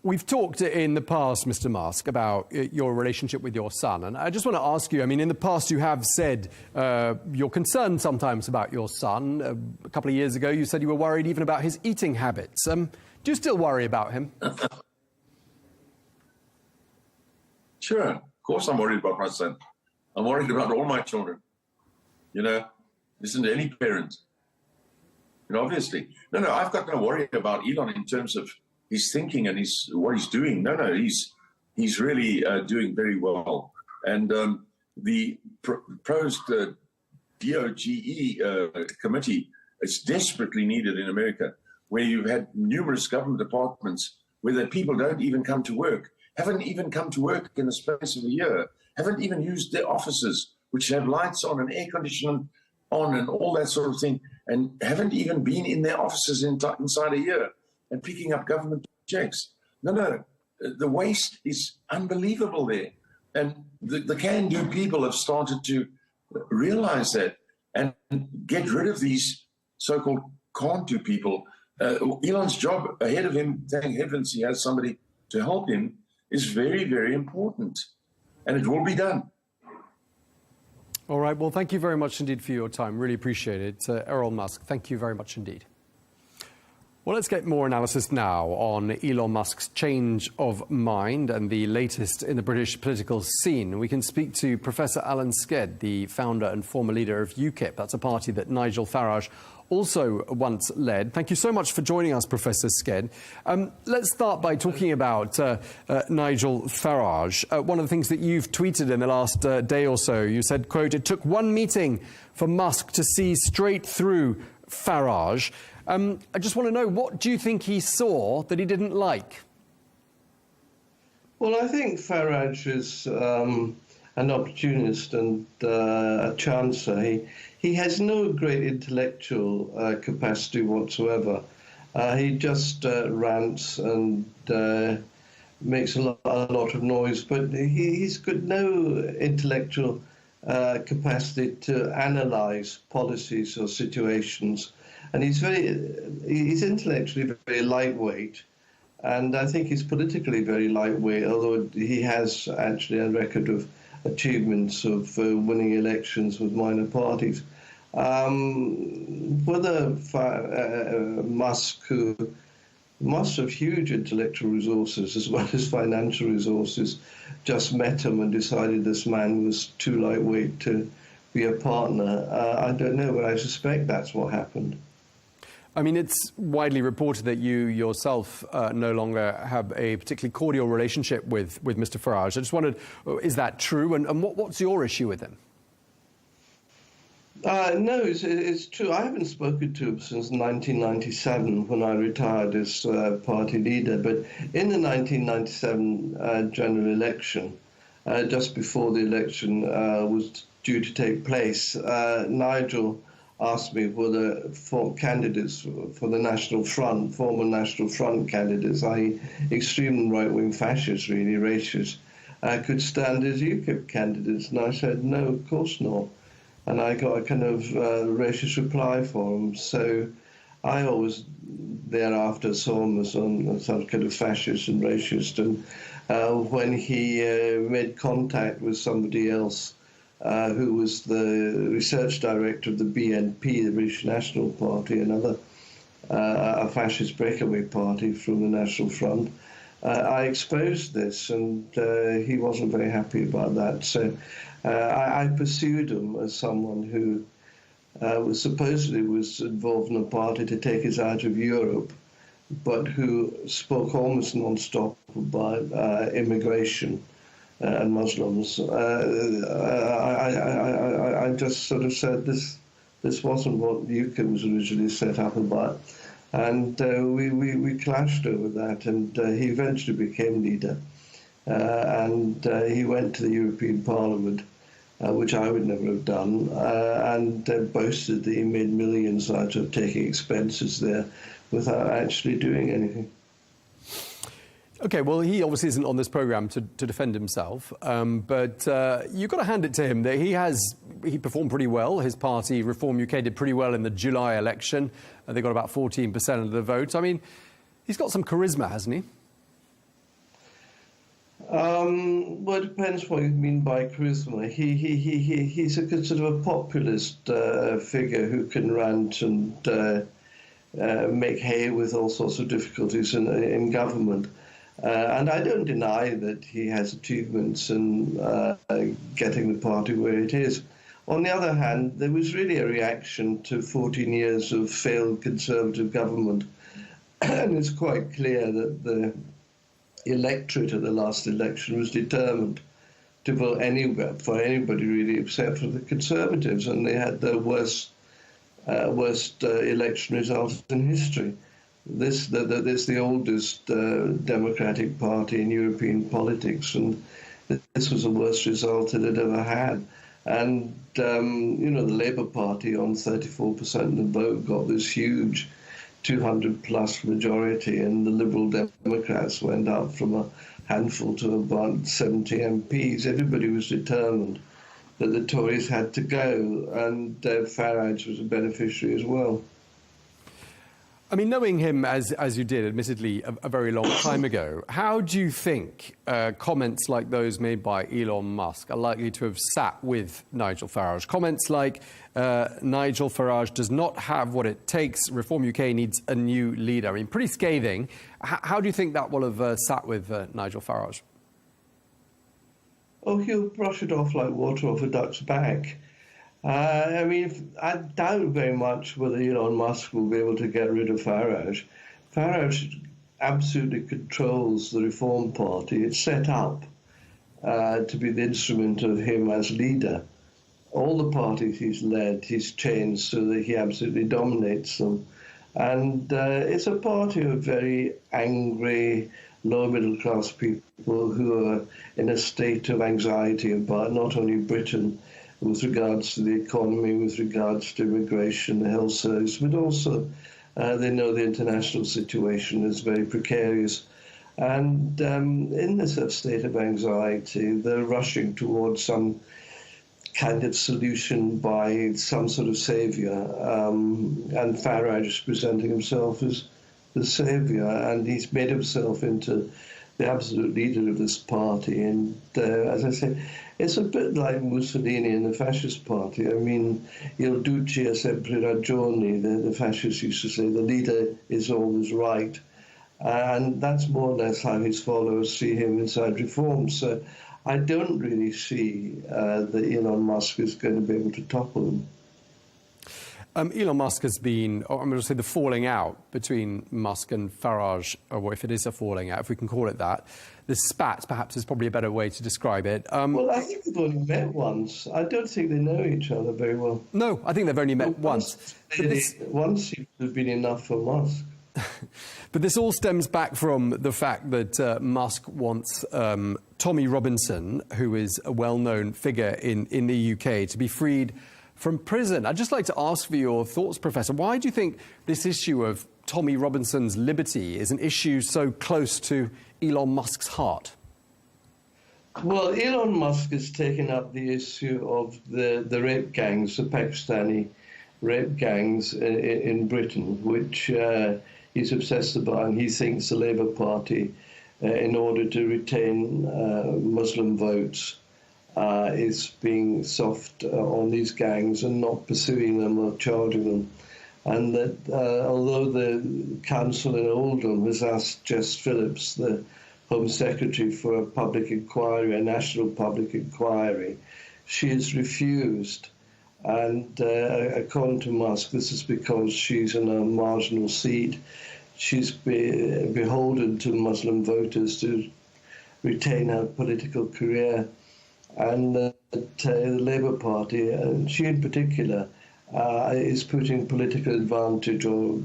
We've talked in the past, Mr. Musk, about your relationship with your son. And I just want to ask you, in the past you have said you're concerned sometimes about your son. A couple of years ago you said you were worried even about his eating habits. Do you still worry about him? Sure. Of course I'm worried about my son. I'm worried about all my children. Listen to any parent. Obviously. No, I've got no worry about Elon in terms of his thinking and what he's doing. No, he's really doing very well. And the proposed DOGE committee is desperately needed in America, where you've had numerous government departments where the people don't even come to work, haven't even come to work in the space of a year, haven't even used their offices, which have lights on and air conditioning on and all that sort of thing, and haven't even been in their offices inside a year and picking up government checks. No, the waste is unbelievable there. And the can-do people have started to realize that and get rid of these so-called can't-do people. Elon's job ahead of him, thank heavens he has somebody to help him, is very, very important. And it will be done. All right. Well, thank you very much indeed for your time. Really appreciate it. Errol Musk, thank you very much indeed. Well, let's get more analysis now on Elon Musk's change of mind and the latest in the British political scene. We can speak to Professor Alan Sked, the founder and former leader of UKIP. That's a party that Nigel Farage also once led. Thank you so much for joining us, Professor Sked. Let's start by talking about Nigel Farage. One of the things that you've tweeted in the last day or so, you said, quote, "It took one meeting for Musk to see straight through Farage." I just want to know, what do you think he saw that he didn't like? Well, I think Farage is an opportunist and a chancer. He has no great intellectual capacity whatsoever. He just rants and makes a lot of noise, but he's got no intellectual capacity to analyze policies or situations. And he's intellectually very lightweight, and I think he's politically very lightweight, although he has actually a record of achievements of winning elections with minor parties. Whether Musk, who must have huge intellectual resources as well as financial resources, just met him and decided this man was too lightweight to be a partner, I don't know, but I suspect that's what happened. I mean, it's widely reported that you yourself no longer have a particularly cordial relationship with Mr. Farage. I just wondered, is that true? And what's your issue with him? No, it's true. I haven't spoken to him since 1997 when I retired as party leader. But in the 1997 general election, just before the election was due to take place, Nigel asked me whether candidates for the National Front, former National Front candidates, i.e. extreme right-wing fascists, really racist, could stand as UKIP candidates. And I said, no, of course not. And I got a kind of racist reply from him. So I always thereafter saw him as some kind of fascist and racist. And when he made contact with somebody else, who was the research director of the BNP, the British National Party, another a fascist breakaway party from the National Front. I exposed this, and he wasn't very happy about that. So I pursued him as someone who was supposedly involved in a party to take us out of Europe, but who spoke almost non-stop about immigration and Muslims. I just sort of said this wasn't what UKIP was originally set up about, and we clashed over that. And he eventually became leader, and he went to the European Parliament, which I would never have done, and boasted that he made millions out of taking expenses there without actually doing anything. OK, well, he obviously isn't on this programme to defend himself, but you've got to hand it to him that he performed pretty well. His party, Reform UK, did pretty well in the July election. They got about 14% of the vote. I mean, he's got some charisma, hasn't he? Well, it depends what you mean by charisma. He's a sort of a populist figure who can rant and make hay with all sorts of difficulties in government. And I don't deny that he has achievements in getting the party where it is. On the other hand, there was really a reaction to 14 years of failed Conservative government. And it's quite clear that the electorate at the last election was determined to vote for anybody really except for the Conservatives. And they had their worst election result in history. This the oldest democratic party in European politics, and this was the worst result it had ever had. And, you know, the Labour Party on 34% of the vote got this huge 200-plus majority, and the Liberal Democrats went up from a handful to about 70 MPs. Everybody was determined that the Tories had to go, and Farage was a beneficiary as well. I mean, knowing him as you did, admittedly, a very long time ago, how do you think comments like those made by Elon Musk are likely to have sat with Nigel Farage? Comments like, Nigel Farage does not have what it takes, Reform UK needs a new leader. I mean, pretty scathing. How do you think that will have sat with Nigel Farage? Oh, he'll brush it off like water off a duck's back. I mean, I doubt very much whether Elon Musk will be able to get rid of Farage. Farage absolutely controls the Reform Party. It's set up to be the instrument of him as leader. All the parties he's led, he's changed so that he absolutely dominates them. And it's a party of very angry, low-middle-class people who are in a state of anxiety about not only Britain, with regards to the economy, with regards to immigration, the health service, but also they know the international situation is very precarious. And in this state of anxiety, they're rushing towards some kind of solution by some sort of saviour. And Farage is presenting himself as the saviour, and he's made himself into the absolute leader of this party. And as I say, it's a bit like Mussolini and the fascist party. I mean, il duce è sempre ragione, the fascists used to say, the leader is always right. And that's more or less how his followers see him inside Reform. So I don't really see that Elon Musk is going to be able to topple him. Elon Musk has been, I'm going to say the falling out between Musk and Farage, or if it is a falling out, if we can call it that. The spat, perhaps, is probably a better way to describe it. Well, I think they've only met once. I don't think they know each other very well. No, I think they've only met once. Once seems to have been enough for Musk. But this all stems back from the fact that Musk wants Tommy Robinson, who is a well-known figure in the UK, to be freed from prison. I'd just like to ask for your thoughts, Professor. Why do you think this issue of Tommy Robinson's liberty is an issue so close to Elon Musk's heart? Well, Elon Musk has taken up the issue of the rape gangs, the Pakistani rape gangs in Britain, which he's obsessed about, and he thinks the Labour Party, in order to retain Muslim votes, is being soft on these gangs and not pursuing them or charging them. And that although the council in Oldham has asked Jess Phillips, the Home Secretary, for a public inquiry, a national public inquiry, she has refused. And according to Musk, this is because she's in a marginal seat. She's beholden to Muslim voters to retain her political career. And the Labour Party, and she in particular, is putting political advantage or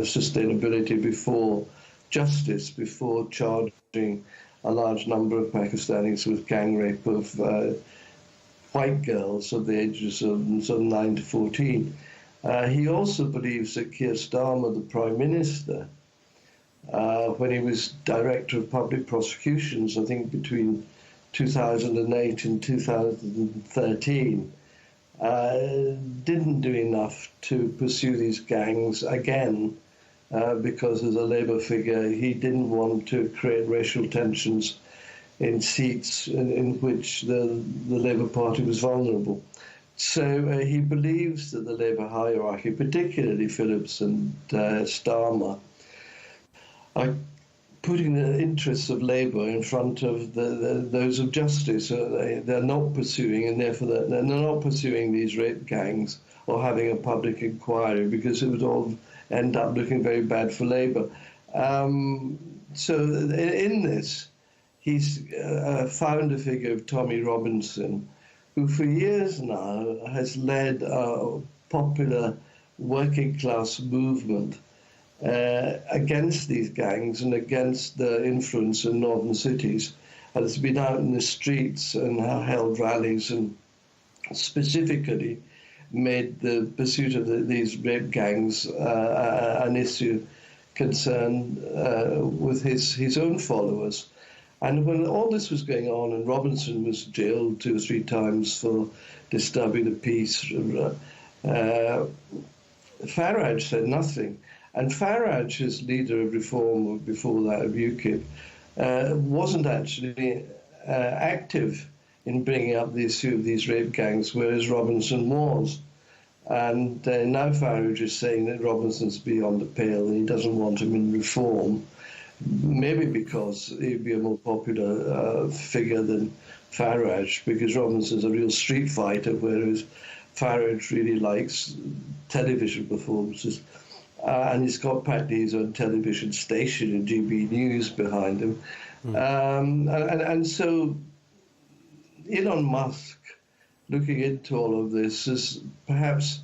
sustainability before justice, before charging a large number of Pakistanis with gang rape of white girls of the ages of 9 to 14. He also believes that Keir Starmer, the Prime Minister, when he was Director of Public Prosecutions, I think between 2008 and 2013, didn't do enough to pursue these gangs again, because as a Labour figure, he didn't want to create racial tensions in seats in which the Labour Party was vulnerable. So he believes that the Labour hierarchy, particularly Phillips and Starmer, are putting the interests of Labour in front of those of justice. They're not pursuing, and therefore they're not pursuing these rape gangs or having a public inquiry, because it would all end up looking very bad for Labour. So in this, he's found a figure of Tommy Robinson, who for years now has led a popular working class movement against these gangs and against the influence in northern cities. has been out in the streets and held rallies and specifically made the pursuit of these rape gangs an issue concerned with his own followers. And when all this was going on, and Robinson was jailed 2 or 3 times for disturbing the peace, Farage said nothing. And Farage, as leader of Reform, or before that of UKIP, wasn't actually active in bringing up the issue of these rape gangs, whereas Robinson was. And now Farage is saying that Robinson's beyond the pale and he doesn't want him in Reform, maybe because he'd be a more popular figure than Farage, because Robinson's a real street fighter, whereas Farage really likes television performances. And he's got practically his own television station in GB News behind him. And so Elon Musk, looking into all of this, has perhaps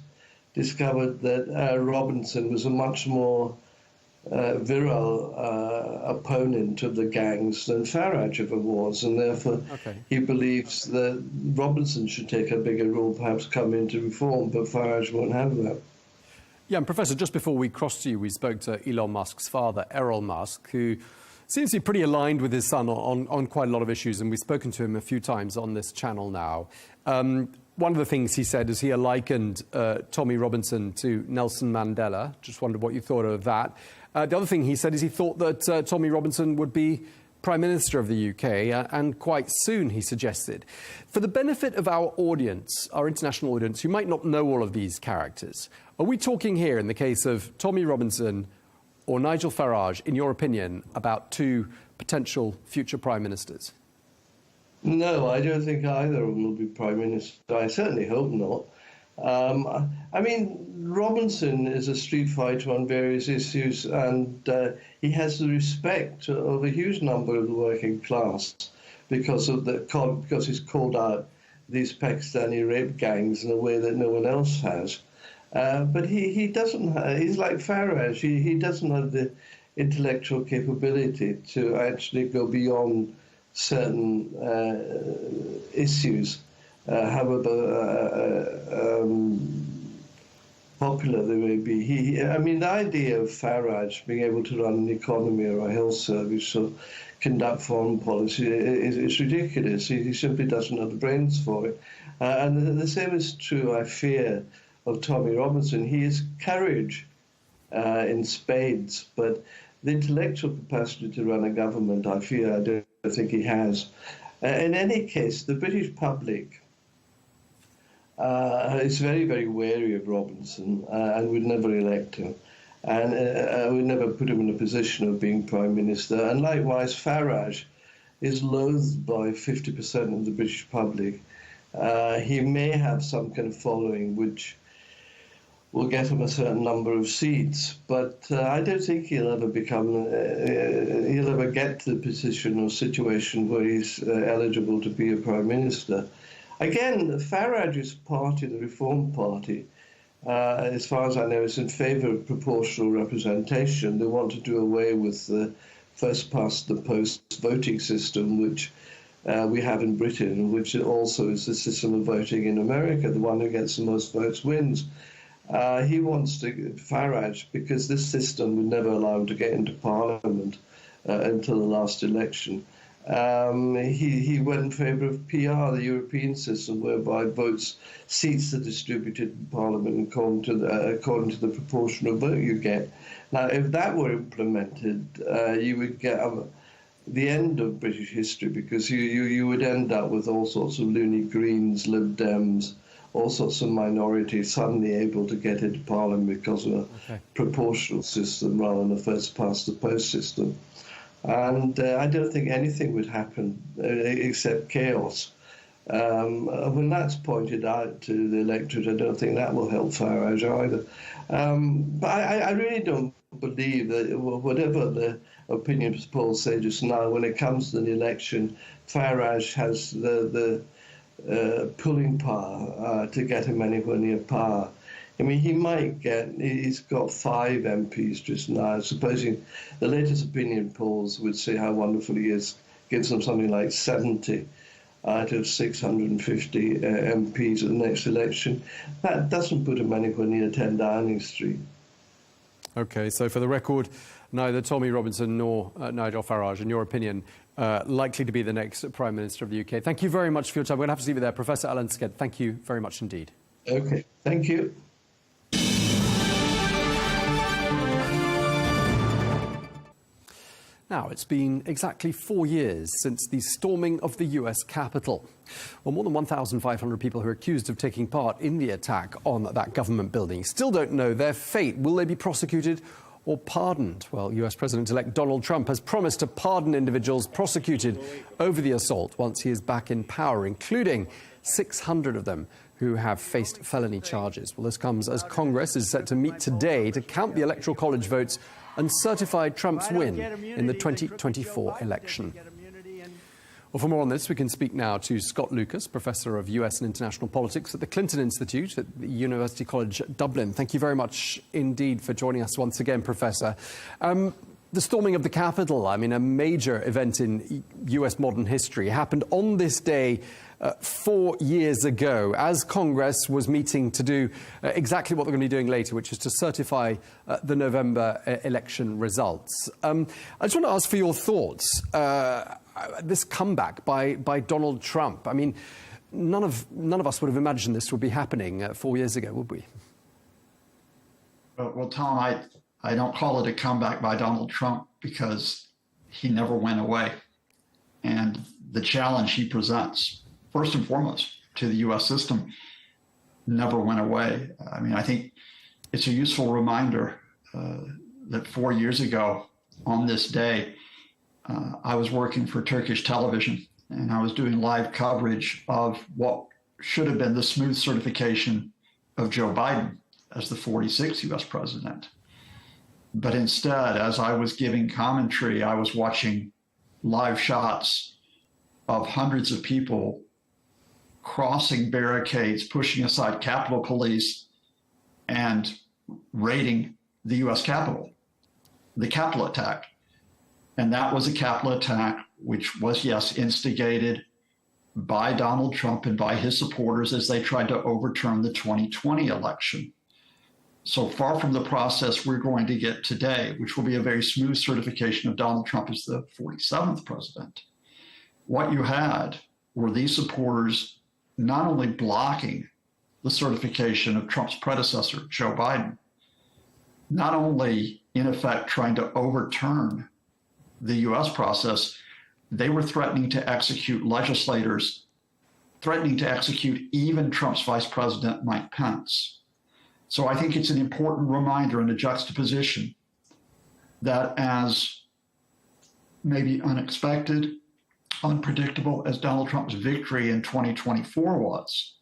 discovered that Robinson was a much more virile opponent of the gangs than Farage ever was, and therefore he believes that Robinson should take a bigger role, perhaps come into Reform, but Farage won't have that. Yeah, and Professor, just before we crossed to you, we spoke to Elon Musk's father, Errol Musk, who seems to be pretty aligned with his son on quite a lot of issues, and we've spoken to him a few times on this channel now. One of the things he said is he likened Tommy Robinson to Nelson Mandela. Just wondered what you thought of that. The other thing he said is he thought that Tommy Robinson would be Prime Minister of the UK, and quite soon, he suggested. For the benefit of our audience, our international audience, who might not know all of these characters, are we talking here, in the case of Tommy Robinson or Nigel Farage, in your opinion, about 2 potential future Prime Ministers? No, I don't think either of them will be Prime Minister. I certainly hope not. I mean, Robinson is a street fighter on various issues, and he has the respect of a huge number of the working class because he's called out these Pakistani rape gangs in a way that no one else has. But he doesn't. He's like Farage. He doesn't have the intellectual capability to actually go beyond certain issues, however popular they may be. I mean, the idea of Farage being able to run an economy or a health service or conduct foreign policy is ridiculous. He simply doesn't have the brains for it. And the same is true, I fear, of Tommy Robinson. He has courage in spades, but the intellectual capacity to run a government, I fear, I don't think he has. In any case, the British public is very, very wary of Robinson and would never elect him, and would never put him in a position of being Prime Minister. And likewise, Farage is loathed by 50% of the British public. He may have some kind of following which will get him a certain number of seats, but I don't think he'll ever he'll ever get to the position or situation where he's eligible to be a Prime Minister. Again, Farage's party, the Reform Party, as far as I know, is in favour of proportional representation. They want to do away with the first-past-the-post voting system, which we have in Britain, which also is the system of voting in America. The one who gets the most votes wins. He wants Farage, because this system would never allow him to get into Parliament until the last election. He went in favour of PR, the European system, whereby seats are distributed in Parliament according to the proportion of vote you get. Now, if that were implemented, you would get the end of British history, because you would end up with all sorts of loony Greens, Lib Dems, all sorts of minorities suddenly able to get into Parliament because of a proportional system rather than a first-past-the-post system. And I don't think anything would happen except chaos. When that's pointed out to the electorate, I don't think that will help Farage either. But I really don't believe that whatever the opinion polls say just now, when it comes to the election, Farage has the pulling power to get him anywhere near power. I mean, he's got 5 MPs just now. Supposing the latest opinion polls would say how wonderful he is gives them something like 70 out of 650 MPs at the next election. That doesn't put him anywhere near 10 Downing Street. Okay, so for the record, neither Tommy Robinson nor Nigel Farage, in your opinion, likely to be the next Prime Minister of the UK. Thank you very much for your time. We're going to have to leave it there. Professor Alan Sked, thank you very much indeed. Okay, thank you. Now, it's been exactly 4 years since the storming of the US Capitol. Well, more than 1,500 people who are accused of taking part in the attack on that government building still don't know their fate. Will they be prosecuted or pardoned? Well, US President-elect Donald Trump has promised to pardon individuals prosecuted over the assault once he is back in power, including 600 of them who have faced felony charges. Well, this comes as Congress is set to meet today to count the Electoral College votes and certify Trump's win in the 2024 election. Well, for more on this, we can speak now to Scott Lucas, Professor of US and International Politics at the Clinton Institute at the University College Dublin. Thank you very much indeed for joining us once again, Professor. The storming of the Capitol, I mean, a major event in US modern history, happened on this day 4 years ago, as Congress was meeting to do exactly what they're going to be doing later, which is to certify the November election results. I just want to ask for your thoughts. This comeback by Donald Trump. I mean, none of us would have imagined this would be happening 4 years ago, would we? Well, Tom, I don't call it a comeback by Donald Trump because he never went away. And the challenge he presents, first and foremost, to the U.S. system, never went away. I mean, I think it's a useful reminder that 4 years ago on this day, I was working for Turkish television, and I was doing live coverage of what should have been the smooth certification of Joe Biden as the 46th U.S. president. But instead, as I was giving commentary, I was watching live shots of hundreds of people crossing barricades, pushing aside Capitol Police, and raiding the U.S. Capitol, the Capitol attack. And that was a Capitol attack, which was, yes, instigated by Donald Trump and by his supporters as they tried to overturn the 2020 election. So far from the process we're going to get today, which will be a very smooth certification of Donald Trump as the 47th president, what you had were these supporters not only blocking the certification of Trump's predecessor, Joe Biden, not only in effect trying to overturn the U.S. process, they were threatening to execute legislators, threatening to execute even Trump's vice president, Mike Pence. So I think it's an important reminder and a juxtaposition that as maybe unexpected, unpredictable as Donald Trump's victory in 2024 was,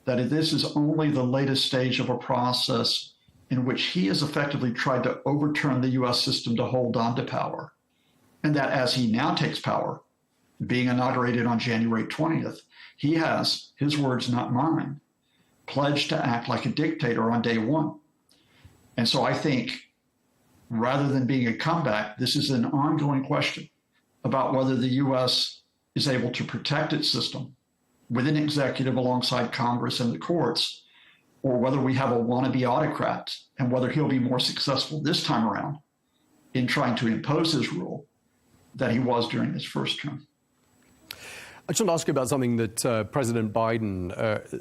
that this is only the latest stage of a process in which he has effectively tried to overturn the U.S. system to hold on to power. And that as he now takes power, being inaugurated on January 20th, he has, his words, not mine, pledged to act like a dictator on day one. And so I think rather than being a comeback, this is an ongoing question about whether the U.S. is able to protect its system with an executive alongside Congress and the courts, or whether we have a wannabe autocrat and whether he'll be more successful this time around in trying to impose his rule than he was during his first term. I just want to ask you about something that President Biden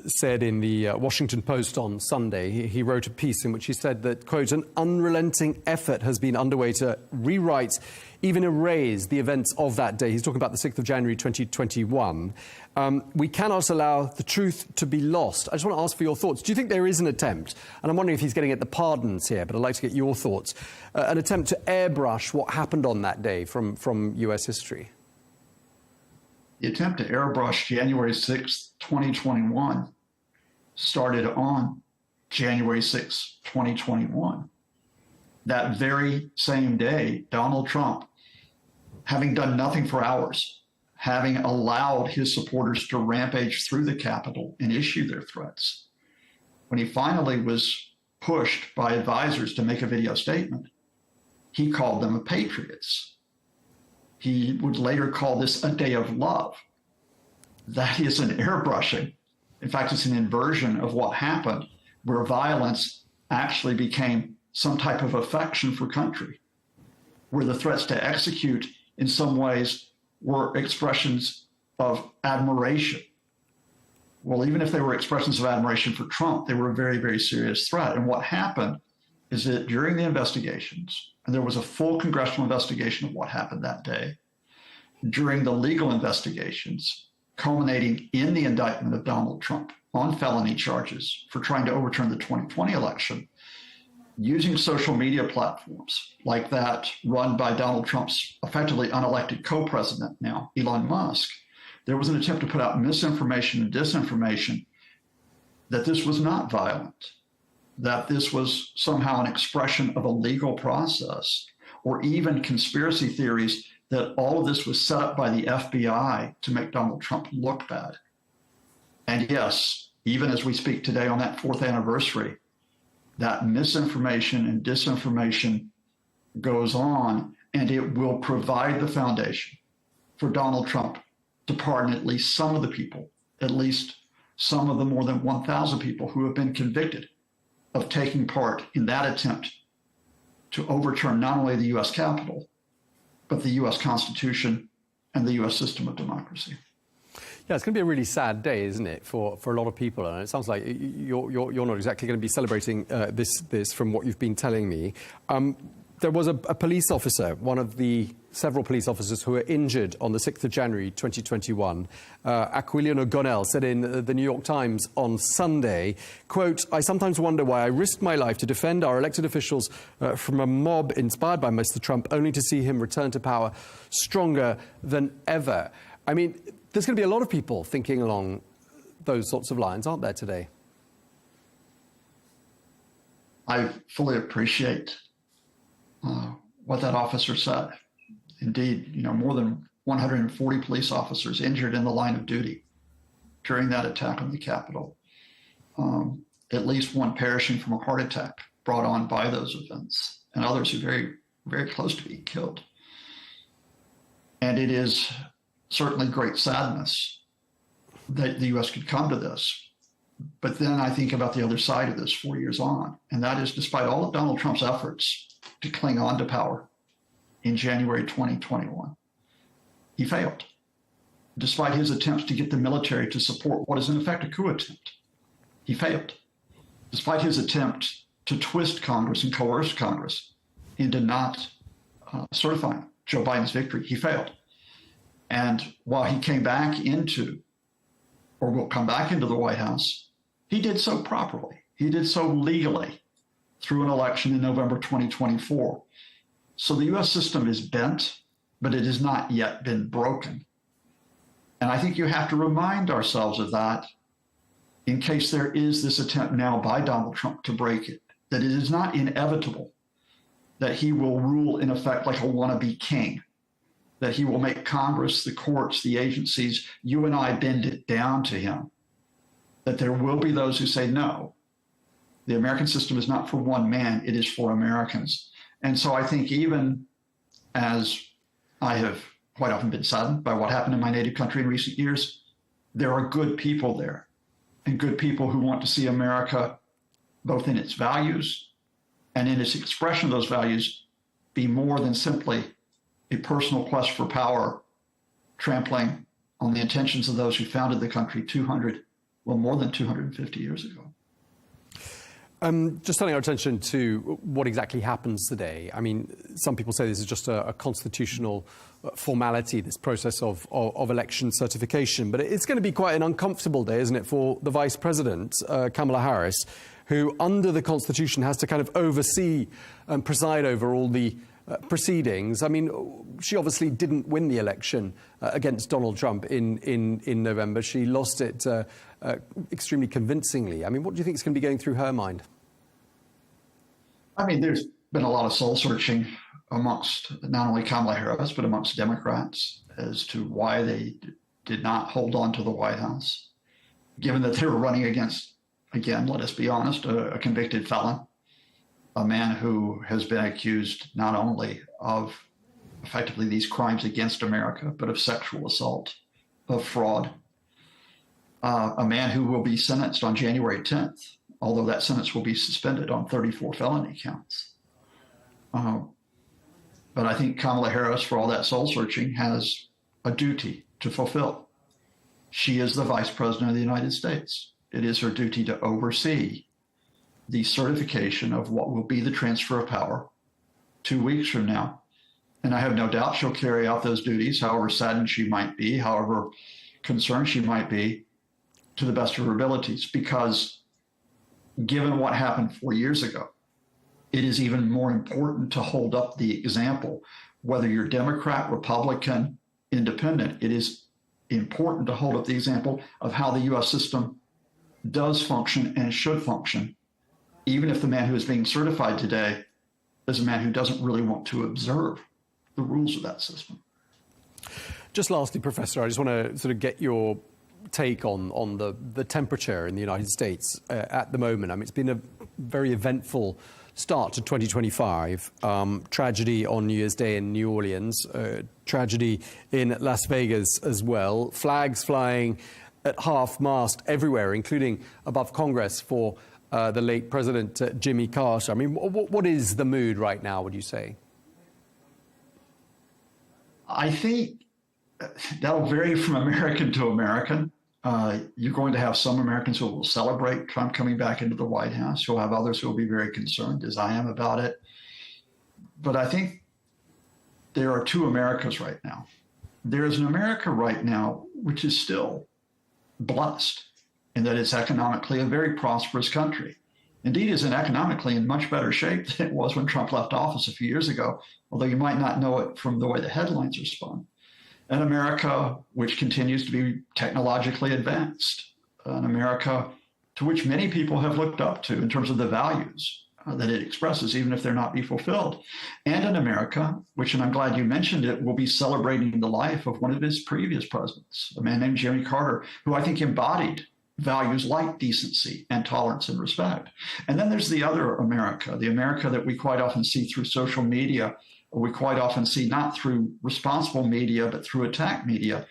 said in the Washington Post on Sunday. He wrote a piece in which he said that, quote, an unrelenting effort has been underway to rewrite, even erase the events of that day. He's talking about the 6th of January 2021. We cannot allow the truth to be lost. I just want to ask for your thoughts. Do you think there is an attempt, and I'm wondering if he's getting at the pardons here, but I'd like to get your thoughts, an attempt to airbrush what happened on that day from US history? The attempt to airbrush January 6, 2021 started on January 6, 2021. That very same day, Donald Trump, having done nothing for hours, having allowed his supporters to rampage through the Capitol and issue their threats, when he finally was pushed by advisors to make a video statement, he called them patriots. He would later call this a day of love. That is an airbrushing. In fact, it's an inversion of what happened, where violence actually became some type of affection for country, where the threats to execute in some ways were expressions of admiration. Well, even if they were expressions of admiration for Trump, they were a very, very serious threat. And what happened is that during the investigations, and there was a full congressional investigation of what happened that day, during the legal investigations, culminating in the indictment of Donald Trump on felony charges for trying to overturn the 2020 election, using social media platforms like that run by Donald Trump's effectively unelected co-president now, Elon Musk, there was an attempt to put out misinformation and disinformation that this was not violent, that this was somehow an expression of a legal process, or even conspiracy theories that all of this was set up by the FBI to make Donald Trump look bad. And yes, even as we speak today on that 4th anniversary, that misinformation and disinformation goes on, and it will provide the foundation for Donald Trump to pardon at least some of the people, at least some of the more than 1,000 people who have been convicted of taking part in that attempt to overturn not only the U.S. Capitol, but the U.S. Constitution and the U.S. system of democracy. Yeah, it's going to be a really sad day, isn't it, for a lot of people? And it sounds like you're not exactly going to be celebrating this from what you've been telling me. There was a police officer, one of the several police officers who were injured on the 6th of January 2021. Aquilino Gonel said in the New York Times on Sunday, quote, "I sometimes wonder why I risked my life to defend our elected officials from a mob inspired by Mr. Trump, only to see him return to power stronger than ever." I mean, there's going to be a lot of people thinking along those sorts of lines, aren't there, today? I fully appreciate what that officer said. Indeed, more than 140 police officers injured in the line of duty during that attack on the Capitol. At least one perishing from a heart attack brought on by those events, and others who are very, very close to being killed. And it is certainly great sadness that the U.S. could come to this. But then I think about the other side of this 4 years on, and that is despite all of Donald Trump's efforts to cling on to power in January 2021, he failed. Despite his attempts to get the military to support what is in effect a coup attempt, he failed. Despite his attempt to twist Congress and coerce Congress into not certifying Joe Biden's victory, he failed. And while he came back into, or will come back into the White House, he did so properly. He did so legally through an election in November 2024. So the U.S. system is bent, but it has not yet been broken. And I think you have to remind ourselves of that in case there is this attempt now by Donald Trump to break it, that it is not inevitable that he will rule in effect like a wannabe king, that he will make Congress, the courts, the agencies, you and I bend it down to him, that there will be those who say, no, the American system is not for one man, it is for Americans. And so I think even as I have quite often been saddened by what happened in my native country in recent years, there are good people there, and good people who want to see America, both in its values and in its expression of those values, be more than simply a personal quest for power, trampling on the intentions of those who founded the country more than 250 years ago. Just turning our attention to what exactly happens today. I mean, some people say this is just a constitutional formality, this process of election certification, but it's going to be quite an uncomfortable day, isn't it, for the Vice President, Kamala Harris, who under the Constitution has to kind of oversee and preside over all the proceedings. I mean, she obviously didn't win the election against Donald Trump in November. She lost it extremely convincingly. I mean, what do you think is going to be going through her mind? I mean, there's been a lot of soul searching amongst not only Kamala Harris, but amongst Democrats as to why they did not hold on to the White House, given that they were running against, again, let us be honest, a convicted felon, a man who has been accused not only of effectively these crimes against America, but of sexual assault, of fraud. A man who will be sentenced on January 10th, although that sentence will be suspended on 34 felony counts. But I think Kamala Harris, for all that soul searching, has a duty to fulfill. She is the Vice President of the United States. It is her duty to oversee the certification of what will be the transfer of power 2 weeks from now. And I have no doubt she'll carry out those duties, however saddened she might be, however concerned she might be, to the best of her abilities, because given what happened 4 years ago, it is even more important to hold up the example. Whether you're Democrat, Republican, Independent, it is important to hold up the example of how the U.S. system does function and should function, even if the man who is being certified today is a man who doesn't really want to observe the rules of that system. Just lastly, Professor, I just want to sort of get your take on the temperature in the United States at the moment. I mean, it's been a very eventful start to 2025. Tragedy on New Year's Day in New Orleans, tragedy in Las Vegas as well. Flags flying at half-mast everywhere, including above Congress for the late President Jimmy Carter. I mean, what is the mood right now, would you say? I think that'll vary from American to American. You're going to have some Americans who will celebrate Trump coming back into the White House. You'll have others who will be very concerned, as I am, about it. But I think there are two Americas right now. There is an America right now which is still blessed in that it's economically a very prosperous country. Indeed, is economically in much better shape than it was when Trump left office a few years ago, although you might not know it from the way the headlines are spun. An America which continues to be technologically advanced, an America to which many people have looked up to in terms of the values that it expresses, even if they're not be fulfilled. And an America which, and I'm glad you mentioned it, will be celebrating the life of one of his previous presidents, a man named Jimmy Carter, who I think embodied values like decency and tolerance and respect. And then there's the other America, the America that we quite often see through social media, or we quite often see not through responsible media, but through attack media,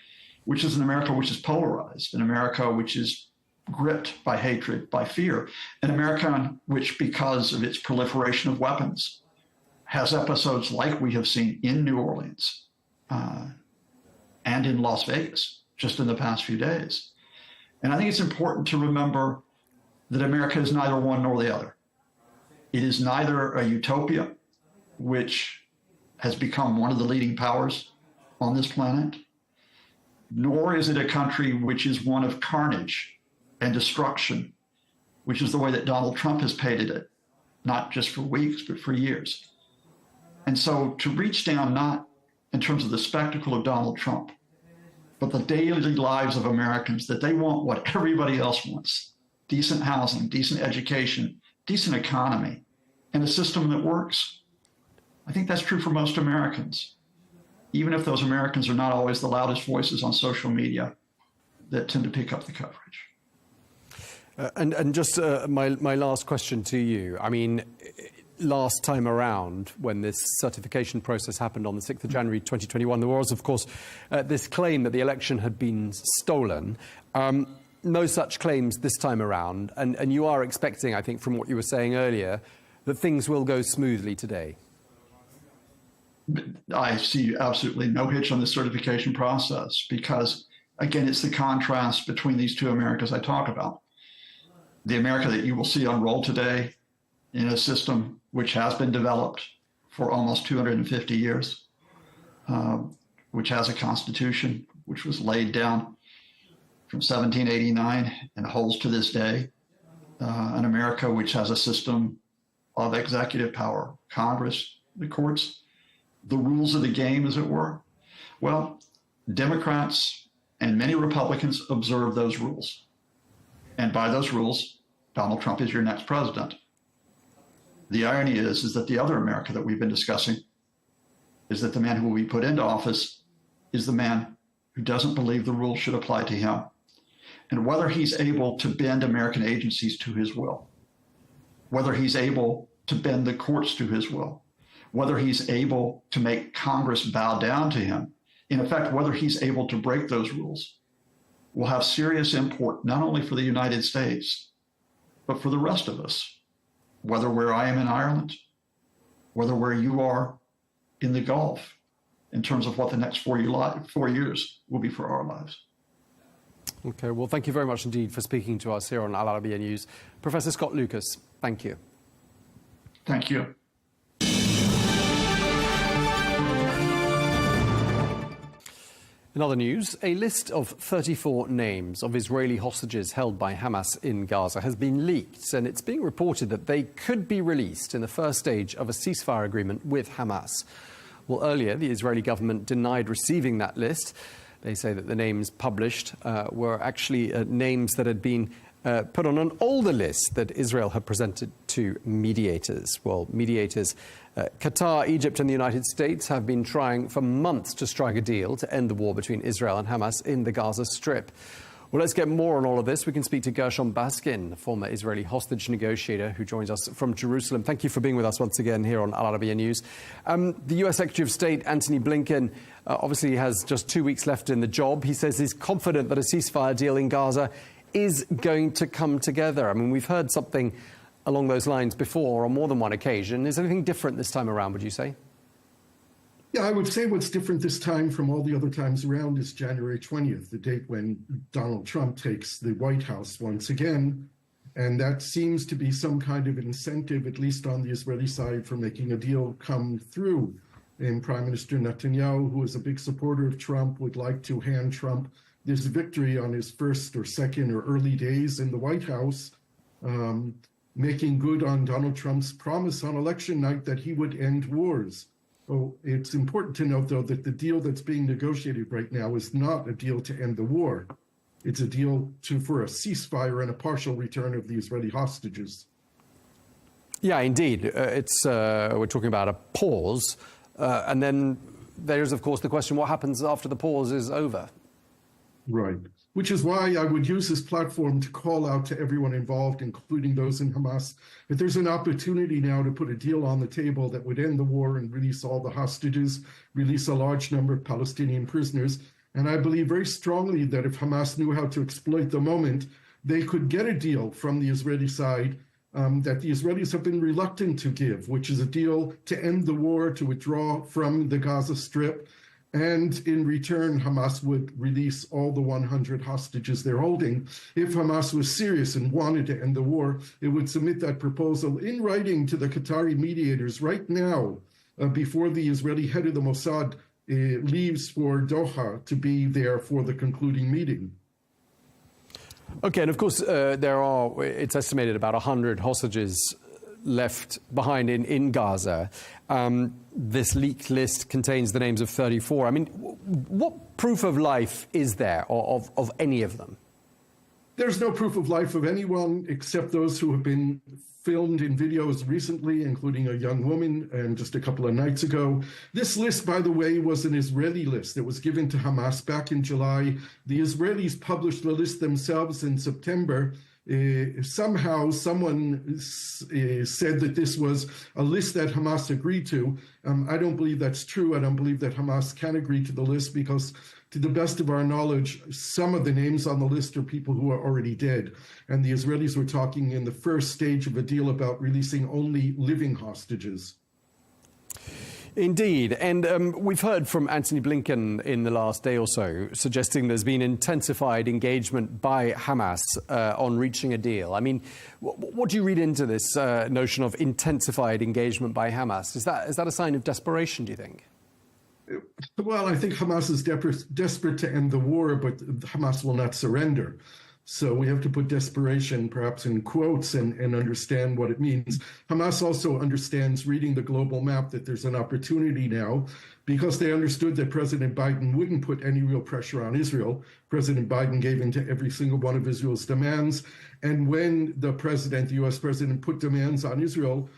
which is an America which is polarized, an America which is gripped by hatred, by fear, an America which, because of its proliferation of weapons, has episodes like we have seen in New Orleans and in Las Vegas just in the past few days. And I think it's important to remember that America is neither one nor the other. It is neither a utopia, which has become one of the leading powers on this planet, nor is it a country which is one of carnage and destruction, which is the way that Donald Trump has painted it, not just for weeks, but for years. And so to reach down, not in terms of the spectacle of Donald Trump, but the daily lives of Americans, that they want what everybody else wants: decent housing, decent education, decent economy, and a system that works. I think that's true for most Americans, even if those Americans are not always the loudest voices on social media that tend to pick up the coverage. And just my last question to you. I mean, last time around, when this certification process happened on the 6th of January 2021, there was, of course, this claim that the election had been stolen. No such claims this time around. And you are expecting, I think, from what you were saying earlier, that things will go smoothly today. I see absolutely no hitch on the certification process because, again, it's the contrast between these two Americas I talk about. The America that you will see unroll today in a system which has been developed for almost 250 years, which has a constitution which was laid down from 1789 and holds to this day, an America which has a system of executive power, Congress, the courts, the rules of the game, as it were. Well, Democrats and many Republicans observe those rules. And by those rules, Donald Trump is your next president. The irony is that the other America that we've been discussing is that the man who will be put into office is the man who doesn't believe the rules should apply to him. And whether he's able to bend American agencies to his will, whether he's able to bend the courts to his will, whether he's able to make Congress bow down to him, in effect, whether he's able to break those rules, will have serious import, not only for the United States, but for the rest of us, whether where I am in Ireland, whether where you are in the Gulf, in terms of what the next 4 years will be for our lives. Okay, well, thank you very much indeed for speaking to us here on Al Arabiya News. Professor Scott Lucas, thank you. Thank you. In other news, a list of 34 names of Israeli hostages held by Hamas in Gaza has been leaked, and it's being reported that they could be released in the first stage of a ceasefire agreement with Hamas. Well, earlier, the Israeli government denied receiving that list. They say that the names published were actually names that had been put on an older list that Israel had presented to mediators. Well, mediators, Qatar, Egypt and the United States have been trying for months to strike a deal to end the war between Israel and Hamas in the Gaza Strip. Well, let's get more on all of this. We can speak to Gershom Baskin, the former Israeli hostage negotiator who joins us from Jerusalem. Thank you for being with us once again here on Al Arabiya News. The US Secretary of State, Antony Blinken, obviously has just 2 weeks left in the job. He says he's confident that a ceasefire deal in Gaza is going to come together. I mean, we've heard something along those lines before on more than one occasion. Is anything different this time around, would you say? Yeah, I would say what's different this time from all the other times around is January 20th, the date when Donald Trump takes the White House once again. And that seems to be some kind of incentive, at least on the Israeli side, for making a deal come through. And Prime Minister Netanyahu, who is a big supporter of Trump, would like to hand Trump this victory on his first or second or early days in the White House, making good on Donald Trump's promise on election night that he would end wars. Oh, it's important to note, though, that the deal that's being negotiated right now is not a deal to end the war. It's a deal for a ceasefire and a partial return of the Israeli hostages. Yeah, indeed. We're talking about a pause. And then there's, of course, the question, what happens after the pause is over? Right. Which is why I would use this platform to call out to everyone involved, including those in Hamas, that there's an opportunity now to put a deal on the table that would end the war and release all the hostages, release a large number of Palestinian prisoners. And I believe very strongly that if Hamas knew how to exploit the moment, they could get a deal from the Israeli side that the Israelis have been reluctant to give, which is a deal to end the war, to withdraw from the Gaza Strip. And in return, Hamas would release all the 100 hostages they're holding. If Hamas was serious and wanted to end the war, it would submit that proposal in writing to the Qatari mediators right now, before the Israeli head of the Mossad leaves for Doha to be there for the concluding meeting. Okay, and of course, it's estimated about 100 hostages left behind in Gaza. This leaked list contains the names of 34. I mean, what proof of life is there of any of them? There's no proof of life of anyone except those who have been filmed in videos recently, including a young woman, and just a couple of nights ago. This list, by the way, was an Israeli list that was given to Hamas back in July. The Israelis published the list themselves in September. Somehow someone said that this was a list that Hamas agreed to. I don't believe that's true. I don't believe that Hamas can agree to the list because, to the best of our knowledge, some of the names on the list are people who are already dead. And the Israelis were talking in the first stage of a deal about releasing only living hostages. Indeed. And we've heard from Antony Blinken in the last day or so suggesting there's been intensified engagement by Hamas on reaching a deal. I mean, what do you read into this notion of intensified engagement by Hamas? Is that a sign of desperation, do you think? Well, I think Hamas is desperate to end the war, but Hamas will not surrender. So we have to put desperation perhaps in quotes and understand what it means. Hamas also understands, reading the global map, that there's an opportunity now because they understood that President Biden wouldn't put any real pressure on Israel. President Biden gave in to every single one of Israel's demands. And when the US president, put demands on Israel,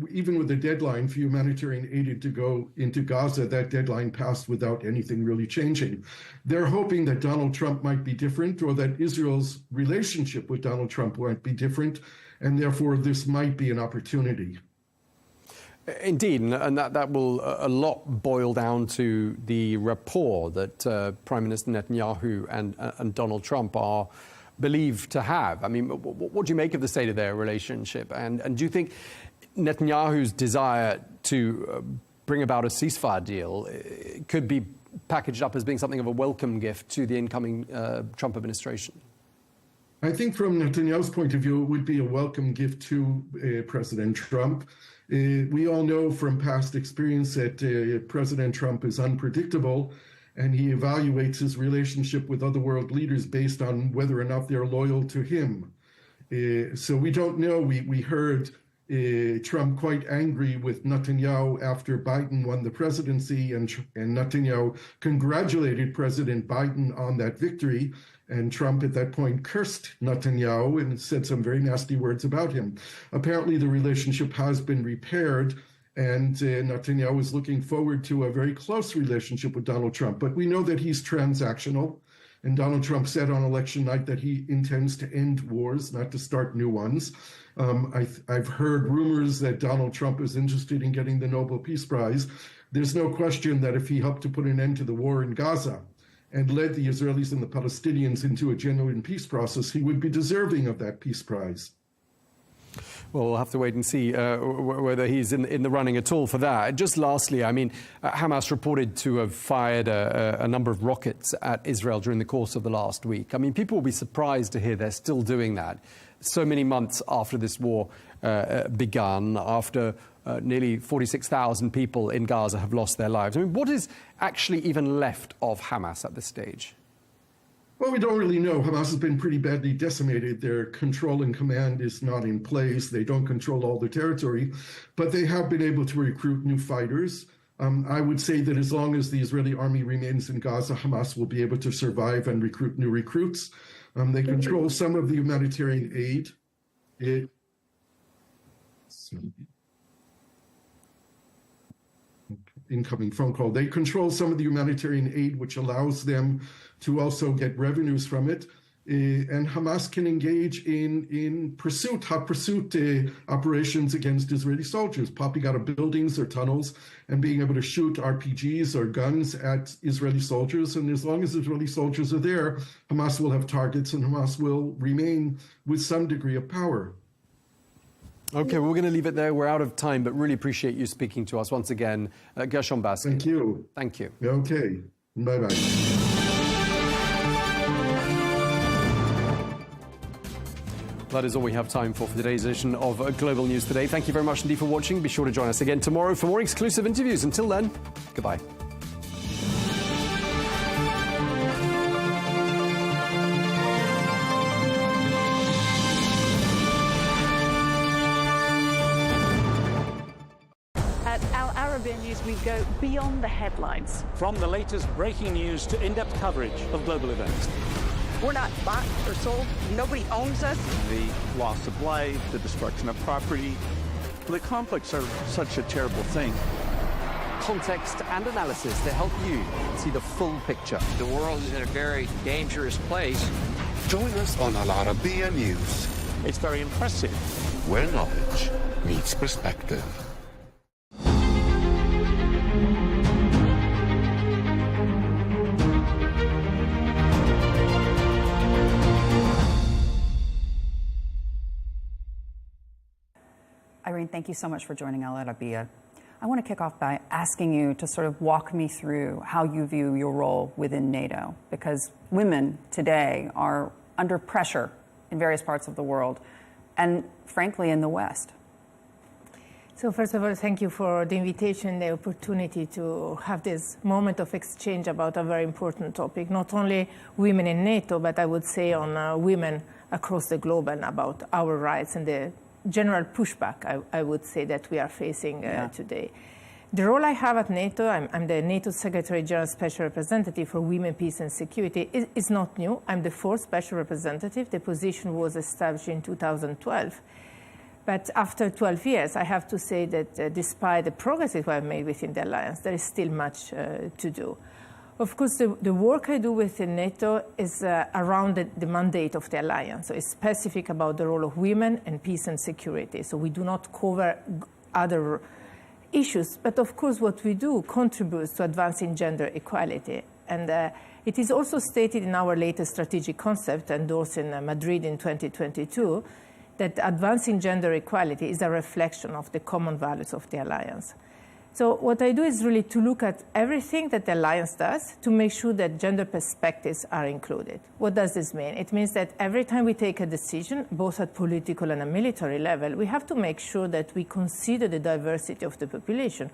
even with a deadline for humanitarian aid to go into Gaza, that deadline passed without anything really changing. They're hoping that Donald Trump might be different, or that Israel's relationship with Donald Trump might be different, and therefore this might be an opportunity. Indeed, and that will a lot boil down to the rapport that Prime Minister Netanyahu and Donald Trump are believed to have. I mean, what do you make of the state of their relationship? And do you think Netanyahu's desire to bring about a ceasefire deal could be packaged up as being something of a welcome gift to the incoming Trump administration? I think from Netanyahu's point of view, it would be a welcome gift to President Trump. We all know from past experience that President Trump is unpredictable, and he evaluates his relationship with other world leaders based on whether or not they're loyal to him. So we don't know. We heard Trump quite angry with Netanyahu after Biden won the presidency, and Netanyahu congratulated President Biden on that victory. And Trump at that point cursed Netanyahu and said some very nasty words about him. Apparently the relationship has been repaired, and Netanyahu is looking forward to a very close relationship with Donald Trump. But we know that he's transactional, and Donald Trump said on election night that he intends to end wars, not to start new ones. I've heard rumors that Donald Trump is interested in getting the Nobel Peace Prize. There's no question that if he helped to put an end to the war in Gaza and led the Israelis and the Palestinians into a genuine peace process, he would be deserving of that peace prize. Well, we'll have to wait and see whether he's in the running at all for that. Just lastly, I mean, Hamas reported to have fired a number of rockets at Israel during the course of the last week. I mean, people will be surprised to hear they're still doing that so many months after this war begun, after nearly 46,000 people in Gaza have lost their lives. I mean, what is actually even left of Hamas at this stage? Well, we don't really know. Hamas has been pretty badly decimated. Their control and command is not in place. They don't control all the territory, but they have been able to recruit new fighters. I would say that as long as the Israeli army remains in Gaza, Hamas will be able to survive and recruit new recruits. They control some of the humanitarian aid. Incoming phone call. They control some of the humanitarian aid, which allows them to also get revenues from it. And Hamas can engage in hot pursuit operations against Israeli soldiers, popping out of buildings or tunnels and being able to shoot RPGs or guns at Israeli soldiers. And as long as Israeli soldiers are there, Hamas will have targets and Hamas will remain with some degree of power. Okay, well, we're going to leave it there. We're out of time, but really appreciate you speaking to us once again. Gershon Baskin. Thank you. Thank you. Okay. Bye-bye. That is all we have time for today's edition of Global News Today. Thank you very much indeed for watching. Be sure to join us again tomorrow for more exclusive interviews. Until then, goodbye. We go beyond the headlines. From the latest breaking news to in-depth coverage of global events. We're not bought or sold. Nobody owns us. The loss of life, the destruction of property. The conflicts are such a terrible thing. Context and analysis to help you see the full picture. The world is in a very dangerous place. Join us on Arabiya News. It's very impressive. Where knowledge meets perspective. Irene, thank you so much for joining Al Arabiya. I want to kick off by asking you to sort of walk me through how you view your role within NATO, because women today are under pressure in various parts of the world and, frankly, in the West. So first of all, thank you for the invitation, the opportunity to have this moment of exchange about a very important topic, not only women in NATO, but I would say on women across the globe and about our rights and the general pushback, I would say, that we are facing today. The role I have at NATO, I'm the NATO Secretary General Special Representative for Women, Peace and Security, is not new. I'm the fourth Special Representative. The position was established in 2012. But after 12 years, I have to say that despite the progress that we have made within the alliance, there is still much to do. Of course, the work I do within NATO is around the mandate of the alliance. So it's specific about the role of women and peace and security. So we do not cover other issues. But of course, what we do contributes to advancing gender equality. And it is also stated in our latest strategic concept endorsed in Madrid in 2022 that advancing gender equality is a reflection of the common values of the alliance. So what I do is really to look at everything that the alliance does to make sure that gender perspectives are included. What does this mean? It means that every time we take a decision, both at political and a military level, we have to make sure that we consider the diversity of the population.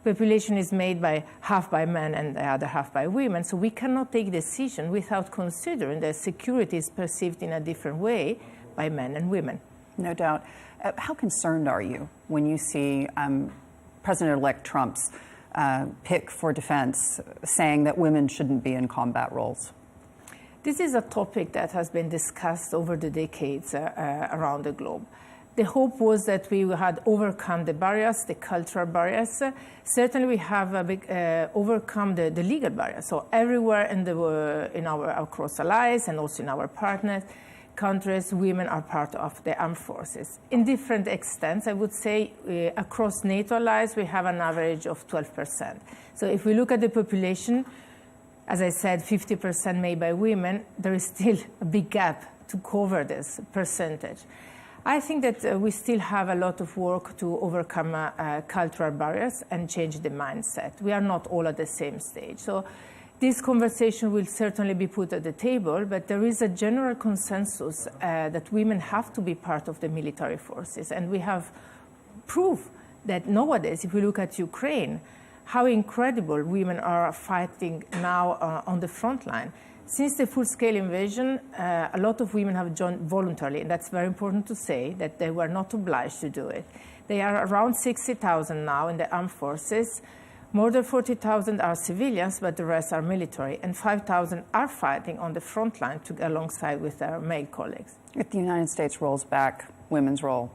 Population is made by half by men and the other half by women, so we cannot take decision without considering that security is perceived in a different way by men and women. No doubt. How concerned are you when you see President-elect Trump's pick for defense saying that women shouldn't be in combat roles? This is a topic that has been discussed over the decades around the globe. The hope was that we had overcome the barriers, the cultural barriers. Certainly we have overcome the legal barriers. So everywhere across allies and also in our partners countries, women are part of the armed forces. In different extents, I would say across NATO allies, we have an average of 12%. So if we look at the population, as I said, 50% made by women, there is still a big gap to cover this percentage. I think that we still have a lot of work to overcome cultural barriers and change the mindset. We are not all at the same stage. So this conversation will certainly be put at the table, but there is a general consensus that women have to be part of the military forces. And we have proof that nowadays, if we look at Ukraine, how incredible women are fighting now on the front line. Since the full-scale invasion, a lot of women have joined voluntarily, and that's very important to say, that they were not obliged to do it. They are around 60,000 now in the armed forces. More than 40,000 are civilians, but the rest are military, and 5,000 are fighting on the front line alongside with their male colleagues. If the United States rolls back women's role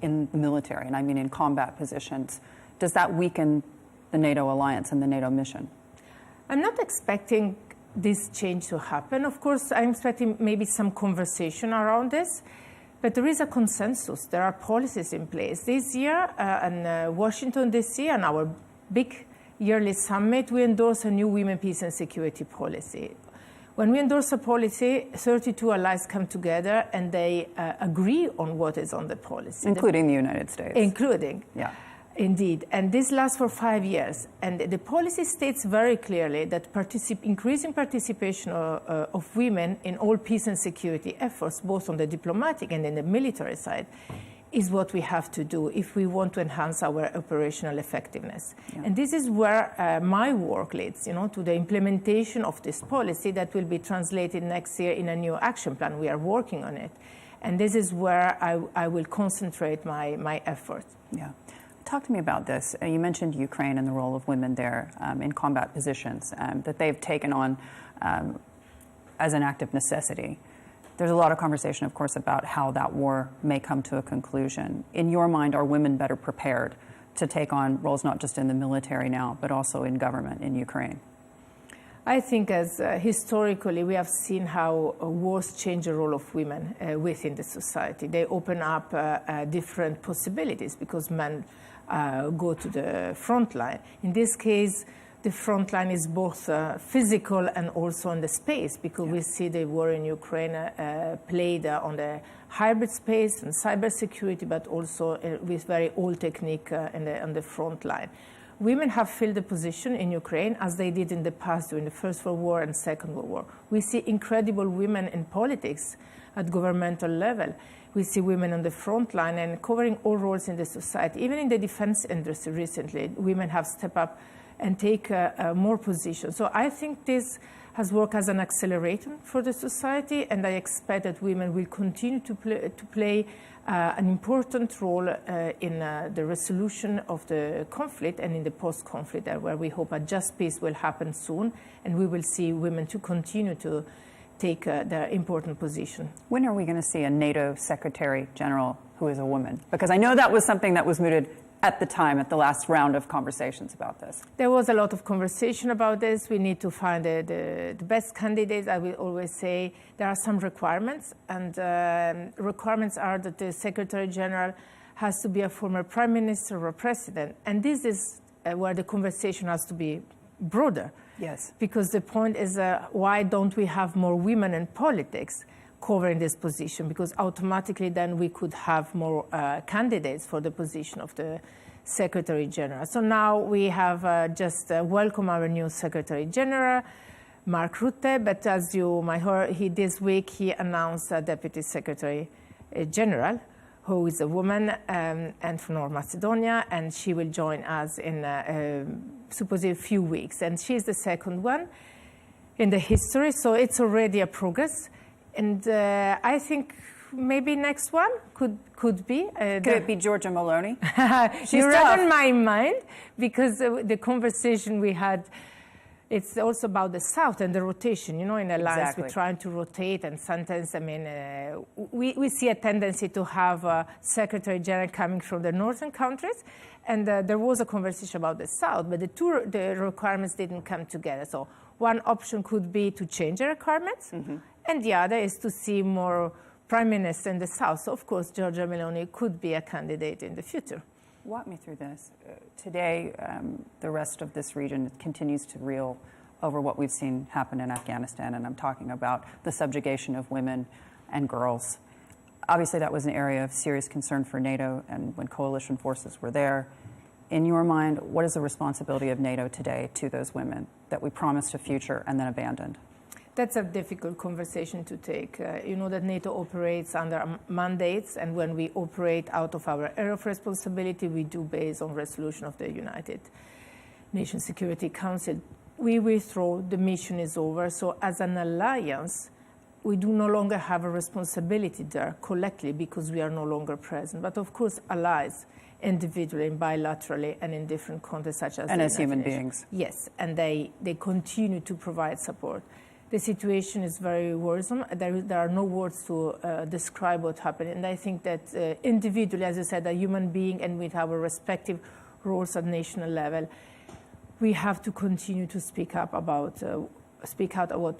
in the military, and I mean in combat positions, does that weaken the NATO alliance and the NATO mission? I'm not expecting this change to happen. Of course, I'm expecting maybe some conversation around this, but there is a consensus. There are policies in place. This year in Washington, D.C., and our big yearly summit, we endorse a new women, peace and security policy. When we endorse a policy, 32 allies come together and they agree on what is on the policy. Including the United States. Including. Yeah. Indeed. And this lasts for 5 years. And the policy states very clearly that increasing participation of women in all peace and security efforts, both on the diplomatic and in the military side, is what we have to do if we want to enhance our operational effectiveness. Yeah. And this is where my work leads, to the implementation of this policy that will be translated next year in a new action plan. We are working on it. And this is where I will concentrate my efforts. Yeah. Talk to me about this. You mentioned Ukraine and the role of women there in combat positions that they've taken on as an act of necessity. There's a lot of conversation, of course, about how that war may come to a conclusion. In your mind, are women better prepared to take on roles not just in the military now, but also in government in Ukraine? I think as historically we have seen how wars change the role of women within the society. They open up different possibilities because men go to the front line. In this case, the front line is both physical and also on the space, because we see the war in Ukraine played on the hybrid space and cybersecurity, but also with very old technique on the front line. Women have filled the position in Ukraine as they did in the past during the First World War and Second World War. We see incredible women in politics at governmental level. We see women on the front line and covering all roles in the society. Even in the defense industry recently, women have stepped up and take more positions. So I think this has worked as an accelerator for the society, and I expect that women will continue to play an important role in the resolution of the conflict and in the post-conflict era, where we hope a just peace will happen soon, and we will see women to continue to take their important position. When are we going to see a NATO Secretary General who is a woman? Because I know that was something that was mooted at the time, at the last round of conversations about this. There was a lot of conversation about this. We need to find the best candidates. I will always say there are some requirements, and requirements are that the Secretary General has to be a former prime minister or a president. And this is where the conversation has to be broader. Yes. Because the point is, why don't we have more women in politics covering this position? Because automatically then we could have more candidates for the position of the Secretary General. So now we have just welcomed our new Secretary General, Mark Rutte, but as you might heard, this week he announced a Deputy Secretary General, who is a woman and from North Macedonia, and she will join us in supposedly a few weeks. And she's the second one in the history, so it's already a progress. And I think maybe next one could be. Could it be Giorgia Meloni? You read in my mind, because the conversation we had, it's also about the South and the rotation. You know, in alliance, Exactly. we're trying to rotate, and sometimes, I mean, we see a tendency to have a Secretary General coming from the northern countries, and there was a conversation about the South, but the requirements didn't come together. So one option could be to change the requirements, and the other is to see more prime minister in the South. So, of course, Giorgia Meloni could be a candidate in the future. Walk me through this. Today, the rest of this region continues to reel over what we've seen happen in Afghanistan, and I'm talking about the subjugation of women and girls. Obviously, that was an area of serious concern for NATO, and when coalition forces were there. In your mind, what is the responsibility of NATO today to those women that we promised a future and then abandoned? That's a difficult conversation to take. You know that NATO operates under mandates, and when we operate out of our area of responsibility, we do based on resolution of the United Nations Security Council. We withdraw, the mission is over. So as an alliance, we do no longer have a responsibility there collectively because we are no longer present. But of course, allies, individually and bilaterally and in different contexts such as and as human beings. Yes, and they continue to provide support. The situation is very worrisome. There are no words to describe what happened. And I think that individually, as you said, a human being and with our respective roles at national level, we have to continue to speak out about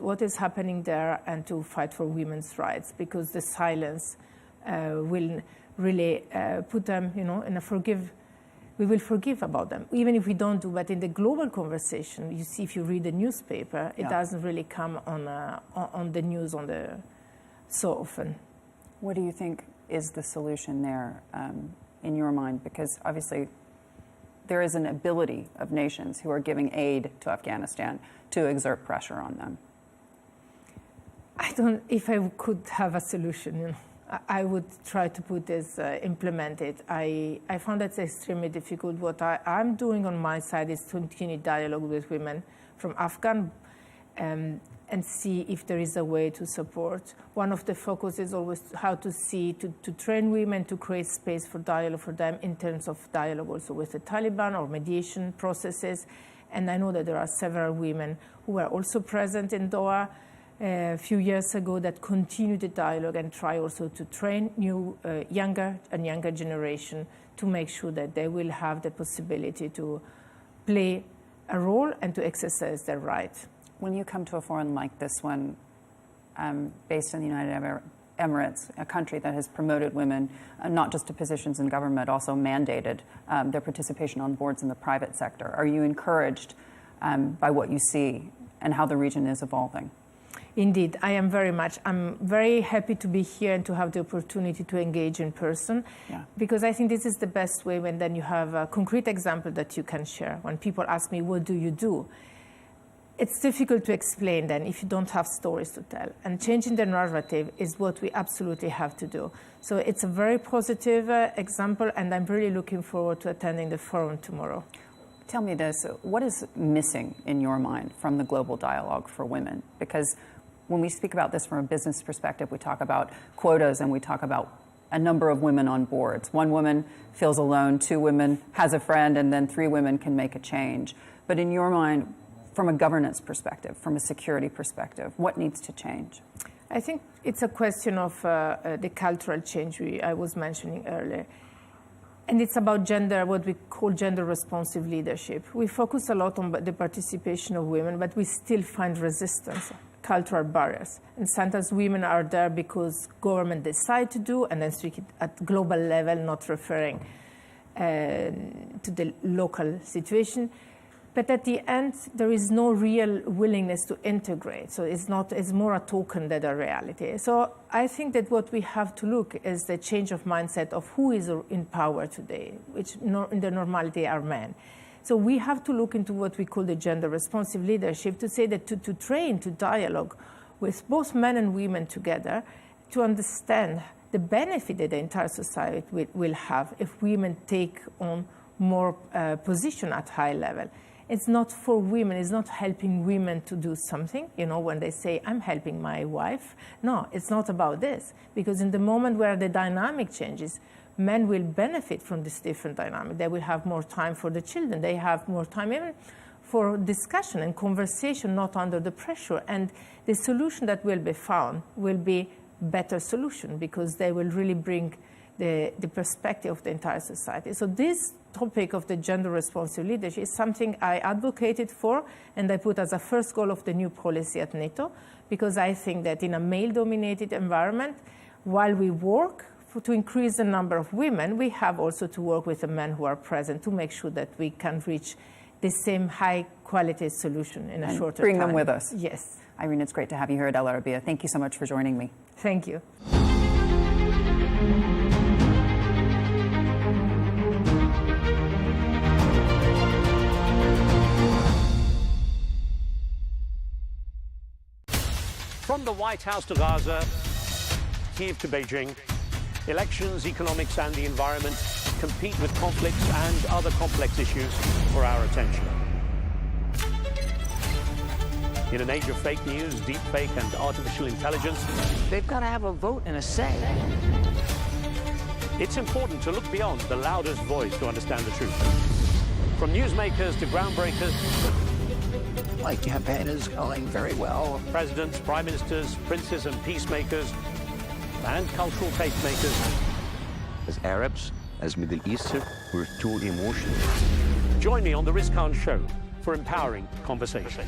what is happening there and to fight for women's rights, because the silence will really put them, you know, in a we will forgive about them, even if we don't do. But in the global conversation, you see, if you read the newspaper, it doesn't really come on the news so often. What do you think is the solution there in your mind? Because obviously there is an ability of nations who are giving aid to Afghanistan to exert pressure on them. If I could have a solution, you know, I would try to put this, implement it. I found that extremely difficult. What I'm doing on my side is to continue dialogue with women from Afghan and see if there is a way to support. One of the focus is always how to train women to create space for dialogue for them in terms of dialogue also with the Taliban or mediation processes. And I know that there are several women who were also present in Doha a few years ago that continue the dialogue and try also to train younger generation to make sure that they will have the possibility to play a role and to exercise their right. When you come to a forum like this one, based in the United Emirates, a country that has promoted women not just to positions in government, also mandated their participation on boards in the private sector, are you encouraged by what you see and how the region is evolving? Indeed, I am very much. I'm very happy to be here and to have the opportunity to engage in person, because I think this is the best way when then you have a concrete example that you can share. When people ask me, what do you do? It's difficult to explain then if you don't have stories to tell. And changing the narrative is what we absolutely have to do. So it's a very positive example, and I'm really looking forward to attending the forum tomorrow. Tell me this, what is missing in your mind from the global dialogue for women? Because when we speak about this from a business perspective, we talk about quotas and we talk about a number of women on boards. One woman feels alone, 2 women has a friend, and then 3 women can make a change. But in your mind, from a governance perspective, from a security perspective, what needs to change? I think it's a question of the cultural change I was mentioning earlier. And it's about gender, what we call gender-responsive leadership. We focus a lot on the participation of women, but we still find resistance cultural barriers. And sometimes women are there because government decide to do, and then speak at global level, not referring to the local situation. But at the end, there is no real willingness to integrate. So it's more a token than a reality. So I think that what we have to look is the change of mindset of who is in power today, which in the normality are men. So we have to look into what we call the gender responsive leadership to say that to train, to dialogue with both men and women together to understand the benefit that the entire society will have if women take on more position at high level. It's not for women, it's not helping women to do something, when they say, I'm helping my wife. No, it's not about this. Because in the moment where the dynamic changes, men will benefit from this different dynamic. They will have more time for the children. They have more time even for discussion and conversation, not under the pressure. And the solution that will be found will be better solution because they will really bring the perspective of the entire society. So this topic of the gender responsive leadership is something I advocated for and I put as a first goal of the new policy at NATO, because I think that in a male-dominated environment, while we work to increase the number of women, we have also to work with the men who are present to make sure that we can reach the same high-quality solution in a shorter time. Bring them with us. Yes. Irene, it's great to have you here at Al Arabiya. Thank you so much for joining me. Thank you. From the White House to Gaza, Kiev to Beijing, elections, economics and the environment compete with conflicts and other complex issues for our attention. In an age of fake news, deepfake and artificial intelligence, they've got to have a vote and a say. It's important to look beyond the loudest voice to understand the truth. From newsmakers to groundbreakers, My campaign is going very well. Presidents, prime ministers, princes and peacemakers, and cultural tastemakers. As Arabs, as Middle Eastern, we're too emotional. Join me on the Riz Khan Show for empowering conversation.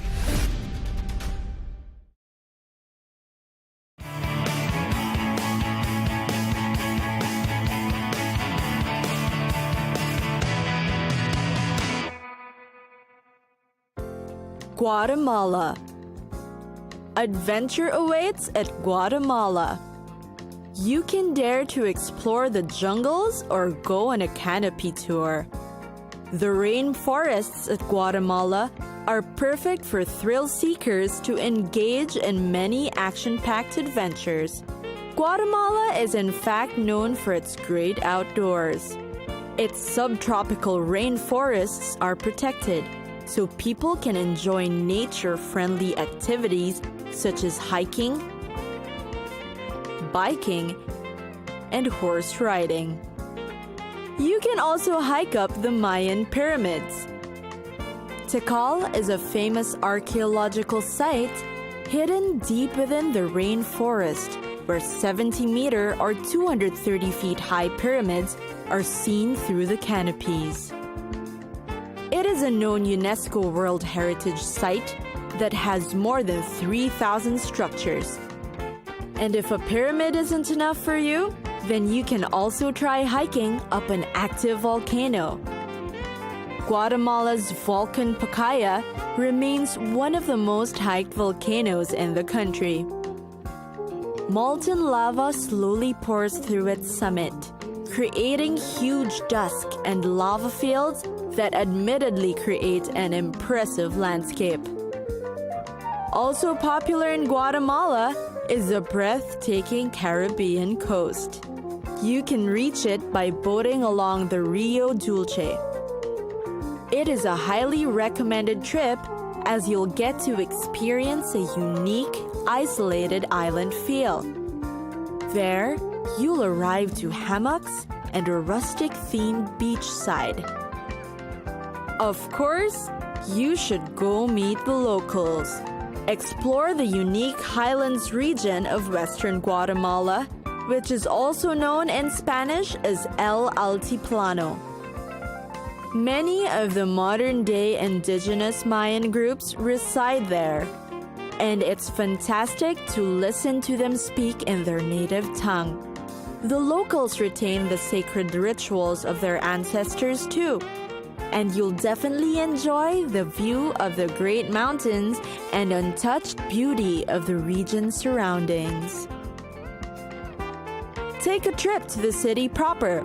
Guatemala. Adventure awaits at Guatemala. You can dare to explore the jungles or go on a canopy tour. The rainforests at Guatemala are perfect for thrill seekers to engage in many action-packed adventures. Guatemala is in fact known for its great outdoors. Its subtropical rainforests are protected, so people can enjoy nature-friendly activities such as hiking, biking, and horse riding. You can also hike up the Mayan pyramids. Tikal is a famous archaeological site hidden deep within the rainforest, where 70-meter or 230 feet high pyramids are seen through the canopies. It is a known UNESCO World Heritage Site that has more than 3,000 structures. And if a pyramid isn't enough for you, then you can also try hiking up an active volcano. Guatemala's Volcan Pacaya remains one of the most hiked volcanoes in the country. Molten lava slowly pours through its summit, creating huge dusk and lava fields that admittedly create an impressive landscape. Also popular in Guatemala is the breathtaking Caribbean coast. You can reach it by boating along the Rio Dulce. It is a highly recommended trip as you'll get to experience a unique, isolated island feel. There, you'll arrive to hammocks and a rustic-themed beachside. Of course, you should go meet the locals. Explore the unique highlands region of western Guatemala, which is also known in Spanish as El Altiplano. Many of the modern-day indigenous Mayan groups reside there, and it's fantastic to listen to them speak in their native tongue. The locals retain the sacred rituals of their ancestors too. And you'll definitely enjoy the view of the great mountains and untouched beauty of the region's surroundings. Take a trip to the city proper.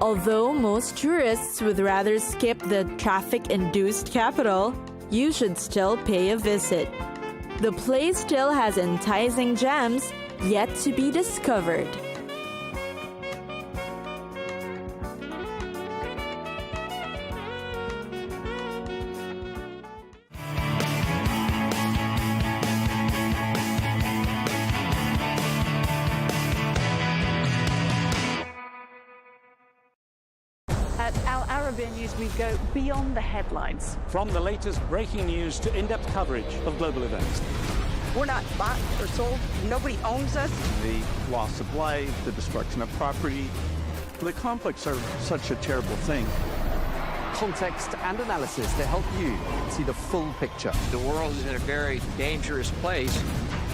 Although most tourists would rather skip the traffic-induced capital, you should still pay a visit. The place still has enticing gems yet to be discovered. At Arabiya News, we go beyond the headlines. From the latest breaking news to in-depth coverage of global events. We're not bought or sold. Nobody owns us. The loss of life, the destruction of property. The conflicts are such a terrible thing. Context and analysis to help you see the full picture. The world is in a very dangerous place.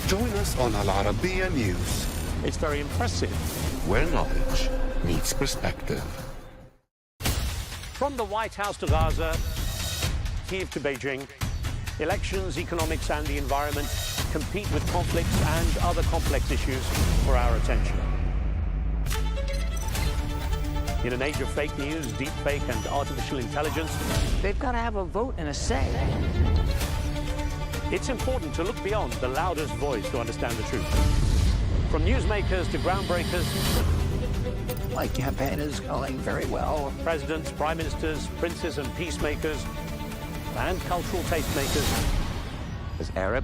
Join us on Arabiya News, It's very impressive. where knowledge meets perspective. From the White House to Gaza, Kiev to Beijing, elections, economics and the environment compete with conflicts and other complex issues for our attention. In an age of fake news, deepfake and artificial intelligence, They've got to have a vote and a say. it's important to look beyond the loudest voice to understand the truth. From newsmakers to groundbreakers, My campaign is going very well. presidents, prime ministers, princes and peacemakers, and cultural tastemakers, as Arabs